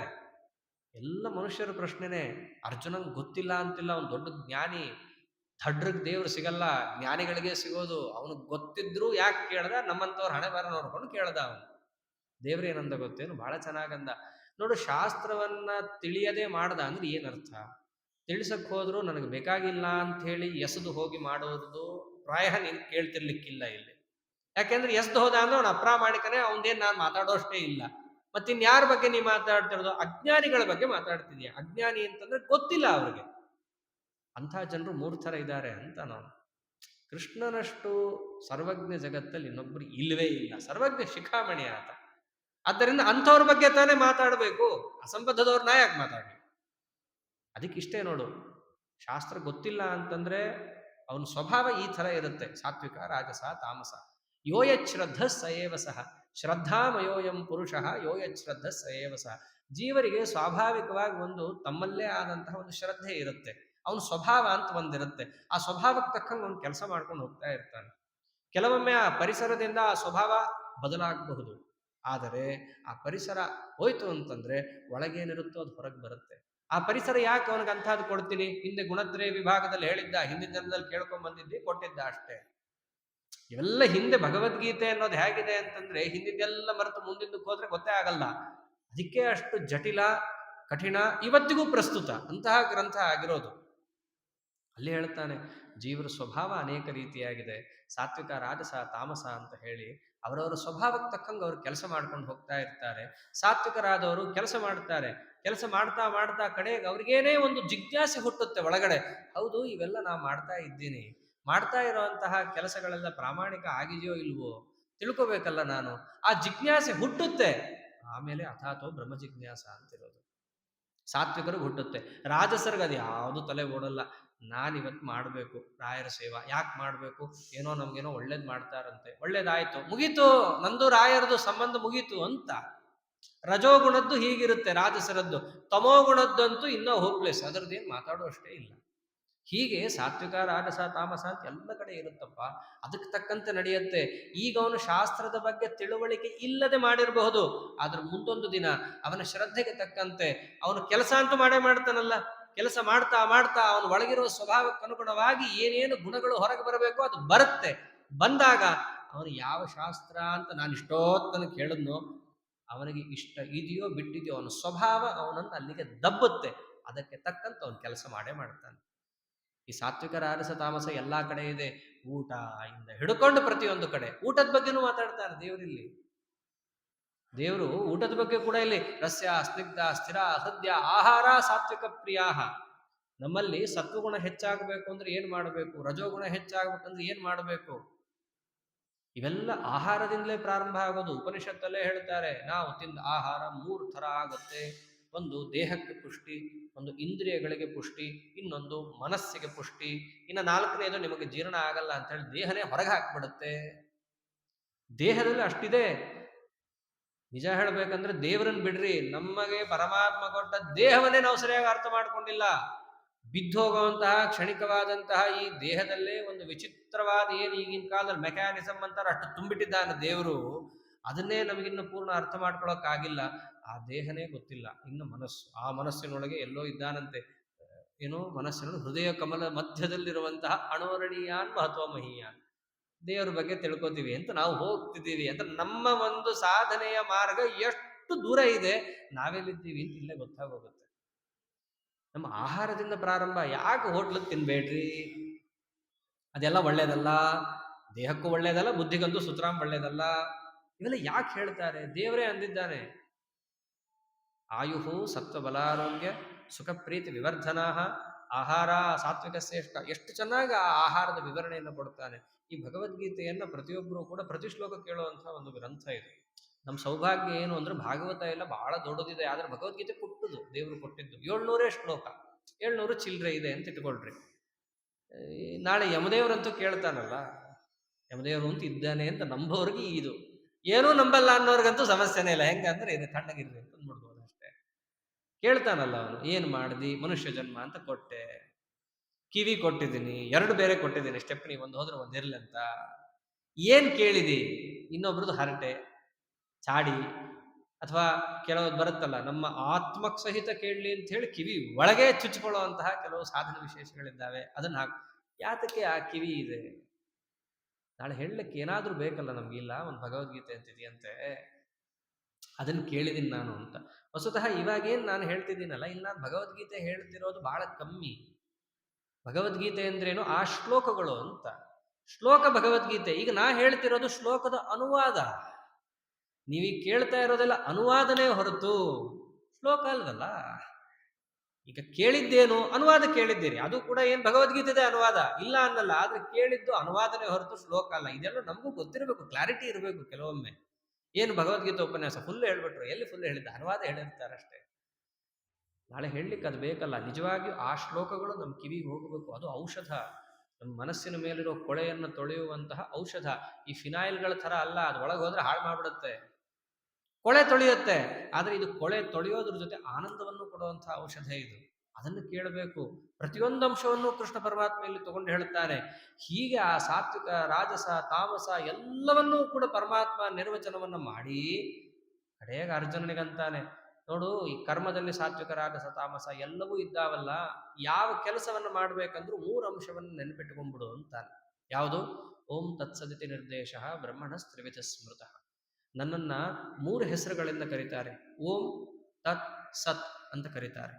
ಎಲ್ಲ ಮನುಷ್ಯರ ಪ್ರಶ್ನೆನೇ. ಅರ್ಜುನಂಗೆ ಗೊತ್ತಿಲ್ಲ ಅಂತಿಲ್ಲ, ಅವನು ದೊಡ್ಡ ಜ್ಞಾನಿ, ದಡ್ರಿಗೆ ದೇವ್ರು ಸಿಗಲ್ಲ, ಜ್ಞಾನಿಗಳಿಗೆ ಸಿಗೋದು. ಅವನಿಗೆ ಗೊತ್ತಿದ್ರು ಯಾಕೆ ಕೇಳ್ದ? ನಮ್ಮಂಥವ್ರು ಹಣೆ ಬರ ನೋಡ್ಕೊಂಡು ಕೇಳ್ದ. ಅವನು ದೇವ್ರೇನಂದ ಗೊತ್ತೇನು? ಬಹಳ ಚೆನ್ನಾಗಂದ ನೋಡು. ಶಾಸ್ತ್ರವನ್ನ ತಿಳಿಯದೆ ಮಾಡ್ದ ಅಂದ್ರೆ ಏನರ್ಥ? ತಿಳಿಸಕ್ ಹೋದ್ರು ನನಗೆ ಬೇಕಾಗಿಲ್ಲ ಅಂತ ಹೇಳಿ ಎಸೆದು ಹೋಗಿ ಮಾಡೋದು ಪ್ರಾಯ ನೀನು ಕೇಳ್ತಿರ್ಲಿಕ್ಕಿಲ್ಲ ಇಲ್ಲಿ. ಯಾಕೆಂದ್ರೆ ಎಸ್ದು ಹೋದ ಅಂದ್ರೆ ಅವನು ಅಪ್ರಾಮಾಣಿಕನೇ, ಅವನದೇನು ನಾನು ಮಾತಾಡೋಷ್ಟೇ ಇಲ್ಲ. ಮತ್ತಿನ್ಯಾರ ಬಗ್ಗೆ ನೀ ಮಾತಾಡ್ತಿರೋದು? ಅಜ್ಞಾನಿಗಳ ಬಗ್ಗೆ ಮಾತಾಡ್ತಿದೀಯ. ಅಜ್ಞಾನಿ ಅಂತಂದ್ರೆ ಗೊತ್ತಿಲ್ಲ ಅವ್ರಿಗೆ. ಅಂಥ ಜನರು 3 ಥರ ಇದ್ದಾರೆ ಅಂತ ನಾನು. ಕೃಷ್ಣನಷ್ಟು ಸರ್ವಜ್ಞ ಜಗತ್ತಲ್ಲಿ ಇನ್ನೊಬ್ರು ಇಲ್ಲವೇ ಇಲ್ಲ. ಸರ್ವಜ್ಞ ಶಿಖಾಮಣಿ ಆತ. ಆದ್ದರಿಂದ ಅಂಥವ್ರ ಬಗ್ಗೆ ತಾನೇ ಮಾತಾಡಬೇಕು, ಅಸಂಬದ್ಧದವ್ರನ್ನ ಯಾಕೆ ಮಾತಾಡಲಿ? ಅದಕ್ಕಿಷ್ಟೇ ನೋಡು, ಶಾಸ್ತ್ರ ಗೊತ್ತಿಲ್ಲ ಅಂತಂದ್ರೆ ಅವನ ಸ್ವಭಾವ ಈ ಥರ ಇರುತ್ತೆ: ಸಾತ್ವಿಕ, ರಾಜಸ, ತಾಮಸ. ಯೋಯಚ್ಶ್ರದ್ಧ ಸಯೇವ ಸಹ ಶ್ರದ್ಧಾಮಯೋಯಂ ಪುರುಷಃ ಯೋಯಚ್ಶ್ರದ್ಧ ಸಯೇವ ಸಹ. ಜೀವರಿಗೆ ಸ್ವಾಭಾವಿಕವಾಗಿ ಒಂದು ತಮ್ಮಲ್ಲೇ ಆದಂತಹ ಒಂದು ಶ್ರದ್ಧೆ ಇರುತ್ತೆ, ಅವನ ಸ್ವಭಾವ ಅಂತ ಒಂದಿರುತ್ತೆ. ಆ ಸ್ವಭಾವಕ್ಕೆ ತಕ್ಕಂಗೆ ಅವನು ಕೆಲಸ ಮಾಡ್ಕೊಂಡು ಹೋಗ್ತಾ ಇರ್ತಾನೆ. ಕೆಲವೊಮ್ಮೆ ಆ ಪರಿಸರದಿಂದ ಆ ಸ್ವಭಾವ ಬದಲಾಗಬಹುದು, ಆದರೆ ಆ ಪರಿಸರ ಹೋಯ್ತು ಅಂತಂದ್ರೆ ಒಳಗೇನಿರುತ್ತೋ ಅದು ಹೊರಗೆ ಬರುತ್ತೆ. ಆ ಪರಿಸರ ಯಾಕೆ ಅವನಿಗೆ ಅಂಥದ್ದು ಕೊಡ್ತೀನಿ? ಹಿಂದೆ ಗುಣತ್ರಯ ವಿಭಾಗದಲ್ಲಿ ಹೇಳಿದ್ದ, ಹಿಂದಿನ ಜನ್ಮದಲ್ಲಿ ಕೇಳ್ಕೊಂಡ್ ಬಂದಿದ್ದಿ, ಕೊಟ್ಟಿದ್ದ ಅಷ್ಟೇ. ಇವೆಲ್ಲ ಹಿಂದೆ ಭಗವದ್ಗೀತೆ ಅನ್ನೋದು ಹೇಗಿದೆ ಅಂತಂದ್ರೆ ಹಿಂದಿದ್ದೆಲ್ಲ ಮರೆತು ಮುಂದಿದ್ದಕ್ಕೆ ಹೋದ್ರೆ ಗೊತ್ತೇ ಆಗಲ್ಲ. ಅದಕ್ಕೆ ಅಷ್ಟು ಜಟಿಲ, ಕಠಿಣ, ಇವತ್ತಿಗೂ ಪ್ರಸ್ತುತ ಅಂತಹ ಗ್ರಂಥ ಆಗಿರೋದು. ಅಲ್ಲಿ ಹೇಳ್ತಾನೆ, ಜೀವರ ಸ್ವಭಾವ ಅನೇಕ ರೀತಿಯಾಗಿದೆ, ಸಾತ್ವಿಕ, ರಾಜಸ, ತಾಮಸ ಅಂತ ಹೇಳಿ ಅವರವರ ಸ್ವಭಾವಕ್ಕೆ ತಕ್ಕಂಗೆ ಅವರು ಕೆಲಸ ಮಾಡ್ಕೊಂಡು ಹೋಗ್ತಾ ಇರ್ತಾರೆ. ಸಾತ್ವಿಕರಾದವರು ಕೆಲಸ ಮಾಡ್ತಾರೆ, ಕೆಲಸ ಮಾಡ್ತಾ ಮಾಡ್ತಾ ಕಡೆಗೆ ಅವ್ರಿಗೇನೇ ಒಂದು ಜಿಜ್ಞಾಸೆ ಹುಟ್ಟುತ್ತೆ ಒಳಗಡೆ. ಹೌದು, ಇವೆಲ್ಲ ನಾವು ಮಾಡ್ತಾ ಇದ್ದೀನಿ, ಮಾಡ್ತಾ ಇರೋಂತಹ ಕೆಲಸಗಳೆಲ್ಲ ಪ್ರಾಮಾಣಿಕ ಆಗಿದೆಯೋ ಇಲ್ವೋ ತಿಳ್ಕೊಬೇಕಲ್ಲ ನಾನು. ಆ ಜಿಜ್ಞಾಸೆ ಹುಟ್ಟುತ್ತೆ. ಆಮೇಲೆ ಅಥಾತೋ ಬ್ರಹ್ಮ ಜಿಜ್ಞಾಸ ಅಂತಿರೋದು. ಸಾತ್ವಿಕರಿಗೆ ಹುಟ್ಟುತ್ತೆ, ರಾಜಸರಿಗೆ ಅದು ಯಾವುದು ತಲೆ ಓಡಲ್ಲ. ನಾನಿವತ್ತು ಮಾಡಬೇಕು ರಾಯರ ಸೇವಾ. ಯಾಕೆ ಮಾಡಬೇಕು? ಏನೋ ನಮ್ಗೇನೋ ಒಳ್ಳೇದು ಮಾಡ್ತಾರಂತೆ, ಒಳ್ಳೇದಾಯ್ತು, ಮುಗೀತು, ನಂದು ರಾಯರದು ಸಂಬಂಧ ಮುಗೀತು ಅಂತ. ರಜೋಗುಣದ್ದು ಹೀಗಿರುತ್ತೆ, ರಾಜಸರದ್ದು. ತಮೋಗುಣದ್ದಂತೂ ಇನ್ನೂ ಹೋಪ್ಲೆಸ್, ಅದರದ್ದೇನು ಮಾತಾಡೋ ಅಷ್ಟೇ ಇಲ್ಲ. ಹೀಗೆ ಸಾತ್ವಿಕ, ರಾಜಸ, ತಾಮಸ ಅಂತ ಎಲ್ಲ ಕಡೆ ಇರುತ್ತಪ್ಪ. ಅದಕ್ಕೆ ತಕ್ಕಂತೆ ನಡೆಯುತ್ತೆ. ಈಗ ಅವನು ಶಾಸ್ತ್ರದ ಬಗ್ಗೆ ತಿಳುವಳಿಕೆ ಇಲ್ಲದೆ ಮಾಡಿರಬಹುದು, ಆದ್ರೆ ಮುಂದೊಂದು ದಿನ ಅವನ ಶ್ರದ್ಧೆಗೆ ತಕ್ಕಂತೆ ಅವನು ಕೆಲಸ ಅಂತೂ ಮಾಡೇ ಮಾಡ್ತಾನಲ್ಲ. ಕೆಲಸ ಮಾಡ್ತಾ ಮಾಡ್ತಾ ಅವನ ಒಳಗಿರುವ ಸ್ವಭಾವಕ್ಕೆ ಅನುಗುಣವಾಗಿ ಏನೇನು ಗುಣಗಳು ಹೊರಗೆ ಬರಬೇಕೋ ಅದು ಬರುತ್ತೆ. ಬಂದಾಗ ಅವನು ಯಾವ ಶಾಸ್ತ್ರ ಅಂತ ನಾನು ಇಷ್ಟೊತ್ತನ ಕೇಳಿದ್ನೋ ಅವನಿಗೆ ಇಷ್ಟ ಇದೆಯೋ ಬಿಟ್ಟಿದೆಯೋ ಅವನ ಸ್ವಭಾವ ಅವನನ್ನು ಅಲ್ಲಿಗೆ ದಬ್ಬುತ್ತೆ. ಅದಕ್ಕೆ ತಕ್ಕಂತ ಅವನು ಕೆಲಸ ಮಾಡೇ ಮಾಡ್ತಾನೆ. ಈ ಸಾತ್ವಿಕ, ರಾಜಸ, ತಾಮಸ ಎಲ್ಲಾ ಕಡೆ ಇದೆ. ಊಟ ಇಂದ ಹಿಡ್ಕೊಂಡು ಪ್ರತಿಯೊಂದು ಕಡೆ ಊಟದ ಬಗ್ಗೆನೂ ಮಾತಾಡ್ತಾನೆ ದೇವರಿಲ್ಲಿ. ದೇವರು ಊಟದ ಬಗ್ಗೆ ಕೂಡ ಇಲ್ಲಿ ರಸ್ಯ, ಸ್ನಿಗ್ಧ, ಸ್ಥಿರ, ಹೃದಯ ಆಹಾರ ಸಾತ್ವಿಕ ಪ್ರಿಯಾಹ. ನಮ್ಮಲ್ಲಿ ಸತ್ವಗುಣ ಹೆಚ್ಚಾಗಬೇಕು ಅಂದ್ರೆ ಏನ್ ಮಾಡಬೇಕು? ರಜೋಗುಣ ಹೆಚ್ಚಾಗಬೇಕಂದ್ರೆ ಏನ್ ಮಾಡಬೇಕು? ಇವೆಲ್ಲ ಆಹಾರದಿಂದಲೇ ಪ್ರಾರಂಭ ಆಗೋದು. ಉಪನಿಷತ್ತಲ್ಲೇ ಹೇಳ್ತಾರೆ, ನಾವು ತಿಂದ ಆಹಾರ 3 ಥರ ಆಗುತ್ತೆ. ಒಂದು ದೇಹಕ್ಕೆ ಪುಷ್ಟಿ, ಒಂದು ಇಂದ್ರಿಯಗಳಿಗೆ ಪುಷ್ಟಿ, ಇನ್ನೊಂದು ಮನಸ್ಸಿಗೆ ಪುಷ್ಟಿ, ಇನ್ನು ನಾಲ್ಕನೇದು ನಿಮಗೆ ಜೀರ್ಣ ಆಗಲ್ಲ ಅಂತ ಹೇಳಿ ದೇಹನೇ ಹೊರಗೆ ಹಾಕ್ಬಿಡುತ್ತೆ. ದೇಹದಲ್ಲಿ ಅಷ್ಟಿದೆ. ನಿಜ ಹೇಳ್ಬೇಕಂದ್ರೆ ದೇವರನ್ನ ಬಿಡ್ರಿ, ನಮಗೆ ಪರಮಾತ್ಮ ಕೊಟ್ಟ ದೇಹವನ್ನೇ ನಾವು ಸರಿಯಾಗಿ ಅರ್ಥ ಮಾಡ್ಕೊಂಡಿಲ್ಲ. ಬಿದ್ದೋಗುವಂತಹ ಕ್ಷಣಿಕವಾದಂತಹ ಈ ದೇಹದಲ್ಲೇ ಒಂದು ವಿಚಿತ್ರವಾದ ಏನು ಈಗಿನ ಕಾಲದಲ್ಲಿ ಮೆಕ್ಯಾನಿಸಮ್ ಅಂತಾರೆ ಅಷ್ಟು ತುಂಬಿಟ್ಟಿದ್ದಾನೆ ದೇವರು. ಅದನ್ನೇ ನಮಗಿನ್ನು ಪೂರ್ಣ ಅರ್ಥ ಮಾಡ್ಕೊಳಕ್ಕಾಗಿಲ್ಲ. ಆ ದೇಹನೇ ಗೊತ್ತಿಲ್ಲ. ಇನ್ನು ಮನಸ್ಸು, ಆ ಮನಸ್ಸಿನೊಳಗೆ ಎಲ್ಲೋ ಇದ್ದಾನಂತೆ. ಏನೋ ಮನಸ್ಸಿನ ಹೃದಯ ಕಮಲ ಮಧ್ಯದಲ್ಲಿರುವಂತಹ ಅಣೋರಣೀಯಾನ್ ಮಹತ್ವ ಮಹೀಯಾನ್, ದೇವರ ಬಗ್ಗೆ ತಿಳ್ಕೊತೀವಿ ಅಂತ ನಾವು ಹೋಗ್ತಿದ್ದೀವಿ ಅಂತ ನಮ್ಮ ಒಂದು ಸಾಧನೆಯ ಮಾರ್ಗ ಎಷ್ಟು ದೂರ ಇದೆ, ನಾವೆಲ್ಲಿದ್ದೀವಿ ಅಂತ ಇಲ್ಲೇ ಗೊತ್ತಾಗೋಗುತ್ತೆ. ನಮ್ಮ ಆಹಾರದಿಂದ ಪ್ರಾರಂಭ. ಯಾಕೆ ಹೋಟ್ಲಕ್ಕೆ ತಿನ್ಬೇಡ್ರಿ, ಅದೆಲ್ಲ ಒಳ್ಳೇದಲ್ಲ, ದೇಹಕ್ಕೂ ಒಳ್ಳೇದಲ್ಲ, ಬುದ್ಧಿಗಂತೂ ಸುತರಾಮ್ ಒಳ್ಳೇದಲ್ಲ. ಇವೆಲ್ಲ ಯಾಕೆ ಹೇಳ್ತಾರೆ? ದೇವರೇ ಅಂದಿದ್ದಾನೆ, ಆಯುಹು ಸತ್ವಬಲಾರೋಗ್ಯ ಸುಖ ಪ್ರೀತಿ ವಿವರ್ಧನಾ ಆಹಾರ ಸಾತ್ವಿಕ ಶ್ರೇಷ್ಠ. ಎಷ್ಟು ಚೆನ್ನಾಗಿ ಆ ಆಹಾರದ ವಿವರಣೆಯನ್ನು ಕೊಡ್ತಾನೆ. ಈ ಭಗವದ್ಗೀತೆಯನ್ನು ಪ್ರತಿಯೊಬ್ಬರು ಕೂಡ ಪ್ರತಿ ಶ್ಲೋಕ ಕೇಳುವಂಥ ಒಂದು ಗ್ರಂಥ ಇದು. ನಮ್ಮ ಸೌಭಾಗ್ಯ ಏನು ಅಂದ್ರೆ ಭಾಗವತ ಎಲ್ಲ ಬಹಳ ದೊಡ್ಡದಿದೆ, ಆದ್ರೆ ಭಗವದ್ಗೀತೆ ಪುಟ್ಟದು, ದೇವರು ಕೊಟ್ಟಿದ್ದು 700 ಶ್ಲೋಕ, 700 ಚಿಲ್ಲರೆ ಇದೆ ಅಂತ ಇಟ್ಕೊಳ್ರಿ. ನಾಳೆ ಯಮದೇವರಂತೂ ಕೇಳ್ತಾನಲ್ಲ, ಯಮದೇವರು ಅಂತ ಇದ್ದಾನೆ ಅಂತ ನಂಬೋರ್ಗೆ ಇದು, ಏನೂ ನಂಬಲ್ಲ ಅನ್ನೋರ್ಗಂತೂ ಸಮಸ್ಯೆನೇ ಇಲ್ಲ. ಹೆಂಗಂದ್ರೆ ಇದು ತಣ್ಣಗಿರ್ರಿ ಅಂತ ಅಂದ್ಬಿಡ್ಬೋದು ಅಷ್ಟೇ. ಕೇಳ್ತಾನಲ್ಲ ಅವನು, ಏನು ಮಾಡ್ದಿ, ಮನುಷ್ಯ ಜನ್ಮ ಅಂತ ಕೊಟ್ಟೆ, ಕಿವಿ ಕೊಟ್ಟಿದ್ದೀನಿ, 2 ಬೇರೆ ಕೊಟ್ಟಿದ್ದೀನಿ, ಸ್ಟೆಪ್ನಿ, ಒಂದು ಹೋದ್ರೆ ಒಂದು ಇರ್ಲಿ ಅಂತ. ಏನ್ ಕೇಳಿದಿ? ಇನ್ನೊಬ್ರದ್ದು ಹರಟೆ, ಚಾಡಿ, ಅಥವಾ ಕೆಲವು ಬರುತ್ತಲ್ಲ ನಮ್ಮ ಆತ್ಮಕ್ ಸಹಿತ ಕೇಳಲಿ ಅಂತ ಹೇಳಿ ಕಿವಿ ಒಳಗೆ ಚುಚ್ಚಿಕೊಳ್ಳುವಂತಹ ಕೆಲವು ಸಾಧನ ವಿಶೇಷಗಳಿದ್ದಾವೆ. ಅದನ್ನ ಯಾತಕ್ಕೆ ಆ ಕಿವಿ ಇದೆ? ನಾಳೆ ಹೇಳಲಿಕ್ಕೆ ಏನಾದ್ರೂ ಬೇಕಲ್ಲ ನಮ್ಗಿಲ್ಲ, ಒಂದು ಭಗವದ್ಗೀತೆ ಅಂತಿದೆಯಂತೆ, ಅದನ್ನ ಕೇಳಿದೀನಿ ನಾನು ಅಂತ. ವಸ್ತುತಃ ಇವಾಗೇನು ನಾನು ಹೇಳ್ತಿದ್ದೀನಲ್ಲ, ಇಲ್ಲಿ ನಾನು ಭಗವದ್ಗೀತೆ ಹೇಳ್ತಿರೋದು ಬಹಳ ಕಮ್ಮಿ. ಭಗವದ್ಗೀತೆ ಅಂದ್ರೇನು? ಆ ಶ್ಲೋಕಗಳು ಅಂತ. ಶ್ಲೋಕ ಭಗವದ್ಗೀತೆ. ಈಗ ನಾ ಹೇಳ್ತಿರೋದು ಶ್ಲೋಕದ ಅನುವಾದ. ನೀವೀಗ ಕೇಳ್ತಾ ಇರೋದೆಲ್ಲ ಅನುವಾದನೇ ಹೊರತು ಶ್ಲೋಕ ಅಲ್ವಲ್ಲ. ಈಗ ಕೇಳಿದ್ದೇನು? ಅನುವಾದ ಕೇಳಿದ್ದೀರಿ, ಅದು ಕೂಡ ಏನು ಭಗವದ್ಗೀತೆದೇ ಅನುವಾದ ಇಲ್ಲ ಅನ್ನಲ್ಲ, ಆದ್ರೆ ಕೇಳಿದ್ದು ಅನುವಾದನೇ ಹೊರತು ಶ್ಲೋಕ ಅಲ್ಲ. ಇದೆಲ್ಲ ನಮಗೂ ಗೊತ್ತಿರಬೇಕು, ಕ್ಲಾರಿಟಿ ಇರಬೇಕು. ಕೆಲವೊಮ್ಮೆ ಏನು ಭಗವದ್ಗೀತೆ ಉಪನ್ಯಾಸ ಫುಲ್ ಹೇಳ್ಬಿಟ್ರು, ಎಲ್ಲಿ ಫುಲ್ ಹೇಳಿದ್ದ? ಅನುವಾದ ಹೇಳಿರ್ತಾರಷ್ಟೇ. ನಾಳೆ ಹೇಳಲಿಕ್ಕೆ ಅದು ಬೇಕಲ್ಲ. ನಿಜವಾಗಿಯೂ ಆ ಶ್ಲೋಕಗಳು ನಮ್ಮ ಕಿವಿಗೆ ಹೋಗಬೇಕು. ಅದು ಔಷಧ, ನಮ್ಮ ಮನಸ್ಸಿನ ಮೇಲಿರೋ ಕೊಳೆಯನ್ನು ತೊಳೆಯುವಂತಹ ಔಷಧ. ಈ ಫಿನಾಯಿಲ್ಗಳ ಥರ ಅಲ್ಲ, ಅದು ಒಳಗೆ ಹೋದ್ರೆ ಹಾಳು ಮಾಡಿಬಿಡುತ್ತೆ, ಕೊಳೆ ತೊಳೆಯುತ್ತೆ. ಆದರೆ ಇದು ಕೊಳೆ ತೊಳೆಯೋದ್ರ ಜೊತೆ ಆನಂದವನ್ನು ಕೊಡುವಂತಹ ಔಷಧ ಇದು. ಅದನ್ನು ಕೇಳಬೇಕು. ಪ್ರತಿಯೊಂದು ಅಂಶವನ್ನು ಕೃಷ್ಣ ಪರಮಾತ್ಮ ಇಲ್ಲಿ ತಗೊಂಡು ಹೇಳ್ತಾನೆ. ಹೀಗೆ ಆ ಸಾತ್ವಿಕ, ರಾಜಸ, ತಾಮಸ ಎಲ್ಲವನ್ನೂ ಕೂಡ ಪರಮಾತ್ಮ ನಿರ್ವಚನವನ್ನು ಮಾಡಿ ಕಡೆಯಾಗ ಅರ್ಜುನನಿಗಂತಾನೆ, ನೋಡು, ಈ ಕರ್ಮದಲ್ಲಿ ಸಾತ್ವಿಕ, ರಾಜಸ, ತಾಮಸ ಎಲ್ಲವೂ ಇದ್ದಾವಲ್ಲ, ಯಾವ ಕೆಲಸವನ್ನು ಮಾಡ್ಬೇಕಂದ್ರೂ 3 ಅಂಶವನ್ನು ನೆನಪಿಟ್ಕೊಂಡ್ಬಿಡು ಅಂತಾನೆ. ಯಾವುದು? ಓಂ ತತ್ಸದಿತಿ ನಿರ್ದೇಶ ಬ್ರಹ್ಮಣಸ್ತ್ರಿವಿಧ ಸ್ಮೃತ. ನನ್ನನ್ನ 3 ಹೆಸರುಗಳಿಂದ ಕರೀತಾರೆ. ಓಂ, ತತ್, ಸತ್ ಅಂತ ಕರೀತಾರೆ.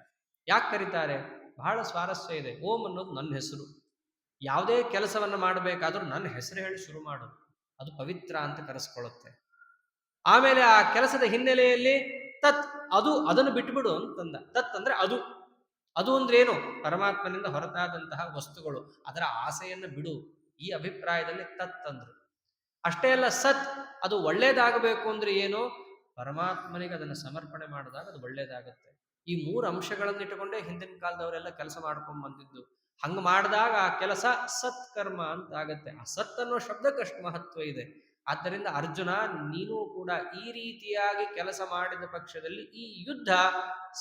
ಯಾಕೆ ಕರೀತಾರೆ? ಬಹಳ ಸ್ವಾರಸ್ಯ ಇದೆ. ಓಂ ಅನ್ನೋದು ನನ್ನ ಹೆಸರು. ಯಾವುದೇ ಕೆಲಸವನ್ನು ಮಾಡಬೇಕಾದ್ರೂ ನನ್ನ ಹೆಸರು ಹೇಳಿ ಶುರು ಮಾಡು, ಅದು ಪವಿತ್ರ ಅಂತ ಕರೆಸ್ಕೊಳ್ಳುತ್ತೆ. ಆಮೇಲೆ ಆ ಕೆಲಸದ ಹಿನ್ನೆಲೆಯಲ್ಲಿ ತತ್, ಅದು, ಅದನ್ನು ಬಿಟ್ಟುಬಿಡು ಅಂತಂದ. ತತ್ ಅಂದ್ರೆ ಅದು. ಅದು ಅಂದ್ರೆ ಏನು? ಪರಮಾತ್ಮನಿಂದ ಹೊರತಾದಂತಹ ವಸ್ತುಗಳು, ಅದರ ಆಸೆಯನ್ನು ಬಿಡು. ಈ ಅಭಿಪ್ರಾಯದಲ್ಲಿ ತತ್ ಅಂದ್ರು. ಅಷ್ಟೇ ಅಲ್ಲ, ಸತ್, ಅದು ಒಳ್ಳೇದಾಗಬೇಕು ಅಂದ್ರೆ ಏನು? ಪರಮಾತ್ಮನಿಗೆ ಅದನ್ನು ಸಮರ್ಪಣೆ ಮಾಡಿದಾಗ ಅದು ಒಳ್ಳೇದಾಗುತ್ತೆ. ಈ 3 ಅಂಶಗಳನ್ನು ಇಟ್ಟುಕೊಂಡೇ ಹಿಂದಿನ ಕಾಲದವರೆಲ್ಲ ಕೆಲಸ ಮಾಡ್ಕೊಂಡ್ ಬಂದಿದ್ದು. ಹಂಗ ಮಾಡಿದಾಗ ಆ ಕೆಲಸ ಸತ್ಕರ್ಮ ಅಂತ ಆಗತ್ತೆ. ಆ ಸತ್ ಅನ್ನೋ ಶಬ್ದಕ್ಕಷ್ಟು ಮಹತ್ವ ಇದೆ. ಆದ್ದರಿಂದ ಅರ್ಜುನ, ನೀನು ಕೂಡ ಈ ರೀತಿಯಾಗಿ ಕೆಲಸ ಮಾಡಿದ ಪಕ್ಷದಲ್ಲಿ ಈ ಯುದ್ಧ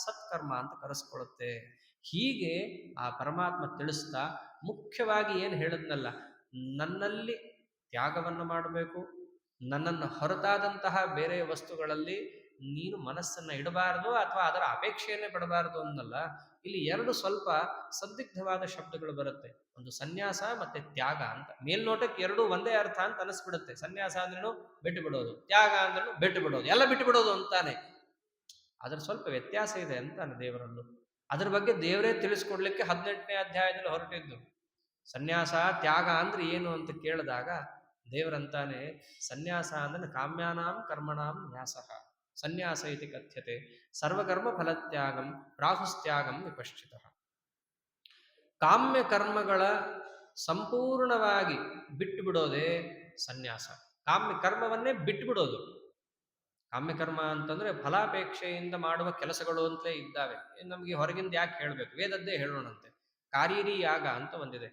ಸತ್ಕರ್ಮ ಅಂತ ಕರೆಸ್ಕೊಳ್ಳುತ್ತೆ. ಹೀಗೆ ಆ ಪರಮಾತ್ಮ ತಿಳಿಸ್ತಾ ಮುಖ್ಯವಾಗಿ ಏನು ಹೇಳಿದ್ನಲ್ಲ, ನನ್ನಲ್ಲಿ ತ್ಯಾಗವನ್ನು ಮಾಡಬೇಕು, ನನ್ನನ್ನು ಹೊರತಾದಂತಹ ಬೇರೆ ವಸ್ತುಗಳಲ್ಲಿ ನೀನು ಮನಸ್ಸನ್ನು ಇಡಬಾರದು ಅಥವಾ ಅದರ ಅಪೇಕ್ಷೆಯನ್ನೇ ಪಡಬಾರದು ಅನ್ನಲ್ಲ. ಇಲ್ಲಿ 2 ಸ್ವಲ್ಪ ಸಂದಿಗ್ಧವಾದ ಶಬ್ದಗಳು ಬರುತ್ತೆ. ಒಂದು ಸನ್ಯಾಸ ಮತ್ತೆ ತ್ಯಾಗ ಅಂತ. ಮೇಲ್ನೋಟಕ್ಕೆ 2 ಒಂದೇ ಅರ್ಥ ಅಂತ ಅನಿಸ್ಬಿಡುತ್ತೆ. ಸನ್ಯಾಸ ಅಂದ್ರೂ ಬಿಟ್ಟು ಬಿಡೋದು, ತ್ಯಾಗ ಅಂದ್ರೂ ಬಿಟ್ಟು ಬಿಡೋದು, ಎಲ್ಲ ಬಿಟ್ಟು ಬಿಡೋದು ಅಂತಾನೆ. ಅದ್ರ ಸ್ವಲ್ಪ ವ್ಯತ್ಯಾಸ ಇದೆ ಅಂತಾನೆ ದೇವರಲ್ಲೂ. ಅದ್ರ ಬಗ್ಗೆ ದೇವರೇ ತಿಳಿಸ್ಕೊಡ್ಲಿಕ್ಕೆ 18ನೇ ಅಧ್ಯಾಯದಲ್ಲಿ ಹೊರಟಿದ್ದು. ಸನ್ಯಾಸ, ತ್ಯಾಗ ಅಂದ್ರೆ ಏನು ಅಂತ ಕೇಳಿದಾಗ ದೇವರಂತಾನೆ, ಸನ್ಯಾಸ ಅಂದ್ರೆ ಕಾಮ್ಯಾನಾಂ ಕರ್ಮಣಾಂ ನ್ಯಾಸಃ ಸನ್ಯಾಸ ಇತಿ ಕಥ್ಯತೆ ಸರ್ವಕರ್ಮ ಫಲತ್ಯಾಗಂ ಪ್ರಾಹುಸ್ತ್ಯಾಗಂ ವಿಪಶ್ಚಿತ. ಕಾಮ್ಯ ಕರ್ಮಗಳ ಸಂಪೂರ್ಣವಾಗಿ ಬಿಟ್ಟು ಬಿಡೋದೇ ಸನ್ಯಾಸ. ಕಾಮ್ಯ ಕರ್ಮವನ್ನೇ ಬಿಟ್ಟು ಬಿಡೋದು. ಕಾಮ್ಯಕರ್ಮ ಅಂತಂದ್ರೆ ಫಲಾಪೇಕ್ಷೆಯಿಂದ ಮಾಡುವ ಕೆಲಸಗಳು ಅಂತಲೇ ಇದ್ದಾವೆ. ನಮಗೆ ಹೊರಗಿಂದ ಯಾಕೆ ಹೇಳಬೇಕು, ವೇದದ್ದೇ ಹೇಳೋಣಂತೆ. ಕಾರೀರಿ ಯಾಗ ಅಂತ ಒಂದಿದೆ,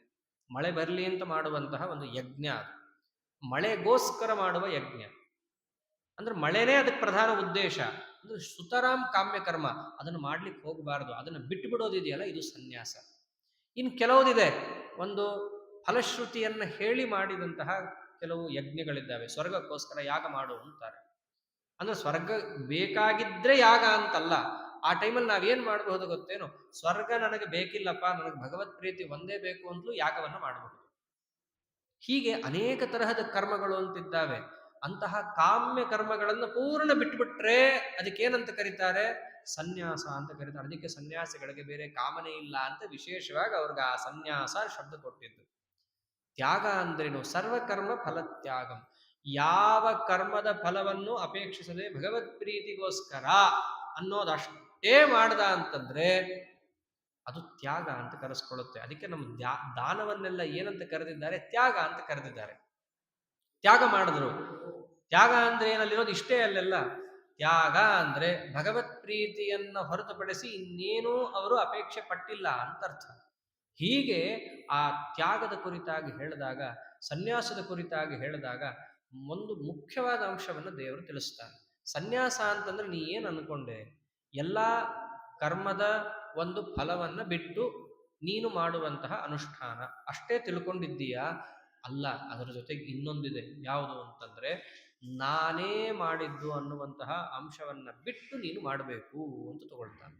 ಮಳೆ ಬರಲಿ ಅಂತ ಮಾಡುವಂತಹ ಒಂದು ಯಜ್ಞ. ಅದು ಮಳೆಗೋಸ್ಕರ ಮಾಡುವ ಯಜ್ಞ, ಅಂದ್ರೆ ಮಳೆನೇ ಅದಕ್ಕೆ ಪ್ರಧಾನ ಉದ್ದೇಶ. ಅಂದ್ರೆ ಸುತರಾಮ್ ಕಾಮ್ಯಕರ್ಮ, ಅದನ್ನು ಮಾಡ್ಲಿಕ್ಕೆ ಹೋಗಬಾರದು, ಅದನ್ನು ಬಿಟ್ಟು ಬಿಡೋದಿದೆಯಲ್ಲ, ಇದು ಸನ್ಯಾಸ. ಇನ್ನು ಕೆಲವುದಿದೆ, ಒಂದು ಫಲಶ್ರುತಿಯನ್ನು ಹೇಳಿ ಮಾಡಿದಂತಹ ಕೆಲವು ಯಜ್ಞಗಳಿದ್ದಾವೆ. ಸ್ವರ್ಗಕ್ಕೋಸ್ಕರ ಯಾಗ ಮಾಡು ಅಂತಾರೆ. ಅಂದ್ರೆ ಸ್ವರ್ಗ ಬೇಕಾಗಿದ್ರೆ ಯಾಗ ಅಂತಲ್ಲ. ಆ ಟೈಮಲ್ಲಿ ನಾವೇನ್ ಮಾಡಬಹುದು ಗೊತ್ತೇನೋ, ಸ್ವರ್ಗ ನನಗೆ ಬೇಕಿಲ್ಲಪ್ಪ, ನನಗೆ ಭಗವತ್ ಪ್ರೀತಿ ಒಂದೇ ಬೇಕು ಅಂತಲೂ ಯಾಗವನ್ನು ಮಾಡಬಹುದು. ಹೀಗೆ ಅನೇಕ ತರಹದ ಕರ್ಮಗಳು ಅಂತಿದ್ದಾವೆ. ಅಂತಹ ಕಾಮ್ಯ ಕರ್ಮಗಳನ್ನು ಪೂರ್ಣ ಬಿಟ್ಬಿಟ್ರೆ ಅದಕ್ಕೇನಂತ ಕರೀತಾರೆ, ಸನ್ಯಾಸ ಅಂತ ಕರೀತಾರೆ. ಅದಕ್ಕೆ ಸನ್ಯಾಸಿಗಳಿಗೆ ಬೇರೆ ಕಾಮನೆ ಇಲ್ಲ ಅಂತ ವಿಶೇಷವಾಗಿ ಅವ್ರಿಗೆ ಆ ಸನ್ಯಾಸ ಶಬ್ದ ಕೊಟ್ಟಿದ್ದು. ತ್ಯಾಗ ಅಂದ್ರೇನು, ಸರ್ವಕರ್ಮ ಫಲತ್ಯಾಗಂ. ಯಾವ ಕರ್ಮದ ಫಲವನ್ನು ಅಪೇಕ್ಷಿಸದೆ ಭಗವತ್ ಪ್ರೀತಿಗೋಸ್ಕರ ಅನ್ನೋದಷ್ಟೇ ಮಾಡ್ದ ಅಂತಂದ್ರೆ ಅದು ತ್ಯಾಗ ಅಂತ ಕರೆಸ್ಕೊಳ್ಳುತ್ತೆ. ಅದಕ್ಕೆ ನಮ್ಮ ದಾನವನ್ನೆಲ್ಲ ಏನಂತ ಕರೆದಿದ್ದಾರೆ, ತ್ಯಾಗ ಅಂತ ಕರೆದಿದ್ದಾರೆ. ತ್ಯಾಗ ಮಾಡಿದ್ರು. ತ್ಯಾಗ ಅಂದ್ರೆ ಏನಲ್ಲಿರೋದು ಇಷ್ಟೇ ಅಲ್ಲೆಲ್ಲ. ತ್ಯಾಗ ಅಂದ್ರೆ ಭಗವತ್ ಪ್ರೀತಿಯನ್ನು ಹೊರತುಪಡಿಸಿ ಇನ್ನೇನೂ ಅವರು ಅಪೇಕ್ಷೆ ಪಟ್ಟಿಲ್ಲ ಅಂತ ಅರ್ಥ. ಹೀಗೆ ಆ ತ್ಯಾಗದ ಕುರಿತಾಗಿ ಹೇಳಿದಾಗ, ಸನ್ಯಾಸದ ಕುರಿತಾಗಿ ಹೇಳಿದಾಗ ಒಂದು ಮುಖ್ಯವಾದ ಅಂಶವನ್ನು ದೇವರು ತಿಳಿಸ್ತಾನೆ. ಸನ್ಯಾಸ ಅಂತಂದ್ರೆ ನೀ ಏನು ಅನ್ಕೊಂಡೆ, ಎಲ್ಲ ಕರ್ಮದ ಒಂದು ಫಲವನ್ನು ಬಿಟ್ಟು ನೀನು ಮಾಡುವಂತಹ ಅನುಷ್ಠಾನ ಅಷ್ಟೇ ತಿಳ್ಕೊಂಡಿದ್ದೀಯಾ? ಅಲ್ಲ, ಅದರ ಜೊತೆಗೆ ಇನ್ನೊಂದಿದೆ. ಯಾವುದು ಅಂತಂದ್ರೆ ನಾನೇ ಮಾಡಿದ್ದು ಅನ್ನುವಂತಹ ಅಂಶವನ್ನ ಬಿಟ್ಟು ನೀನು ಮಾಡಬೇಕು ಅಂತ ತಗೊಳ್ತಾನೆ.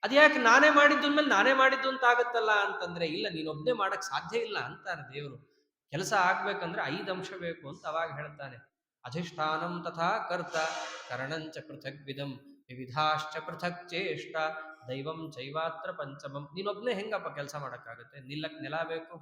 ಅದ್ಯಾಕೆ ನಾನೇ ಮಾಡಿದ್ದು ಅಂದ್ಮೇಲೆ ನಾನೇ ಮಾಡಿದ್ದು ಅಂತ ಆಗತ್ತಲ್ಲ ಅಂತಂದ್ರೆ, ಇಲ್ಲ, ನೀನೊಬ್ಬನೇ ಮಾಡಕ್ ಸಾಧ್ಯ ಇಲ್ಲ ಅಂತಾನೆ ದೇವರು. ಕೆಲಸ ಆಗ್ಬೇಕಂದ್ರೆ 5 ಅಂಶ ಬೇಕು ಅಂತ ಅವಾಗ ಹೇಳ್ತಾನೆ. ಅಧಿಷ್ಠಾನಂ ತಥಾ ಕರ್ತ ಕರಣಂಚ ಪೃಥಕ್ ವಿಧಂ ವಿವಿಧಾಶ್ಚ ಪೃಥಕ್ ಚೇಷ್ಟ ದೈವಂ ಚೈವಾತ್ರ ಪಂಚಮಂ. ನೀನೊಬ್ಬನೇ ಹೆಂಗಪ್ಪ ಕೆಲಸ ಮಾಡೋಕ್ಕಾಗುತ್ತೆ? ನಿಲ್ಲಕ್ ನೆಲ ಬೇಕು,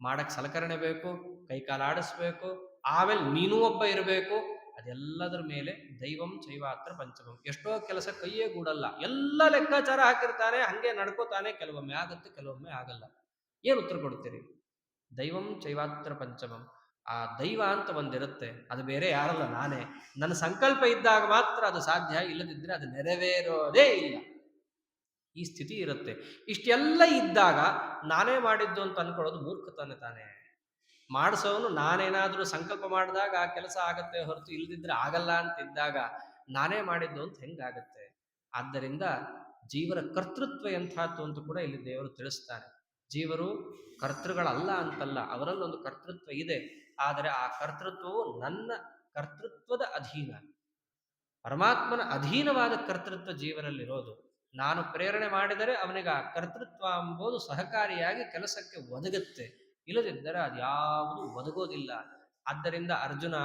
ಮಾಡಕ್ ಸಲಕರಣೆ ಬೇಕು, ಕೈಕಾಲು ಆಡಿಸ್ಬೇಕು, ಆಮೇಲೆ ನೀನೂ ಒಬ್ಬ ಇರಬೇಕು. ಅದೆಲ್ಲದರ ಮೇಲೆ ದೈವಂ ಚೈವಾತ್ರ ಪಂಚಮಂ. ಎಷ್ಟೋ ಕೆಲಸ ಕೈಯೇ ಗೂಡಲ್ಲ, ಎಲ್ಲ ಲೆಕ್ಕಾಚಾರ ಹಾಕಿರ್ತಾನೆ, ಹಂಗೆ ನಡ್ಕೋತಾನೆ. ಕೆಲವೊಮ್ಮೆ ಆಗುತ್ತೆ, ಕೆಲವೊಮ್ಮೆ ಆಗಲ್ಲ. ಏನು ಉತ್ತರ ಕೊಡ್ತೀರಿ? ದೈವಂ ಚೈವಾತ್ರ ಪಂಚಮಂ. ಆ ದೈವ ಅಂತ ಒಂದಿರುತ್ತೆ, ಅದು ಬೇರೆ ಯಾರಲ್ಲ, ನಾನೇ. ನನ್ನ ಸಂಕಲ್ಪ ಇದ್ದಾಗ ಮಾತ್ರ ಅದು ಸಾಧ್ಯ, ಇಲ್ಲದಿದ್ದರೆ ಅದು ನೆರವೇರೋದೇ ಇಲ್ಲ. ಈ ಸ್ಥಿತಿ ಇರುತ್ತೆ. ಇಷ್ಟೆಲ್ಲ ಇದ್ದಾಗ ನಾನೇ ಮಾಡಿದ್ದು ಅಂತ ಅನ್ಕೊಳ್ಳೋದು ಮೂರ್ಖತನ ತಾನೆ. ಮಾಡಿಸೋನು ನಾನೇನಾದ್ರೂ ಸಂಕಲ್ಪ ಮಾಡಿದಾಗ ಆ ಕೆಲಸ ಆಗತ್ತೆ ಹೊರತು ಇಲ್ಲದಿದ್ರೆ ಆಗಲ್ಲ ಅಂತಿದ್ದಾಗ ನಾನೇ ಮಾಡಿದ್ದು ಅಂತ ಹೆಂಗಾಗತ್ತೆ? ಆದ್ದರಿಂದ ಜೀವರ ಕರ್ತೃತ್ವ ಎಂಥದ್ದು ಅಂತ ಕೂಡ ಇಲ್ಲಿ ದೇವರು ತಿಳಿಸ್ತಾನೆ. ಜೀವರು ಕರ್ತೃಗಳಲ್ಲ ಅಂತಲ್ಲ, ಅವರಲ್ಲಿ ಒಂದು ಕರ್ತೃತ್ವ ಇದೆ. ಆದರೆ ಆ ಕರ್ತೃತ್ವವು ನನ್ನ ಕರ್ತೃತ್ವದ ಅಧೀನ, ಪರಮಾತ್ಮನ ಅಧೀನವಾದ ಕರ್ತೃತ್ವ ಜೀವನಲ್ಲಿರೋದು. ನಾನು ಪ್ರೇರಣೆ ಮಾಡಿದರೆ ಅವನಿಗೆ ಆ ಕರ್ತೃತ್ವ ಎಂಬುದು ಸಹಕಾರಿಯಾಗಿ ಕೆಲಸಕ್ಕೆ ಒದಗುತ್ತೆ, ಇಲ್ಲದಿದ್ದರೆ ಅದ್ಯಾವುದು ಒದಗೋದಿಲ್ಲ. ಆದ್ದರಿಂದ ಅರ್ಜುನ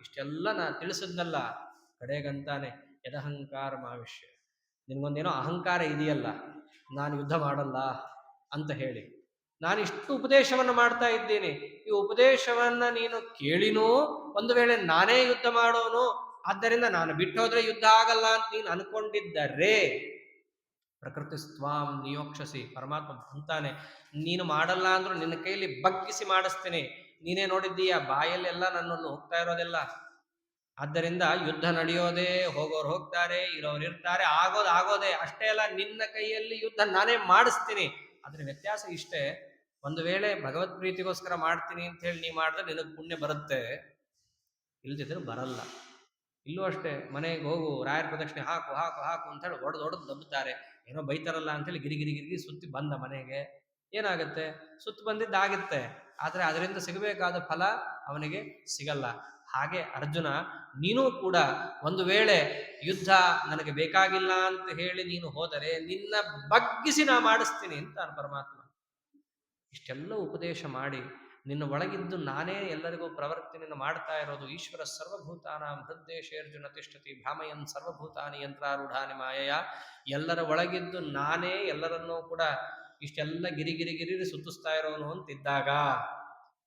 ಇಷ್ಟೆಲ್ಲ ನಾ ತಿಳಿಸಿದ್ನಲ್ಲ, ಕಡೆಗಂತಾನೆ ಯದಹಂಕಾರ ಮಾವಿಷ್ಯ. ನಿನ್ಗೊಂದೇನೋ ಅಹಂಕಾರ ಇದೆಯಲ್ಲ, ನಾನು ಯುದ್ಧ ಮಾಡಲ್ಲ ಅಂತ ಹೇಳಿ ನಾನು ಇಷ್ಟು ಉಪದೇಶವನ್ನು ಮಾಡ್ತಾ ಇದ್ದೀನಿ. ಈ ಉಪದೇಶವನ್ನ ನೀನು ಕೇಳಿನೂ ಒಂದು ವೇಳೆ ನಾನೇ ಯುದ್ಧ ಮಾಡೋನು, ಆದ್ದರಿಂದ ನಾನು ಬಿಟ್ಟೋದ್ರೆ ಯುದ್ಧ ಆಗಲ್ಲ ಅಂತ ನೀನು ಅನ್ಕೊಂಡಿದ್ದರೆ ಪ್ರಕೃತಿ ಸ್ವಾಂ ನಿಯೋಕ್ಷಸಿ. ಪರಮಾತ್ಮ ಅಂತಾನೆ, ನೀನು ಮಾಡಲ್ಲ ಅಂದ್ರೂ ನಿನ್ನ ಕೈಯಲ್ಲಿ ಬಗ್ಗಿಸಿ ಮಾಡಿಸ್ತೀನಿ. ನೀನೇ ನೋಡಿದ್ದೀಯ, ಬಾಯಲ್ಲೆಲ್ಲ ನನ್ನನ್ನು ಹೋಗ್ತಾ ಇರೋದೆಲ್ಲ. ಆದ್ದರಿಂದ ಯುದ್ಧ ನಡೆಯೋದೇ, ಹೋಗೋರು ಹೋಗ್ತಾರೆ, ಇರೋರು ಇರ್ತಾರೆ, ಆಗೋದೇ. ಅಷ್ಟೇ ಅಲ್ಲ, ನಿನ್ನ ಕೈಯಲ್ಲಿ ಯುದ್ಧ ನಾನೇ ಮಾಡಿಸ್ತೀನಿ. ಆದ್ರೆ ವ್ಯತ್ಯಾಸ ಇಷ್ಟೇ, ಒಂದು ವೇಳೆ ಭಗವತ್ ಪ್ರೀತಿಗೋಸ್ಕರ ಮಾಡ್ತೀನಿ ಅಂತ ಹೇಳಿ ನೀ ಮಾಡಿದ್ರೆ ನಿನಗೆ ಪುಣ್ಯ ಬರುತ್ತೆ, ಇಲ್ದಿದ್ರೆ ಬರಲ್ಲ. ಇಲ್ಲೂ ಅಷ್ಟೇ, ಮನೆಗೆ ಹೋಗು, ರಾಯರ ಪ್ರದಕ್ಷಿಣೆ ಹಾಕು ಹಾಕು ಹಾಕು ಅಂತ ಹೇಳಿ ಹೊಡೆದು ದಬ್ಬುತ್ತಾರೆ. ಏನೋ ಬೈತಾರಲ್ಲ ಅಂತೇಳಿ ಗಿರಿ ಸುತ್ತಿ ಬಂದ ಮನೆಗೆ ಏನಾಗುತ್ತೆ? ಸುತ್ತು ಬಂದಿದ್ದಾಗುತ್ತೆ, ಆದರೆ ಅದರಿಂದ ಸಿಗಬೇಕಾದ ಫಲ ಅವನಿಗೆ ಸಿಗಲ್ಲ. ಹಾಗೆ ಅರ್ಜುನ, ನೀನೂ ಕೂಡ ಒಂದು ವೇಳೆ ಯುದ್ಧ ನನಗೆ ಬೇಕಾಗಿಲ್ಲ ಅಂತ ಹೇಳಿ ನೀನು ಹೋದರೆ ನಿನ್ನ ಬಗ್ಗಿಸಿ ನಾ ಮಾಡಿಸ್ತೀನಿ ಅಂತ ಪರಮಾತ್ಮ. ಇಷ್ಟೆಲ್ಲ ಉಪದೇಶ ಮಾಡಿ ನಿನ್ನ ಒಳಗಿದ್ದು ನಾನೇ ಎಲ್ಲರಿಗೂ ಪ್ರವರ್ತನೆಯನ್ನು ಮಾಡ್ತಾ ಇರೋದು. ಈಶ್ವರ ಸರ್ವಭೂತಾನಾಂ ಹೃದ್ದೇಶೇರ್ಜುನ ತಿಷ್ಠತಿ ಭ್ರಾಮಯನ್ ಸರ್ವಭೂತಾನಿ ಯಂತ್ರಾರೂಢಾನಿ ಮಾಯಯ. ಎಲ್ಲರ ಒಳಗಿದ್ದು ನಾನೇ ಎಲ್ಲರನ್ನೂ ಕೂಡ ಇಷ್ಟೆಲ್ಲ ಗಿರಿ ಸುತ್ತಿಸ್ತಾ ಇರೋನು ಅಂತಿದ್ದಾಗ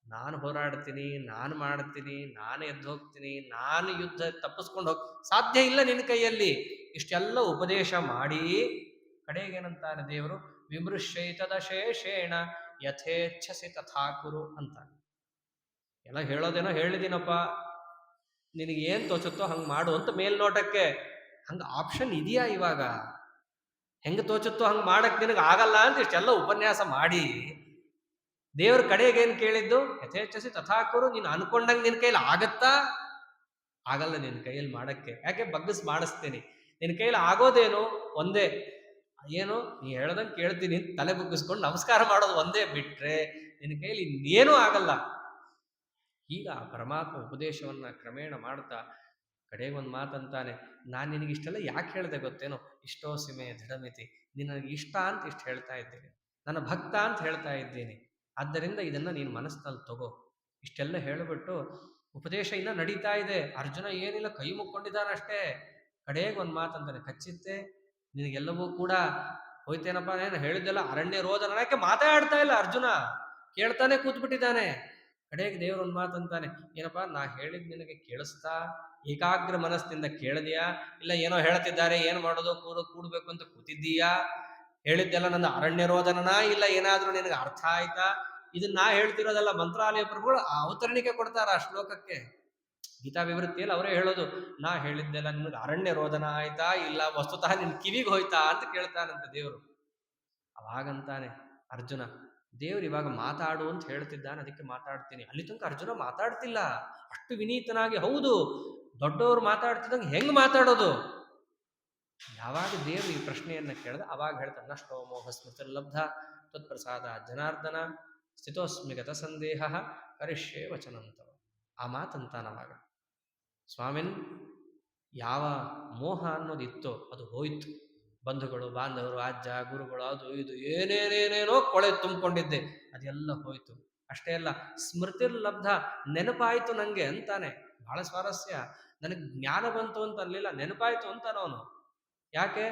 ನಾನು ಹೋರಾಡ್ತೀನಿ, ನಾನು ಮಾಡ್ತೀನಿ, ನಾನು ಎದ್ದು ಹೋಗ್ತೀನಿ, ನಾನು ಯುದ್ಧ ತಪ್ಪಿಸ್ಕೊಂಡು ಸಾಧ್ಯ ಇಲ್ಲ ನಿನ್ನ ಕೈಯಲ್ಲಿ. ಇಷ್ಟೆಲ್ಲ ಉಪದೇಶ ಮಾಡಿ ಕಡೆಗೇನಂತಾನೆ ದೇವರು, ವಿಮೃಶ್ಯೈತದಶೇಷೇಣ ಯಥೇಚ್ಛಸಿ ತಥಾ ಕುರು ಅಂತ. ಎಲ್ಲ ಹೇಳೋದೇನೋ ಹೇಳಿದ್ದೀನಪ್ಪ, ನಿನಗೆ ಏನ್ ತೋಚುತ್ತೋ ಹಂಗೆ ಮಾಡು ಅಂತ ಮೇಲ್ನೋಟಕ್ಕೆ. ಹಂಗ ಆಪ್ಷನ್ ಇದೆಯಾ ಇವಾಗ? ಹೆಂಗೆ ತೋಚುತ್ತೋ ಹಂಗೆ ಮಾಡಕ್ ನಿನಗೆ ಆಗಲ್ಲ ಅಂತ ಇಷ್ಟೆಲ್ಲ ಉಪನ್ಯಾಸ ಮಾಡಿ ದೇವ್ರ ಕಡೆಗೆ ಏನ್ ಕೇಳಿದ್ದು? ಯಥೇಚ್ಛಸಿ ತಥಾಕುರು. ನೀನು ಅನ್ಕೊಂಡಂಗೆ ನಿನ್ ಕೈಲಿ ಆಗತ್ತಾ? ಆಗಲ್ಲ ನಿನ್ನ ಕೈಯಲ್ಲಿ ಮಾಡಕ್ಕೆ. ಯಾಕೆ? ಬಗ್ಗಿಸ್ ಮಾಡಿಸ್ತೀನಿ. ನಿನ್ನ ಕೈಲಿ ಆಗೋದೇನು? ಒಂದೇ. ಏನು? ನೀ ಹೇಳ್ದಂಗೆ ಕೇಳ್ತೀನಿ ತಲೆ ಬಗ್ಗಿಸ್ಕೊಂಡು ನಮಸ್ಕಾರ ಮಾಡೋದು ಒಂದೇ ಬಿಟ್ರೆ ನಿನ್ನ ಕೈಲಿ ಇನ್ನೇನೂ ಆಗಲ್ಲ. ಈಗ ಪರಮಾತ್ಮ ಉಪದೇಶವನ್ನ ಕ್ರಮೇಣ ಮಾಡ್ತಾ ಕಡೆಗೆ ಒಂದು ಮಾತಂತಾನೆ, ನಾನು ನಿನಗಿಷ್ಟೆಲ್ಲ ಯಾಕೆ ಹೇಳಿದೆ ಗೊತ್ತೇನೋ? ಇಷ್ಟೋಸಿಮೆ ದೃಢಮಿತಿ. ನಿನಗೆ ಇಷ್ಟ ಅಂತ ಇಷ್ಟು ಹೇಳ್ತಾ ಇದ್ದೀನಿ, ನನ್ನ ಭಕ್ತ ಅಂತ ಹೇಳ್ತಾ ಇದ್ದೀನಿ, ಆದ್ದರಿಂದ ಇದನ್ನ ನೀನು ಮನಸ್ಸಿನಲ್ಲಿ ತಗೋ. ಇಷ್ಟೆಲ್ಲ ಹೇಳಿಬಿಟ್ಟು ಉಪದೇಶ ಇನ್ನ ನಡೀತಾ ಇದೆ. ಅರ್ಜುನ ಏನಿಲ್ಲ, ಕೈ ಮುಕ್ಕೊಂಡಿದ್ದಾನಷ್ಟೇ. ಕಡೆಗೆ ಒಂದು ಮಾತಂತಾನೆ, ಕಚ್ಚಿತ್ತೆ ನಿನಗೆಲ್ಲವೂ ಕೂಡ ಹೋಯ್ತೇನಪ್ಪ, ಏನು ಹೇಳಿದ್ದೆಲ್ಲ ಅರಣ್ಯ ರೋಧ. ನನಕ್ಕೆ ಮಾತಾಡ್ತಾ ಇಲ್ಲ ಅರ್ಜುನ, ಕೇಳ್ತಾನೆ ಕೂತ್ಬಿಟ್ಟಿದ್ದಾನೆ. ಕಡೆಗೆ ದೇವರು ಒಂದು ಮಾತಂತಾನೆ, ಏನಪ್ಪಾ ನಾ ಹೇಳಿದ್ ನಿನಗೆ ಕೇಳಿಸ್ತಾ? ಏಕಾಗ್ರ ಮನಸ್ಸಿನಿಂದ ಕೇಳಿದೆಯಾ? ಇಲ್ಲ ಏನೋ ಹೇಳ್ತಿದ್ದಾರೆ ಏನು ಮಾಡೋದು, ಕೂಡ್ಬೇಕು ಅಂತ ಕೂತಿದ್ದೀಯಾ? ಹೇಳಿದ್ದೆಲ್ಲ ನನ್ನ ಅರಣ್ಯ ರೋಧನನಾ? ಇಲ್ಲ ಏನಾದ್ರೂ ನಿನಗೆ ಅರ್ಥ ಆಯ್ತಾ? ಇದನ್ನ ನಾ ಹೇಳ್ತಿರೋದಲ್ಲ, ಮಂತ್ರಾಲಯ ಪ್ರಭುಗಳು ಅವತರಣಿಕೆ ಕೊಡ್ತಾರ ಆ ಶ್ಲೋಕಕ್ಕೆ. ಗೀತಾ ವಿವೃತ್ತಿಯಲ್ಲಿ ಅವರೇ ಹೇಳೋದು, ನಾ ಹೇಳಿದ್ದೆಲ್ಲ ನಿನಗೆ ಅರಣ್ಯ ರೋಧನ ಆಯ್ತಾ, ಇಲ್ಲ ವಸ್ತುತಃ ನಿನ್ ಕಿವಿಗೆ ಹೋಯ್ತಾ ಅಂತ ಕೇಳ್ತಾನಂತೆ ದೇವರು. ಅವಾಗಂತಾನೆ ಅರ್ಜುನ, ದೇವ್ರು ಇವಾಗ ಮಾತಾಡು ಅಂತ ಹೇಳ್ತಿದ್ದಾನೆ, ಅದಕ್ಕೆ ಮಾತಾಡ್ತೀನಿ. ಅಲ್ಲಿ ತನಕ ಅರ್ಜುನ ಮಾತಾಡ್ತಿಲ್ಲ, ಅಷ್ಟು ವಿನೀತನಾಗಿ. ಹೌದು, ದೊಡ್ಡವರು ಮಾತಾಡ್ತಿದ್ದಂಗೆ ಹೆಂಗ್ ಮಾತಾಡೋದು? ಯಾವಾಗ ದೇವ್ರು ಈ ಪ್ರಶ್ನೆಯನ್ನ ಕೇಳಿದ ಅವಾಗ ಹೇಳ್ತಾನೆ, ನಷ್ಟೋ ಮೋಹ ಸ್ಮೃತಿರ್ಲಬ್ಧ ತತ್ಪ್ರಸಾದ ಜನಾರ್ದನ ಸ್ಥಿತೋಸ್ಮಿ ಗತ ಸಂದೇಹ ಕರಿಷ್ಯೇ ವಚನಂತವ. ಆ ಮಾತಂತಾನವಾಗ ಸ್ವಾಮಿನ್, ಯಾವ ಮೋಹ ಅನ್ನೋದಿತ್ತೋ ಅದು ಹೋಯ್ತು. ಬಂಧುಗಳು ಬಾಂಧವರು ಅಜ್ಜ ಗುರುಗಳು ಅದು ಇದು ಏನೇನೇನೇನೋ ಕೊಳೆ ತುಂಬಿಕೊಂಡಿದ್ದೆ, ಅದೆಲ್ಲ ಹೋಯ್ತು. ಅಷ್ಟೇ ಅಲ್ಲ, ಸ್ಮೃತಿರ್ಲಬ್ಧ, ನೆನಪಾಯ್ತು ನಂಗೆ ಅಂತಾನೆ. ಬಹಳ ಸ್ವಾರಸ್ಯ. ನನಗೆ ಜ್ಞಾನ ಬಂತು ಅಂತ ಅನ್ಲಿಲ್ಲ, ನೆನಪಾಯ್ತು ಅಂತಾನವನು. ಯಾಕೆ?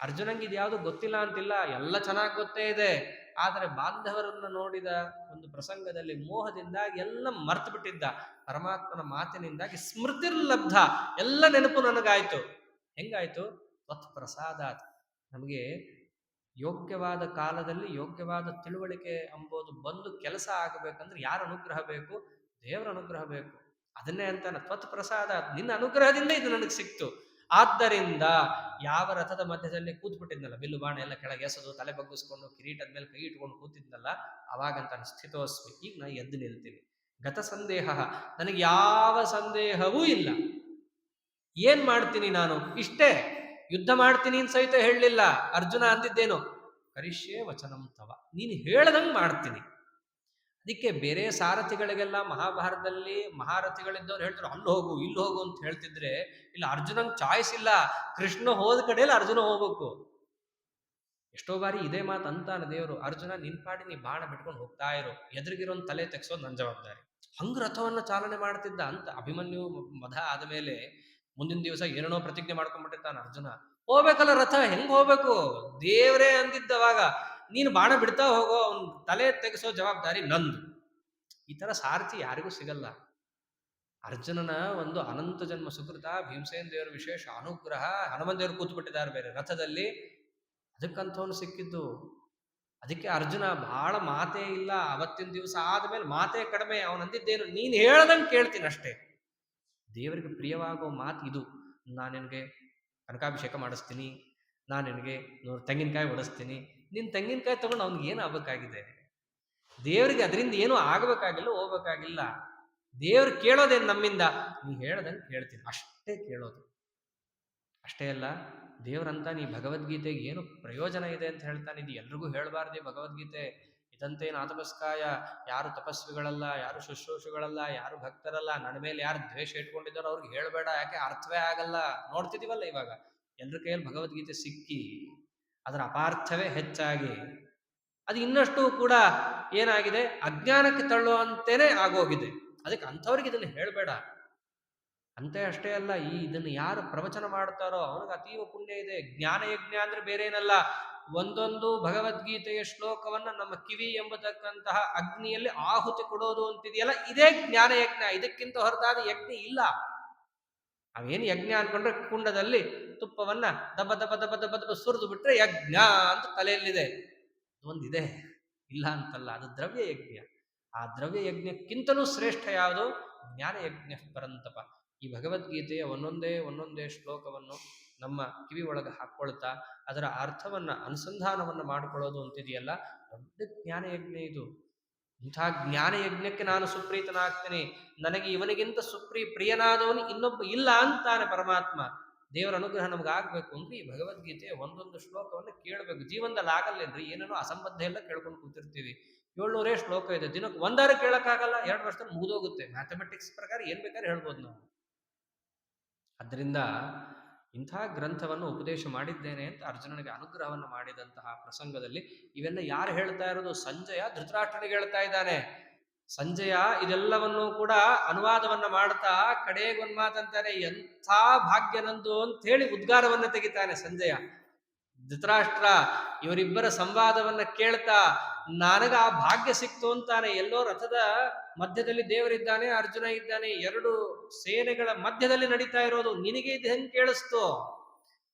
ಅರ್ಜುನಂಗೆ ಇದ್ಯಾವುದು ಗೊತ್ತಿಲ್ಲ ಅಂತಿಲ್ಲ, ಎಲ್ಲ ಚೆನ್ನಾಗಿ ಗೊತ್ತೇ ಇದೆ. ಆದರೆ ಬಾಂಧವರನ್ನು ನೋಡಿದ ಒಂದು ಪ್ರಸಂಗದಲ್ಲಿ ಮೋಹದಿಂದಾಗಿ ಎಲ್ಲ ಮರ್ತು ಬಿಟ್ಟಿದ್ದ. ಪರಮಾತ್ಮನ ಮಾತಿನಿಂದಾಗಿ ಸ್ಮೃತಿರ್ಲಬ್ಧ, ಎಲ್ಲ ನೆನಪು ನನಗಾಯ್ತು. ಹೆಂಗಾಯ್ತು? ತ್ವತ್ಪ್ರಸಾದಾತ್. ನಮಗೆ ಯೋಗ್ಯವಾದ ಕಾಲದಲ್ಲಿ ಯೋಗ್ಯವಾದ ತಿಳುವಳಿಕೆ ಎಂಬುದು ಬಂದು ಕೆಲಸ ಆಗಬೇಕಂದ್ರೆ ಯಾರ ಅನುಗ್ರಹ ಬೇಕು? ದೇವರ ಅನುಗ್ರಹ ಬೇಕು. ಅದನ್ನೇ ಅಂತಾನೆ, ತ್ವತ್ಪ್ರಸಾದಾತ್, ನಿನ್ನ ಅನುಗ್ರಹದಿಂದ ಇದು ನನಗೆ ಸಿಕ್ತು. ಆದ್ದರಿಂದ ಯಾವ ರಥದ ಮಧ್ಯದಲ್ಲಿ ಕೂತ್ಬಿಟ್ಟಿದ್ನಲ್ಲ, ಬಿಲ್ಲು ಬಾಣ ಎಲ್ಲ ಕೆಳಗೆ ಎಸೆದು ತಲೆ ಬಗ್ಗಿಸ್ಕೊಂಡು ಕಿರೀಟದ ಮೇಲೆ ಕೈ ಇಟ್ಕೊಂಡು ಕೂತಿದ್ನಲ್ಲ, ಅವಾಗಂತಾನೆ ಸ್ಥಿತೋಸ್ಮಿ, ಈಗ ನಾ ಎದ್ದು ನಿಲ್ತೀನಿ. ಗತ ಸಂದೇಹ, ನನಗೆ ಯಾವ ಸಂದೇಹವೂ ಇಲ್ಲ. ಏನ್ ಮಾಡ್ತೀನಿ ನಾನು? ಇಷ್ಟೇ, ಯುದ್ಧ ಮಾಡ್ತೀನಿ ಅಂತ ಸಹಿತ ಹೇಳಲಿಲ್ಲ. ಅರ್ಜುನ ಅಂದಿದ್ದೇನು? ಕರಿಷ್ಯೇ ವಚನಂ ತವ, ನೀನು ಹೇಳ್ದಂಗೆ ಮಾಡ್ತೀನಿ. ಅದಕ್ಕೆ ಬೇರೆ ಸಾರಥಿಗಳಿಗೆಲ್ಲ ಮಹಾಭಾರತದಲ್ಲಿ ಮಹಾರಥಿಗಳಿದ್ದವ್ರು ಹೇಳ್ತಾರೆ ಅಲ್ಲಿ ಹೋಗು ಇಲ್ಲಿ ಹೋಗು ಅಂತ ಹೇಳ್ತಿದ್ರೆ, ಇಲ್ಲ ಅರ್ಜುನಂಗೆ ಚಾಯ್ಸ್ ಇಲ್ಲ. ಕೃಷ್ಣ ಹೋದ ಕಡೆಯಲ್ಲಿ ಅರ್ಜುನ ಹೋಗ್ಬೇಕು. ಎಷ್ಟೋ ಬಾರಿ ಇದೇ ಮಾತು ಅಂತಾನೆ ದೇವರು, ಅರ್ಜುನ ನಿನ್ ಪಾಡಿ ನೀ ಬಾಣ ಬಿಟ್ಕೊಂಡು ಹೋಗ್ತಾ ಇರು, ಎದುರಿಗಿರೋನ್ ತಲೆ ತೆಗ್ಸೋದು ನನ್ನ ಜವಾಬ್ದಾರಿ. ಹಂಗ ರಥವನ್ನ ಚಾಲನೆ ಮಾಡ್ತಿದ್ದ ಅಂತ. ಅಭಿಮನ್ಯು ಮಧ ಆದ ಮೇಲೆ ಮುಂದಿನ ದಿವಸ ಏನೇನೋ ಪ್ರತಿಜ್ಞೆ ಮಾಡ್ಕೊಂಡ್ಬಿಟ್ಟಿರ್ತಾನ ಅರ್ಜುನ. ಹೋಗ್ಬೇಕಲ್ಲ ರಥ, ಹೆಂಗ್ ಹೋಗ್ಬೇಕು? ದೇವರೇ ಅಂದಿದ್ದವಾಗ ನೀನು ಬಾಣ ಬಿಡ್ತಾ ಹೋಗೋ, ಅವ್ನ ತಲೆ ತೆಗೆಸೋ ಜವಾಬ್ದಾರಿ ನಂದು. ಈ ತರ ಸಾರಥಿ ಯಾರಿಗೂ ಸಿಗಲ್ಲ. ಅರ್ಜುನನ ಒಂದು ಅನಂತ ಜನ್ಮ ಸುಕೃತ, ಭೀಮಸೇನ ದೇವರ ವಿಶೇಷ ಅನುಗ್ರಹ, ಹನುಮನ್ ದೇವರು ಕೂತು ಬಿಟ್ಟಿದ್ದಾರೆ ಬೇರೆ ರಥದಲ್ಲಿ, ಅದಕ್ಕಂಥವನು ಸಿಕ್ಕಿದ್ದು. ಅದಕ್ಕೆ ಅರ್ಜುನ ಬಹಳ ಮಾತೇ ಇಲ್ಲ. ಅವತ್ತಿನ ದಿವಸ ಆದ್ಮೇಲೆ ಮಾತೇ ಕಡಿಮೆ. ಅವನಂದಿದ್ದೇನು? ನೀನು ಹೇಳ್ದಂಗೆ ಕೇಳ್ತೀನಿ ಅಷ್ಟೇ. ದೇವರಿಗೆ ಪ್ರಿಯವಾಗೋ ಮಾತು ಇದು. ನಾನು ನಿನಗೆ ಕನಕಾಭಿಷೇಕ ಮಾಡಿಸ್ತೀನಿ, ನಾನು ನಿನಗೆ ತೆಂಗಿನಕಾಯಿ ಒಡಿಸ್ತೀನಿ. ನಿನ್ನ ತೆಂಗಿನಕಾಯಿ ತಗೊಂಡು ಅವ್ನಿಗೆ ಏನು ಆಗ್ಬೇಕಾಗಿದೆ? ದೇವರಿಗೆ ಅದರಿಂದ ಏನೂ ಆಗಬೇಕಾಗಿಲ್ಲ, ಹೋಗ್ಬೇಕಾಗಿಲ್ಲ. ದೇವ್ರು ಕೇಳೋದೇನು ನಮ್ಮಿಂದ? ನೀ ಹೇಳ್ದಂಗೆ ಕೇಳ್ತೀನಿ ಅಷ್ಟೇ ಕೇಳೋದು. ಅಷ್ಟೇ ಅಲ್ಲ, ದೇವ್ರಂತ ನೀ ಭಗವದ್ಗೀತೆಗೆ ಏನು ಪ್ರಯೋಜನ ಇದೆ ಅಂತ ಹೇಳ್ತಾನಿದ್ದಿ. ಎಲ್ರಿಗೂ ಹೇಳಬಾರ್ದೆ ಭಗವದ್ಗೀತೆ. ಇದಂತೇನು ಆತಪಸ್ಕಾಯ, ಯಾರು ತಪಸ್ವಿಗಳಲ್ಲ, ಯಾರು ಶುಶ್ರೂಷುಗಳಲ್ಲ, ಯಾರು ಭಕ್ತರಲ್ಲ, ನನ್ನ ಮೇಲೆ ಯಾರು ದ್ವೇಷ ಇಟ್ಕೊಂಡಿದ್ದಾರೋ ಅವ್ರಿಗೆ ಹೇಳಬೇಡ. ಯಾಕೆ? ಅರ್ಥವೇ ಆಗಲ್ಲ. ನೋಡ್ತಿದೀವಲ್ಲ ಇವಾಗ ಎಲ್ರ ಕೈಯಲ್ಲಿ ಭಗವದ್ಗೀತೆ ಸಿಕ್ಕಿ ಅದರ ಅಪಾರ್ಥವೇ ಹೆಚ್ಚಾಗಿ ಅದು ಇನ್ನಷ್ಟು ಕೂಡ ಏನಾಗಿದೆ, ಅಜ್ಞಾನಕ್ಕೆ ತಳ್ಳುವಂತೇನೆ ಆಗೋಗಿದೆ. ಅದಕ್ಕೆ ಅಂಥವ್ರಿಗೆ ಇದನ್ನು ಹೇಳಬೇಡ. ಅಷ್ಟೇ ಅಲ್ಲ, ಇದನ್ನು ಯಾರು ಪ್ರವಚನ ಮಾಡ್ತಾರೋ ಅವನಿಗೆ ಅತೀವ ಪುಣ್ಯ ಇದೆ. ಜ್ಞಾನ ಯಜ್ಞ ಅಂದ್ರೆ ಬೇರೆ ಏನಲ್ಲ, ಒಂದೊಂದು ಭಗವದ್ಗೀತೆಯ ಶ್ಲೋಕವನ್ನ ನಮ್ಮ ಕಿವಿ ಎಂಬತಕ್ಕಂತಹ ಅಗ್ನಿಯಲ್ಲಿ ಆಹುತಿ ಕೊಡೋದು ಅಂತಿದೆಯಲ್ಲ, ಇದೇ ಜ್ಞಾನ ಯಜ್ಞ. ಇದಕ್ಕಿಂತ ಹೊರತಾದ ಯಜ್ಞ ಇಲ್ಲ. ಅವೇನು ಯಜ್ಞ ಅನ್ಕೊಂಡ್ರೆ ಕುಂಡದಲ್ಲಿ ತುಪ್ಪವನ್ನ ದಬ ದಬ ದಬ ದಬ ದಬ ಸುರಿದು ಬಿಟ್ರೆ ಯಜ್ಞ ಅಂತ ತಲೆಯಲ್ಲಿದೆ. ಒಂದಿದೆ, ಇಲ್ಲ ಅಂತಲ್ಲ, ಅದು ದ್ರವ್ಯ ಯಜ್ಞ. ಆ ದ್ರವ್ಯ ಯಜ್ಞಕ್ಕಿಂತಲೂ ಶ್ರೇಷ್ಠ ಯಾವುದು? ಜ್ಞಾನ ಯಜ್ಞ ಪರಂತಪ. ಈ ಭಗವದ್ಗೀತೆಯ ಒಂದೊಂದೇ ಶ್ಲೋಕವನ್ನು ನಮ್ಮ ಕಿವಿ ಒಳಗೆ ಹಾಕ್ಕೊಳ್ತಾ ಅದರ ಅರ್ಥವನ್ನ ಅನುಸಂಧಾನವನ್ನು ಮಾಡಿಕೊಳ್ಳೋದು ಅಂತಿದೆಯಲ್ಲ, ದೊಡ್ಡ ಜ್ಞಾನಯಜ್ಞ ಇದು. ಇಂಥ ಜ್ಞಾನಯಜ್ಞಕ್ಕೆ ನಾನು ಸುಪ್ರೀತನಾಗ್ತೇನೆ, ನನಗೆ ಇವನಿಗಿಂತ ಪ್ರಿಯನಾದವನು ಇನ್ನೊಬ್ಬ ಇಲ್ಲ ಅಂತಾನೆ ಪರಮಾತ್ಮ. ದೇವರ ಅನುಗ್ರಹ ನಮಗಾಗಬೇಕು ಅಂದ್ರೆ ಈ ಭಗವದ್ಗೀತೆಯ ಒಂದೊಂದು ಶ್ಲೋಕವನ್ನು ಕೇಳಬೇಕು. ಜೀವನದಲ್ಲಿ ಆಗಲ್ಲೇನ್ರಿ, ಏನೇನೋ ಅಸಂಬದ್ಧ ಎಲ್ಲ ಕೇಳ್ಕೊಂಡು ಕೂತಿರ್ತೀವಿ. 700 ಶ್ಲೋಕ ಇದೆ, ದಿನಕ್ಕೆ ಒಂದಾರು ಕೇಳಕ್ಕಾಗಲ್ಲ, 2 ವರ್ಷದಲ್ಲಿ ಮುಗಿದೋಗುತ್ತೆ. ಮ್ಯಾಥಮೆಟಿಕ್ಸ್ ಪ್ರಕಾರ ಏನ್ ಬೇಕಾದ್ರೆ ಹೇಳ್ಬೋದು ನಾವು. ಅದರಿಂದ ಇಂಥ ಗ್ರಂಥವನ್ನು ಉಪದೇಶ ಮಾಡಿದ್ದೇನೆ ಅಂತ ಅರ್ಜುನನಿಗೆ ಅನುಗ್ರಹವನ್ನು ಮಾಡಿದಂತಹ ಪ್ರಸಂಗದಲ್ಲಿ ಇವೆಲ್ಲ ಯಾರು ಹೇಳ್ತಾ ಇರೋದು? ಸಂಜಯ ಧೃತರಾಷ್ಟ್ರನಿಗೆ ಹೇಳ್ತಾ ಇದ್ದಾನೆ. ಸಂಜಯ ಇದೆಲ್ಲವನ್ನೂ ಕೂಡ ಅನುವಾದವನ್ನ ಮಾಡ್ತಾ ಕಡೆಗೊಂದು ಮಾತಂತಾನೆ, ಎಂಥ ಭಾಗ್ಯನಂದು ಅಂತ ಹೇಳಿ ಉದ್ಗಾರವನ್ನ ತೆಗಿತಾನೆ ಸಂಜಯ. ಧೃತರಾಷ್ಟ್ರ ಇವರಿಬ್ಬರ ಸಂವಾದವನ್ನ ಕೇಳ್ತಾ ನನಗ ಆ ಭಾಗ್ಯ ಸಿಕ್ತು ಅಂತಾನೆ. ಎಲ್ಲೋ ರಥದ ಮಧ್ಯದಲ್ಲಿ ದೇವರಿದ್ದಾನೆ, ಅರ್ಜುನ ಇದ್ದಾನೆ, 2 ಸೇನೆಗಳ ಮಧ್ಯದಲ್ಲಿ ನಡೀತಾ ಇರೋದು. ನಿನಗೆ ಇದು ಹೆಂಗ್ ಕೇಳಿಸ್ತು?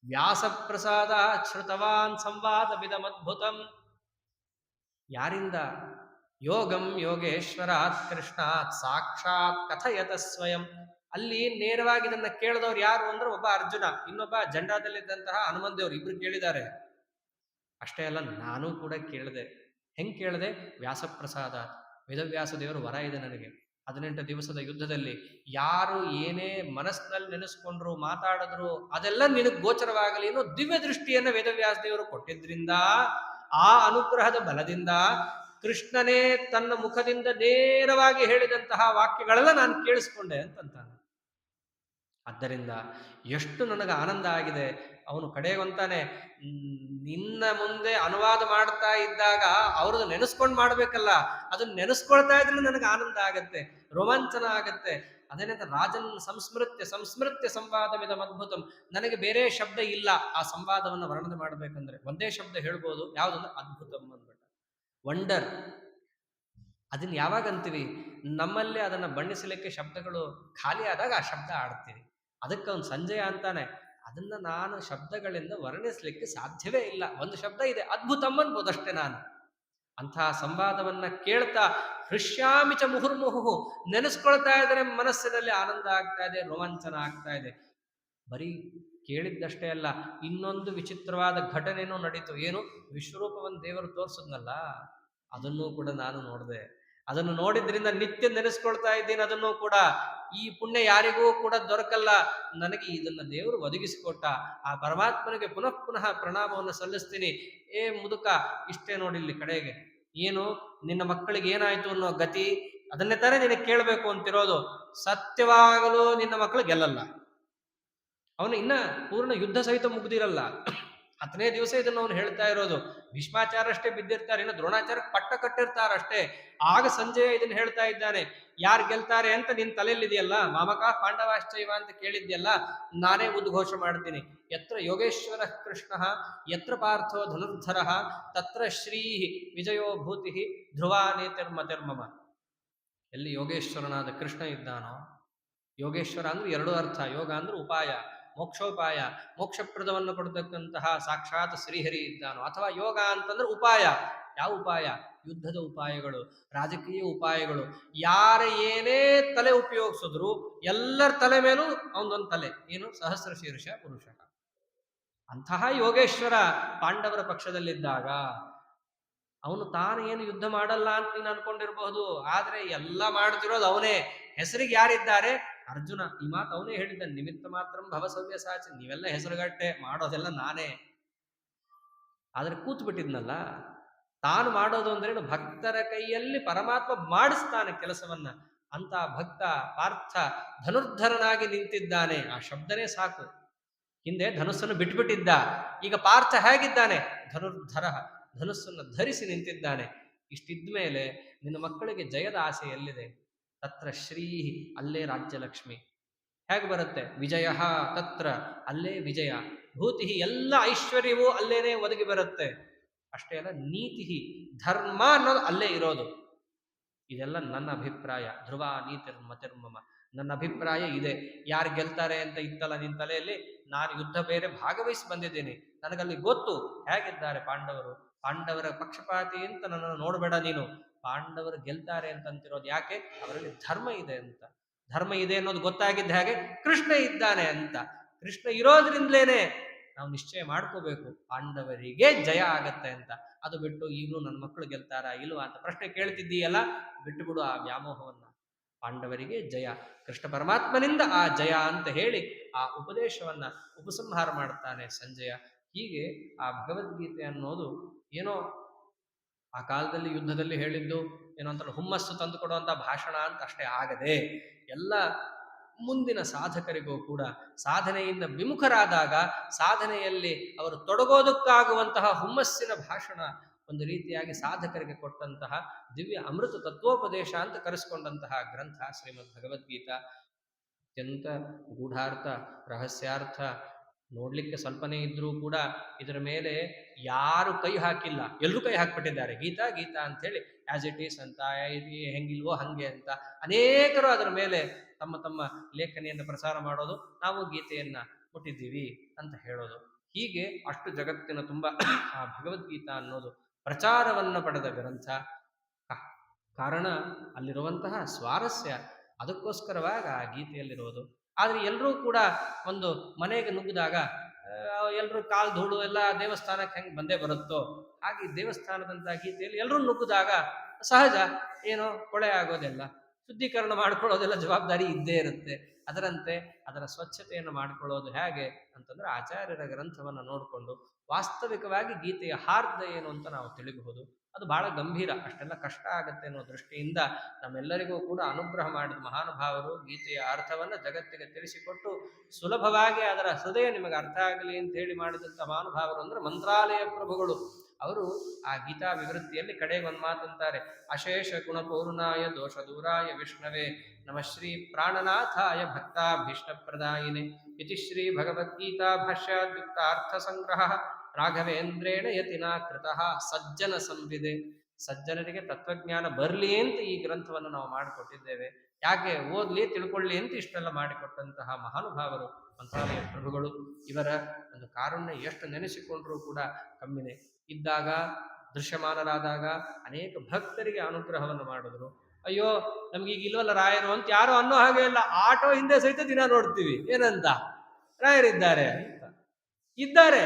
ವ್ಯಾಸ ಪ್ರಸಾದ ಶ್ರುತವಾನ್ ಸಂವಾದ ವಿಧಮದ್ಭುತಂ. ಯಾರಿಂದ? ಯೋಗಂ ಯೋಗೇಶ್ವರಾತ್ ಕೃಷ್ಣಾತ್ ಸಾಕ್ಷಾತ್ ಕಥಯತ ಸ್ವಯಂ. ಅಲ್ಲಿ ನೇರವಾಗಿ ಇದನ್ನ ಕೇಳಿದವ್ರು ಯಾರು ಅಂದ್ರೆ ಒಬ್ಬ ಅರ್ಜುನ, ಇನ್ನೊಬ್ಬ ಜಂಡಾದಲ್ಲಿದ್ದಂತಹ ಹನುಮಂತೇವರು, ಇಬ್ರು ಕೇಳಿದ್ದಾರೆ. ಅಷ್ಟೇ ಅಲ್ಲ, ನಾನು ಕೂಡ ಕೇಳಿದೆ. ಹೆಂಗ್ ಕೇಳಿದೆ? ವ್ಯಾಸಪ್ರಸಾದ, ವೇದವ್ಯಾಸ ದೇವರು ವರ ಇದೆ ನನಗೆ. 18 ದಿವಸದ ಯುದ್ಧದಲ್ಲಿ ಯಾರು ಏನೇ ಮನಸ್ಸಿನಲ್ಲಿ ನೆನೆಸ್ಕೊಂಡ್ರು ಮಾತಾಡಿದ್ರು ಅದೆಲ್ಲ ನಿನಗೆ ಗೋಚರವಾಗಲಿ ಅನ್ನೋ ದಿವ್ಯ ದೃಷ್ಟಿಯನ್ನ ವೇದವ್ಯಾಸ ದೇವರು ಕೊಟ್ಟಿದ್ರಿಂದ, ಆ ಅನುಗ್ರಹದ ಬಲದಿಂದ ಕೃಷ್ಣನೇ ತನ್ನ ಮುಖದಿಂದ ನೇರವಾಗಿ ಹೇಳಿದಂತಹ ವಾಕ್ಯಗಳೆಲ್ಲ ನಾನು ಕೇಳಿಸ್ಕೊಂಡೆ ಅಂತಂತಾನೆ. ಆದ್ದರಿಂದ ಎಷ್ಟು ನನಗೆ ಆನಂದ ಆಗಿದೆ. ಅವನು ಕಡೆಗೊಂತಾನೆ, ನಿನ್ನ ಮುಂದೆ ಅನುವಾದ ಮಾಡ್ತಾ ಇದ್ದಾಗ ಅವ್ರದ್ದು ನೆನೆಸ್ಕೊಂಡು ಮಾಡ್ಬೇಕಲ್ಲ, ಅದನ್ನ ನೆನೆಸ್ಕೊಳ್ತಾ ಇದ್ರೆ ನನಗೆ ಆನಂದ ಆಗತ್ತೆ, ರೋಮಾಂಚನ ಆಗತ್ತೆ. ಅದೇನಂತ ರಾಜನ್ ಸಂಸ್ಮೃತ್ಯ ಸಂವಾದವಿದ ಅದ್ಭುತಂ. ನನಗೆ ಬೇರೆ ಶಬ್ದ ಇಲ್ಲ ಆ ಸಂವಾದವನ್ನು ವರ್ಣನೆ ಮಾಡ್ಬೇಕಂದ್ರೆ. ಒಂದೇ ಶಬ್ದ ಹೇಳ್ಬೋದು, ಯಾವುದಂದ್ರೆ ಅದ್ಭುತಂ ಅಂದ್ಬಿಟ್ಟ. ವಂಡರ್. ಅದನ್ನ ಯಾವಾಗ ಅಂತೀವಿ? ನಮ್ಮಲ್ಲಿ ಅದನ್ನ ಬಣ್ಣಿಸಲಿಕ್ಕೆ ಶಬ್ದಗಳು ಖಾಲಿ ಆದಾಗ ಆ ಶಬ್ದ ಆಡ್ತೀವಿ. ಅದಕ್ಕೆ ಒಂದು ಸಂಜಯ ಅಂತಾನೆ, ಅದನ್ನ ನಾನು ಶಬ್ದಗಳಿಂದ ವರ್ಣಿಸ್ಲಿಕ್ಕೆ ಸಾಧ್ಯವೇ ಇಲ್ಲ. ಒಂದು ಶಬ್ದ ಇದೆ, ಅದ್ಭುತಂ ಅನ್ಬೋದಷ್ಟೇ ನಾನು. ಅಂತಹ ಸಂವಾದವನ್ನ ಕೇಳ್ತಾ ಹೃಷ್ಯಾಮಿಚ ಮುಹುರ್ಮುಹು, ನೆನೆಸ್ಕೊಳ್ತಾ ಇದ್ರೆ ಮನಸ್ಸಿನಲ್ಲಿ ಆನಂದ ಆಗ್ತಾ ಇದೆ, ರೋಮಾಂಚನ ಆಗ್ತಾ ಇದೆ. ಬರೀ ಕೇಳಿದ್ದಷ್ಟೇ ಅಲ್ಲ, ಇನ್ನೊಂದು ವಿಚಿತ್ರವಾದ ಘಟನೆನೂ ನಡೀತು. ಏನು? ವಿಶ್ವರೂಪವನ್ನು ದೇವರು ತೋರಿಸಿದ್ನಲ್ಲ, ಅದನ್ನೂ ಕೂಡ ನಾನು ನೋಡಿದೆ. ಅದನ್ನು ನೋಡಿದ್ರಿಂದ ನಿತ್ಯ ನೆನೆಸ್ಕೊಳ್ತಾ ಇದ್ದೀನಿ. ಅದನ್ನು ಕೂಡ ಈ ಪುಣ್ಯ ಯಾರಿಗೂ ಕೂಡ ದೊರಕಲ್ಲ, ನನಗೆ ಇದನ್ನ ದೇವರು ಒದಗಿಸಿಕೊಟ್ಟ. ಆ ಪರಮಾತ್ಮನಿಗೆ ಪುನಃ ಪುನಃ ಪ್ರಣಾಮವನ್ನು ಸಲ್ಲಿಸ್ತೀನಿ. ಏ ಮುದುಕ, ಇಷ್ಟೇ ನೋಡಿಲ್ಲಿ ಕಡೆಗೆ, ಏನು ನಿನ್ನ ಮಕ್ಕಳಿಗೆ ಏನಾಯ್ತು ಅನ್ನೋ ಗತಿ, ಅದನ್ನೇ ತಾನೇ ನಿನಗೆ ಕೇಳಬೇಕು ಅಂತಿರೋದು. ಸತ್ಯವಾಗಲು ನಿನ್ನ ಮಕ್ಕಳು ಗೆಲ್ಲಲ್ಲ. ಅವನು ಇನ್ನ ಪೂರ್ಣ ಯುದ್ಧ ಸಹಿತ ಮುಗ್ದಿರಲ್ಲ. 10ನೇ ದಿವಸ ಇದನ್ನು ಅವನು ಹೇಳ್ತಾ ಇರೋದು. ಭೀಷ್ಮಾಚಾರ ಅಷ್ಟೇ ಬಿದ್ದಿರ್ತಾರೆ, ಇನ್ನು ದ್ರೋಣಾಚಾರಕ್ಕೆ ಪಟ್ಟ ಕಟ್ಟಿರ್ತಾರಷ್ಟೇ. ಆಗ ಸಂಜಯ ಇದನ್ನು ಹೇಳ್ತಾ ಇದ್ದಾನೆ, ಯಾರು ಗೆಲ್ತಾರೆ ಅಂತ ನಿನ್ ತಲೆಯಲ್ಲಿದೆಯಲ್ಲ, ಮಾಮಕ ಪಾಂಡವಾಶ್ಚೈವ ಅಂತ ಕೇಳಿದ್ಯಲ್ಲ, ನಾನೇ ಉದ್ಘೋಷ ಮಾಡ್ತೀನಿ. ಯತ್ರ ಯೋಗೇಶ್ವರ ಕೃಷ್ಣ ಯತ್ರ ಪಾರ್ಥೋ ಧನುರ್ಧರ ತತ್ರ ಶ್ರೀ ವಿಜಯೋ ಭೂತಿ ಧ್ರುವಾನೇತಿರ್ಮತಿರ್ಮಮ. ಎಲ್ಲಿ ಯೋಗೇಶ್ವರನಾದ ಕೃಷ್ಣ ಇದ್ದಾನೋ, ಯೋಗೇಶ್ವರ ಅಂದ್ರೆ 2 ಅರ್ಥ. ಯೋಗ ಅಂದ್ರೆ ಉಪಾಯ, ಮೋಕ್ಷೋಪಾಯ, ಮೋಕ್ಷಪ್ರದವನ್ನು ಕೊಡತಕ್ಕಂತಹ ಸಾಕ್ಷಾತ್ ಶ್ರೀಹರಿ ಇದ್ದಾನೋ. ಅಥವಾ ಯೋಗ ಅಂತಂದ್ರೆ ಉಪಾಯ. ಯಾವ ಉಪಾಯ? ಯುದ್ಧದ ಉಪಾಯಗಳು, ರಾಜಕೀಯ ಉಪಾಯಗಳು. ಯಾರ ಏನೇ ತಲೆ ಉಪಯೋಗಿಸಿದ್ರು ಎಲ್ಲರ ತಲೆ ಮೇಲೂ ಅವನೊಂದು ತಲೆ. ಏನು? ಸಹಸ್ರ ಶೀರ್ಷ ಪುರುಷ. ಅಂತಹ ಯೋಗೇಶ್ವರ ಪಾಂಡವರ ಪಕ್ಷದಲ್ಲಿದ್ದಾಗ ಅವನು ತಾನು ಏನು ಯುದ್ಧ ಮಾಡಲ್ಲ ಅಂತ ನೀನು ಅನ್ಕೊಂಡಿರ್ಬಹುದು, ಆದ್ರೆ ಎಲ್ಲ ಮಾಡ್ತಿರೋದು ಅವನೇ. ಹೆಸರಿಗೆ ಯಾರಿದ್ದಾರೆ? ಅರ್ಜುನ. ಈ ಮಾತು ಅವನೇ ಹೇಳಿದ್ದಾನೆ, ನಿಮಿತ್ತ ಮಾತ್ರ ಭವಸವ್ಯ ಸಾಚಿ, ನೀವೆಲ್ಲ ಹೆಸರುಗಟ್ಟೆ, ಮಾಡೋದೆಲ್ಲ ನಾನೇ. ಆದ್ರೆ ಕೂತ್ ಬಿಟ್ಟಿದ್ನಲ್ಲ, ತಾನು ಮಾಡೋದು ಅಂದ್ರೇನು? ಭಕ್ತರ ಕೈಯಲ್ಲಿ ಪರಮಾತ್ಮ ಮಾಡಿಸ್ತಾನೆ ಕೆಲಸವನ್ನ. ಅಂತ ಭಕ್ತ ಪಾರ್ಥ ಧನುರ್ಧರನಾಗಿ ನಿಂತಿದ್ದಾನೆ. ಆ ಶಬ್ದನೇ ಸಾಕು. ಹಿಂದೆ ಧನುಸ್ಸನ್ನು ಬಿಟ್ಬಿಟ್ಟಿದ್ದ, ಈಗ ಪಾರ್ಥ ಹೇಗಿದ್ದಾನೆ? ಧನುರ್ಧರ, ಧನುಸ್ಸನ್ನು ಧರಿಸಿ ನಿಂತಿದ್ದಾನೆ. ಇಷ್ಟಿದ್ಮೇಲೆ ನಿನ್ನ ಮಕ್ಕಳಿಗೆ ಜಯದ ಆಸೆ ಎಲ್ಲಿದೆ? ತತ್ರ ಶ್ರೀ, ಅಲ್ಲೇ ರಾಜ್ಯಲಕ್ಷ್ಮಿ. ಹೇಗೆ ಬರುತ್ತೆ? ವಿಜಯ ತತ್ರ, ಅಲ್ಲೇ ವಿಜಯ. ಭೂತಿ, ಎಲ್ಲ ಐಶ್ವರ್ಯವೂ ಅಲ್ಲೇನೆ ಒದಗಿ ಬರುತ್ತೆ. ಅಷ್ಟೇ ಅಲ್ಲ, ನೀತಿ ಧರ್ಮ ಅನ್ನೋದು ಅಲ್ಲೇ ಇರೋದು. ಇದೆಲ್ಲ ನನ್ನ ಅಭಿಪ್ರಾಯ. ಧ್ರುವ ನೀತಿರ್ಮತಿರ್ಮಮ, ನನ್ನ ಅಭಿಪ್ರಾಯ ಇದೆ. ಯಾರು ಗೆಲ್ತಾರೆ ಅಂತ ಇತ್ತಲ್ಲ ನಿನ್ನ ತಲೆಯಲ್ಲಿ, ನಾನು ಯುದ್ಧ ಬೇರೆ ಭಾಗವಹಿಸಿ ಬಂದಿದ್ದೀನಿ, ನನಗಲ್ಲಿ ಗೊತ್ತು ಹೇಗಿದ್ದಾರೆ ಪಾಂಡವರು. ಪಾಂಡವರ ಪಕ್ಷಪಾತಿ ಅಂತ ನನ್ನನ್ನು ನೋಡಬೇಡ ನೀನು. ಪಾಂಡವರು ಗೆಲ್ತಾರೆ ಅಂತಂತಿರೋದು ಯಾಕೆ? ಅವರಲ್ಲಿ ಧರ್ಮ ಇದೆ ಅಂತ. ಧರ್ಮ ಇದೆ ಅನ್ನೋದು ಗೊತ್ತಾಗಿದ್ದ ಹಾಗೆ ಕೃಷ್ಣ ಇದ್ದಾನೆ ಅಂತ. ಕೃಷ್ಣ ಇರೋದ್ರಿಂದಲೇನೆ ನಾವು ನಿಶ್ಚಯ ಮಾಡ್ಕೋಬೇಕು ಪಾಂಡವರಿಗೆ ಜಯ ಆಗತ್ತೆ ಅಂತ. ಅದು ಬಿಟ್ಟು ಈಗಲೂ ನನ್ನ ಮಕ್ಕಳು ಗೆಲ್ತಾರಾ ಇಲ್ವಾ ಅಂತ ಪ್ರಶ್ನೆ ಕೇಳ್ತಿದ್ದೀಯಲ್ಲ, ಬಿಟ್ಟುಬಿಡು ಆ ವ್ಯಾಮೋಹವನ್ನ. ಪಾಂಡವರಿಗೆ ಜಯ, ಕೃಷ್ಣ ಪರಮಾತ್ಮನಿಂದ ಆ ಜಯ ಅಂತ ಹೇಳಿ ಆ ಉಪದೇಶವನ್ನ ಉಪಸಂಹಾರ ಮಾಡುತ್ತಾನೆ ಸಂಜಯ. ಹೀಗೆ ಆ ಭಗವದ್ಗೀತೆ ಅನ್ನೋದು ಏನೋ ಆ ಕಾಲದಲ್ಲಿ ಯುದ್ಧದಲ್ಲಿ ಹೇಳಿದ್ದು ಏನೋ ಅಂತ ಹುಮ್ಮಸ್ಸು ತಂದು ಕೊಡುವಂಥ ಭಾಷಣ ಅಂತ ಅಷ್ಟೇ ಆಗದೆ, ಎಲ್ಲ ಮುಂದಿನ ಸಾಧಕರಿಗೂ ಕೂಡ ಸಾಧನೆಯಿಂದ ವಿಮುಖರಾದಾಗ ಸಾಧನೆಯಲ್ಲಿ ಅವರು ತೊಡಗೋದಕ್ಕಾಗುವಂತಹ ಹುಮ್ಮಸ್ಸಿನ ಭಾಷಣ, ಒಂದು ರೀತಿಯಾಗಿ ಸಾಧಕರಿಗೆ ಕೊಟ್ಟಂತಹ ದಿವ್ಯ ಅಮೃತ ತತ್ವೋಪದೇಶ ಅಂತ ಕರೆಸ್ಕೊಂಡಂತಹ ಗ್ರಂಥ ಶ್ರೀಮದ್ ಭಗವದ್ಗೀತಾ. ಅತ್ಯಂತ ಗೂಢಾರ್ಥ, ರಹಸ್ಯಾರ್ಥ, ನೋಡ್ಲಿಕ್ಕೆ ಸ್ವಲ್ಪನೇ ಇದ್ರೂ ಕೂಡ ಇದರ ಮೇಲೆ ಯಾರು ಕೈ ಹಾಕಿಲ್ಲ, ಎಲ್ಲರೂ ಕೈ ಹಾಕ್ಬಿಟ್ಟಿದ್ದಾರೆ. ಗೀತಾ ಗೀತಾ ಅಂಥೇಳಿ ಆಸ್ ಇಟ್ ಈಸ್ ಅಂತ, ಹೆಂಗಿಲ್ವೋ ಹಂಗೆ ಅಂತ ಅನೇಕರು ಅದರ ಮೇಲೆ ತಮ್ಮ ತಮ್ಮ ಲೇಖನಿಯನ್ನು ಪ್ರಸಾರ ಮಾಡೋದು, ನಾವು ಗೀತೆಯನ್ನ ಮುಟ್ಟಿದ್ದೀವಿ ಅಂತ ಹೇಳೋದು. ಹೀಗೆ ಅಷ್ಟು ಜಗತ್ತಿನ ತುಂಬ ಆ ಭಗವದ್ಗೀತಾ ಅನ್ನೋದು ಪ್ರಚಾರವನ್ನು ಪಡೆದ ಗ್ರಂಥ. ಕಾರಣ ಅಲ್ಲಿರುವಂತಹ ಸ್ವಾರಸ್ಯ, ಅದಕ್ಕೋಸ್ಕರವಾಗಿ ಆ ಗೀತೆಯಲ್ಲಿರೋದು. ಆದರೆ ಎಲ್ಲರೂ ಕೂಡ ಒಂದು ಮನೆಗೆ ನುಗ್ಗಿದಾಗ ಎಲ್ಲರೂ ಕಾಲು ಧೂಳು ಎಲ್ಲ ದೇವಸ್ಥಾನಕ್ಕೆ ಹೆಂಗೆ ಬಂದೇ ಬರುತ್ತೋ ಹಾಗೆ ದೇವಸ್ಥಾನದಂಥ ಗೀತೆಯಲ್ಲಿ ಎಲ್ಲರೂ ನುಗ್ಗಿದಾಗ ಸಹಜ ಏನೋ ಕೊಳೆ ಆಗೋದೆಲ್ಲ, ಶುದ್ಧೀಕರಣ ಮಾಡ್ಕೊಳ್ಳೋದೆಲ್ಲ ಜವಾಬ್ದಾರಿ ಇದ್ದೇ ಇರುತ್ತೆ. ಅದರಂತೆ ಅದರ ಸ್ವಚ್ಛತೆಯನ್ನು ಮಾಡಿಕೊಳ್ಳೋದು ಹೇಗೆ ಅಂತಂದ್ರೆ ಆಚಾರ್ಯರ ಗ್ರಂಥವನ್ನು ನೋಡಿಕೊಂಡು ವಾಸ್ತವಿಕವಾಗಿ ಗೀತೆಯ ಹಾರ್ದ ಏನು ಅಂತ ನಾವು ತಿಳಿಬಹುದು. ಅದು ಬಹಳ ಗಂಭೀರ, ಅಷ್ಟೆಲ್ಲ ಕಷ್ಟ ಆಗತ್ತೆ ಅನ್ನೋ ದೃಷ್ಟಿಯಿಂದ ನಮ್ಮೆಲ್ಲರಿಗೂ ಕೂಡ ಅನುಗ್ರಹ ಮಾಡಿದ ಮಹಾನುಭಾವರು ಗೀತೆಯ ಅರ್ಥವನ್ನು ಜಗತ್ತಿಗೆ ತಿಳಿಸಿಕೊಟ್ಟು ಸುಲಭವಾಗಿ ಅದರ ಹೃದಯ ನಿಮಗೆ ಅರ್ಥ ಆಗಲಿ ಅಂತ ಹೇಳಿ ಮಾಡಿದಂಥ ಮಹಾನುಭಾವರು ಅಂದ್ರೆ ಮಂತ್ರಾಲಯ ಪ್ರಭುಗಳು. ಅವರು ಆ ಗೀತಾ ವಿವೃತ್ತಿಯಲ್ಲಿ ಕಡೆಗೆ ಒಂದು ಮಾತಂತಾರೆ, ಅಶೇಷ ಗುಣಪೂರ್ಣಾಯ ದೋಷ ದೂರಾಯ ವಿಷ್ಣವೇ ನಮ ಶ್ರೀ ಪ್ರಾಣನಾಥಾಯ ಭಕ್ತಾಭೀಷ್ಟ ಪ್ರದಾಯಿನೆ ಇತಿ ಶ್ರೀ ಭಗವದ್ಗೀತಾ ಭಾಷ್ಯಾದ್ಯುಕ್ತ ಅರ್ಥ ಸಂಗ್ರಹ ರಾಘವೇಂದ್ರೇಣ ಯತಿನಾ ಕೃತಃ ಸಜ್ಜನ ಸಂವಿದೆ. ಸಜ್ಜನರಿಗೆ ತತ್ವಜ್ಞಾನ ಬರಲಿ ಅಂತ ಈ ಗ್ರಂಥವನ್ನು ನಾವು ಮಾಡಿಕೊಟ್ಟಿದ್ದೇವೆ. ಯಾಕೆ ಓದ್ಲಿ ತಿಳ್ಕೊಳ್ಳಿ ಅಂತ ಇಷ್ಟೆಲ್ಲ ಮಾಡಿಕೊಟ್ಟಂತಹ ಮಹಾನುಭಾವರು ಮಂತ್ರಾಲಯ ಪ್ರಭುಗಳು. ಇವರ ಒಂದು ಕಾರುಣ್ಯ ಎಷ್ಟು ನೆನೆಸಿಕೊಂಡ್ರೂ ಕೂಡ ಕಮ್ಮಿನೇ. ಇದ್ದಾಗ ದೃಶ್ಯಮಾನರಾದಾಗ ಅನೇಕ ಭಕ್ತರಿಗೆ ಅನುಗ್ರಹವನ್ನು ಮಾಡಿದ್ರು. ಅಯ್ಯೋ ನಮ್ಗೀಗ ಇಲ್ವಲ್ಲ ರಾಯರು ಅಂತ ಯಾರು ಅನ್ನೋ ಹಾಗೆ ಇಲ್ಲ, ಆಟೋ ಹಿಂದೆ ಸಹಿತ ದಿನ ನೋಡ್ತೀವಿ ಏನಂತ, ರಾಯರಿದ್ದಾರೆ ಅಂತ. ಇದ್ದಾರೆ,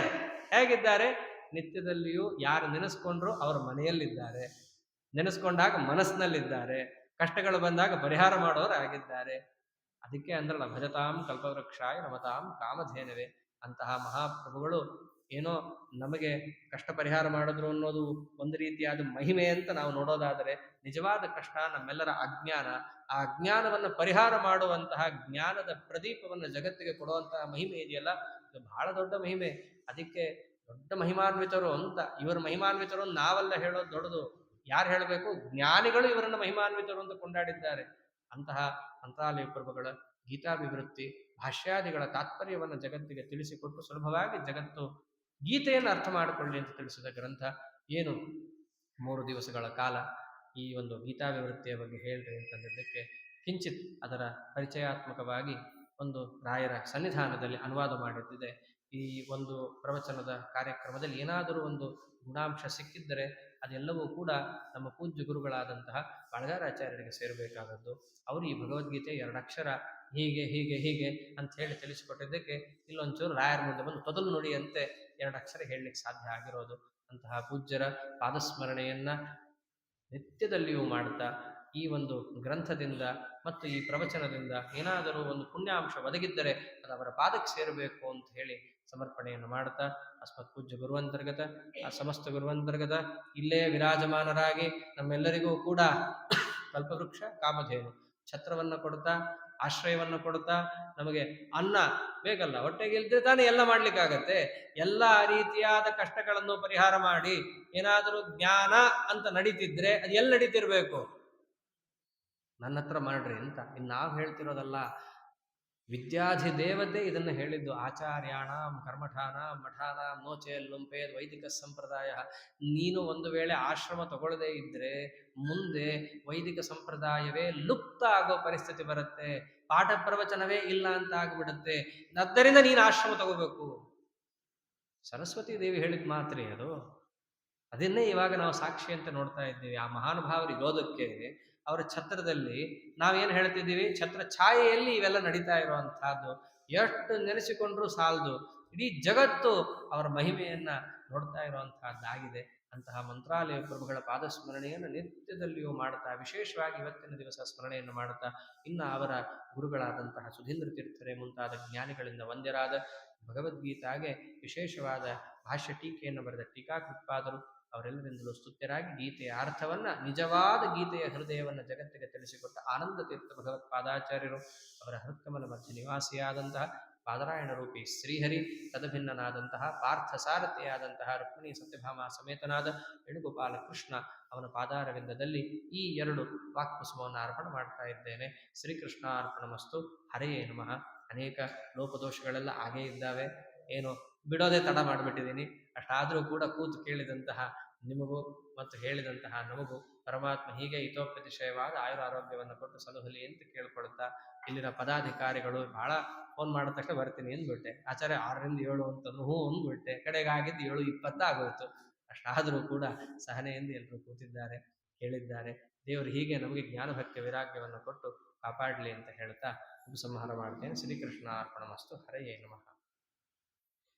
ಹೇಗಿದ್ದಾರೆ? ನಿತ್ಯದಲ್ಲಿಯೂ ಯಾರು ನೆನೆಸ್ಕೊಂಡ್ರು ಅವರ ಮನೆಯಲ್ಲಿದ್ದಾರೆ, ನೆನೆಸ್ಕೊಂಡಾಗ ಮನಸ್ಸಿನಲ್ಲಿದ್ದಾರೆ, ಕಷ್ಟಗಳು ಬಂದಾಗ ಪರಿಹಾರ ಮಾಡೋರು ಆಗಿದ್ದಾರೆ. ಅದಕ್ಕೆ ಅಂದ್ರಲ್ಲ ಭಜತಾಂ ಕಲ್ಪವೃಕ್ಷಾಯ ನಮತಾಂ ಕಾಮಧೇನವೇ. ಅಂತಹ ಮಹಾಪ್ರಭುಗಳು ಏನೋ ನಮಗೆ ಕಷ್ಟ ಪರಿಹಾರ ಮಾಡಿದ್ರು ಅನ್ನೋದು ಒಂದು ರೀತಿಯಾದ ಮಹಿಮೆ ಅಂತ ನಾವು ನೋಡೋದಾದರೆ, ನಿಜವಾದ ಕಷ್ಟ ನಮ್ಮೆಲ್ಲರ ಅಜ್ಞಾನ. ಆ ಅಜ್ಞಾನವನ್ನು ಪರಿಹಾರ ಮಾಡುವಂತಹ ಜ್ಞಾನದ ಪ್ರದೀಪವನ್ನು ಜಗತ್ತಿಗೆ ಕೊಡುವಂತಹ ಮಹಿಮೆ ಇದೆಯಲ್ಲ, ಇದು ಬಹಳ ದೊಡ್ಡ ಮಹಿಮೆ. ಅದಕ್ಕೆ ದೊಡ್ಡ ಮಹಿಮಾನ್ವಿತರು ಅಂತ, ಇವರು ಮಹಿಮಾನ್ವಿತರು ನಾವೆಲ್ಲ ಹೇಳೋದು ದೊಡ್ಡದು. ಯಾರು ಹೇಳಬೇಕು? ಜ್ಞಾನಿಗಳು ಇವರನ್ನು ಮಹಿಮಾನ್ವಿತರು ಅಂತ ಕೊಂಡಾಡಿದ್ದಾರೆ. ಅಂತಹ ಮಂತ್ರಾಲಯ ಪ್ರಭುಗಳ ಗೀತಾ ವಿವೃತ್ತಿ ಭಾಷ್ಯಾದಿಗಳ ತಾತ್ಪರ್ಯವನ್ನು ಜಗತ್ತಿಗೆ ತಿಳಿಸಿಕೊಟ್ಟು ಸುಲಭವಾಗಿ ಜಗತ್ತು ಗೀತೆಯನ್ನು ಅರ್ಥ ಮಾಡಿಕೊಳ್ಳಿ ಅಂತ ತಿಳಿಸಿದ ಗ್ರಂಥ. ಏನು 3 ದಿವಸಗಳ ಕಾಲ ಈ ಒಂದು ಗೀತಾ ವಿವೃತ್ತಿಯ ಬಗ್ಗೆ ಹೇಳ್ರಿ ಅಂತಂದಿದ್ದಕ್ಕೆ ಕಿಂಚಿತ್ ಅದರ ಪರಿಚಯಾತ್ಮಕವಾಗಿ ಒಂದು ರಾಯರ ಸನ್ನಿಧಾನದಲ್ಲಿ ಅನುವಾದ ಮಾಡಿದ್ದಿದೆ. ಈ ಒಂದು ಪ್ರವಚನದ ಕಾರ್ಯಕ್ರಮದಲ್ಲಿ ಏನಾದರೂ ಒಂದು ಗುಣಾಂಶ ಸಿಕ್ಕಿದ್ದರೆ ಅದೆಲ್ಲವೂ ಕೂಡ ನಮ್ಮ ಪೂಜ್ಯ ಗುರುಗಳಾದಂತಹ ಬಾಳಗಾರಾಚಾರ್ಯರಿಗೆ ಸೇರಬೇಕಾದದ್ದು. ಅವರು ಈ ಭಗವದ್ಗೀತೆ 2 ಅಕ್ಷರ ಹೀಗೆ ಹೀಗೆ ಹೀಗೆ ಅಂತ ಹೇಳಿ ತಿಳಿಸಿಕೊಟ್ಟಿದ್ದಕ್ಕೆ ಇಲ್ಲೊಂಚೂರು ರಾಯರ ಮುಂದೆ ಬಂದು ತೊದಲು ನುಡಿಯಂತೆ 2 ಅಕ್ಷರ ಹೇಳಲಿಕ್ಕೆ ಸಾಧ್ಯ ಆಗಿರೋದು. ಅಂತಹ ಪೂಜ್ಯರ ಪಾದಸ್ಮರಣೆಯನ್ನ ನಿತ್ಯದಲ್ಲಿಯೂ ಮಾಡ್ತಾ ಈ ಒಂದು ಗ್ರಂಥದಿಂದ ಮತ್ತು ಈ ಪ್ರವಚನದಿಂದ ಏನಾದರೂ ಒಂದು ಪುಣ್ಯಾಂಶ ಒದಗಿದ್ದರೆ ಅದು ಅವರ ಪಾದಕ್ಕೆ ಸೇರಬೇಕು ಅಂತ ಹೇಳಿ ಸಮರ್ಪಣೆಯನ್ನು ಮಾಡ್ತಾ ಅಸ್ಮತ್ ಪೂಜ್ಯ ಗುರುವಂತರ್ಗತ ಆ ಸಮಸ್ತ ಗುರುವಂತರ್ಗತ ಇಲ್ಲೇ ವಿರಾಜಮಾನರಾಗಿ ನಮ್ಮೆಲ್ಲರಿಗೂ ಕೂಡ ಕಲ್ಪವೃಕ್ಷ ಕಾಮಧೇನು ಛತ್ರವನ್ನು ಕೊಡ್ತಾ ಆಶ್ರಯವನ್ನು ಕೊಡ್ತಾ ನಮಗೆ ಅನ್ನ ಬೇಕಲ್ಲ, ಹೊಟ್ಟೆಗೆ ಇಲ್ದ್ರೆ ತಾನೇ ಎಲ್ಲ ಮಾಡ್ಲಿಕ್ಕಾಗತ್ತೆ. ಎಲ್ಲ ರೀತಿಯಾದ ಕಷ್ಟಗಳನ್ನು ಪರಿಹಾರ ಮಾಡಿ ಏನಾದರೂ ಜ್ಞಾನ ಅಂತ ನಡೀತಿದ್ರೆ ಅದು ಎಲ್ಲಿ ನಡೀತಿರ್ಬೇಕು? ನನ್ನ ಹತ್ರ ಮಾಡ್ರಿ ಅಂತ. ಇನ್ನು ನಾವು ಹೇಳ್ತಿರೋದಲ್ಲ, ವಿದ್ಯಾಧಿದೇವತೆ ಇದನ್ನು ಹೇಳಿದ್ದು. ಆಚಾರ್ಯಾಣಾಂ ಕರ್ಮಠಾನಾಂ ಮಠಾನಾಂ ನೋಚೇಲ್ ಲುಂಪೇದ್ ವೈದಿಕ ಸಂಪ್ರದಾಯ. ನೀನು ಒಂದು ವೇಳೆ ಆಶ್ರಮ ತಗೊಳ್ಳದೇ ಇದ್ರೆ ಮುಂದೆ ವೈದಿಕ ಸಂಪ್ರದಾಯವೇ ಲುಪ್ತ ಆಗೋ ಪರಿಸ್ಥಿತಿ ಬರುತ್ತೆ, ಪಾಠ ಪ್ರವಚನವೇ ಇಲ್ಲ ಅಂತ ಆಗ್ಬಿಡುತ್ತೆ. ಆದ್ದರಿಂದ ನೀನು ಆಶ್ರಮ ತಗೋಬೇಕು. ಸರಸ್ವತಿ ದೇವಿ ಹೇಳಿದ ಮಾತ್ರಿ ಅದು. ಅದನ್ನೇ ಇವಾಗ ನಾವು ಸಾಕ್ಷಿ ಅಂತ ನೋಡ್ತಾ ಇದ್ದೀವಿ. ಆ ಮಹಾನುಭಾವರು ಇರೋದಕ್ಕೆ ಅವರ ಛತ್ರದಲ್ಲಿ ನಾವೇನು ಹೇಳ್ತಿದ್ದೀವಿ, ಛತ್ರ ಛಾಯೆಯಲ್ಲಿ ಇವೆಲ್ಲ ನಡೀತಾ ಇರುವಂತಹದ್ದು. ಎಷ್ಟು ನೆನೆಸಿಕೊಂಡ್ರೂ ಸಾಲದು, ಇಡೀ ಜಗತ್ತು ಅವರ ಮಹಿಮೆಯನ್ನ ನೋಡ್ತಾ ಇರುವಂತಹದ್ದಾಗಿದೆ. ಅಂತಹ ಮಂತ್ರಾಲಯ ಪ್ರಭುಗಳ ಪಾದ ಸ್ಮರಣೆಯನ್ನು ನಿತ್ಯದಲ್ಲಿಯೂ ಮಾಡುತ್ತಾ, ವಿಶೇಷವಾಗಿ ಇವತ್ತಿನ ದಿವಸ ಸ್ಮರಣೆಯನ್ನು ಮಾಡುತ್ತಾ, ಇನ್ನು ಅವರ ಗುರುಗಳಾದಂತಹ ಸುಧೀಂದ್ರ ತೀರ್ಥರೇ ಮುಂತಾದ ಜ್ಞಾನಿಗಳಿಂದ ವಂದ್ಯರಾದ ಭಗವದ್ಗೀತಾಗೆ ವಿಶೇಷವಾದ ಭಾಷ್ಯ ಟೀಕೆಯನ್ನು ಬರೆದ ಟೀಕಾಕೃತ್ಪಾದರು ಅವರೆಲ್ಲರಿಂದಲೂ ಸ್ತುತ್ಯರಾಗಿ ಗೀತೆಯ ಅರ್ಥವನ್ನ, ನಿಜವಾದ ಗೀತೆಯ ಹೃದಯವನ್ನು ಜಗತ್ತಿಗೆ ತಿಳಿಸಿಕೊಟ್ಟ ಆನಂದ ತೀರ್ಥ ಭಗವತ್ಪಾದಾಚಾರ್ಯರು, ಅವರ ಹೃತ್ಕಮಲ ಮಧ್ಯ ನಿವಾಸಿಯಾದಂತಹ ಪಾದರಾಯಣ ರೂಪಿ ಶ್ರೀಹರಿ, ತದಭಿನ್ನನಾದಂತಹ ಪಾರ್ಥ ಸಾರಥಿಯಾದಂತಹ ರುಕ್ಮಿಣಿ ಸತ್ಯಭಾಮ ಸಮೇತನಾದ ವೇಣುಗೋಪಾಲ ಕೃಷ್ಣ, ಅವನ ಪಾದಾರವಿಂದದಲ್ಲಿ ಈ 2 ವಾಕ್ಪುಷ್ಪವನ್ನು ಅರ್ಪಣೆ ಮಾಡ್ತಾ ಇದ್ದೇನೆ. ಶ್ರೀಕೃಷ್ಣ ಅರ್ಪಣಮಸ್ತು. ಹರೆಯೇ ನಮಃ. ಅನೇಕ ಲೋಪದೋಷಗಳೆಲ್ಲ ಆಗೇ ಇದ್ದಾವೆ, ಏನು ಬಿಡೋದೇ ತಡ ಮಾಡಿಬಿಟ್ಟಿದ್ದೀನಿ. ಅಷ್ಟಾದರೂ ಕೂಡ ಕೂತು ಕೇಳಿದಂತಹ ನಿಮಗೂ ಮತ್ತು ಹೇಳಿದಂತಹ ನಮಗೂ ಪರಮಾತ್ಮ ಹೀಗೆ ಹಿತೋಪತಿಶಯವಾದ ಆಯುರಾರೋಗ್ಯವನ್ನು ಕೊಟ್ಟು ಸಲಹುಲಿ ಅಂತ ಕೇಳ್ಕೊಳ್ತಾ, ಇಲ್ಲಿನ ಪದಾಧಿಕಾರಿಗಳು ಬಹಳ ಫೋನ್ ಮಾಡಿದ ತಕ್ಷಣ ಬರ್ತೀನಿ ಅಂದ್ಬಿಟ್ಟೆ. ಆಚಾರ್ಯ 6ರಿಂದ 7 ಅಂತಂದ್ರು, ಹ್ಞೂ ಅಂದ್ಬಿಟ್ಟೆ. ಕಡೆಗಾಗಿದ್ದು 7:20 ಆಗೋಯ್ತು. ಅಷ್ಟಾದರೂ ಕೂಡ ಸಹನೆಯಿಂದ ಎಲ್ಲರೂ ಕೂತಿದ್ದಾರೆ, ಕೇಳಿದ್ದಾರೆ. ದೇವರು ಹೀಗೆ ನಮಗೆ ಜ್ಞಾನಭಕ್ತಿ ವೈರಾಗ್ಯವನ್ನು ಕೊಟ್ಟು ಕಾಪಾಡಲಿ ಅಂತ ಹೇಳ್ತಾ ಉಪಸಂಹಾರ ಮಾಡ್ತೇನೆ. ಶ್ರೀಕೃಷ್ಣ ಅರ್ಪಣಮಸ್ತು. ಹರೆಯೇ ನಮಃ.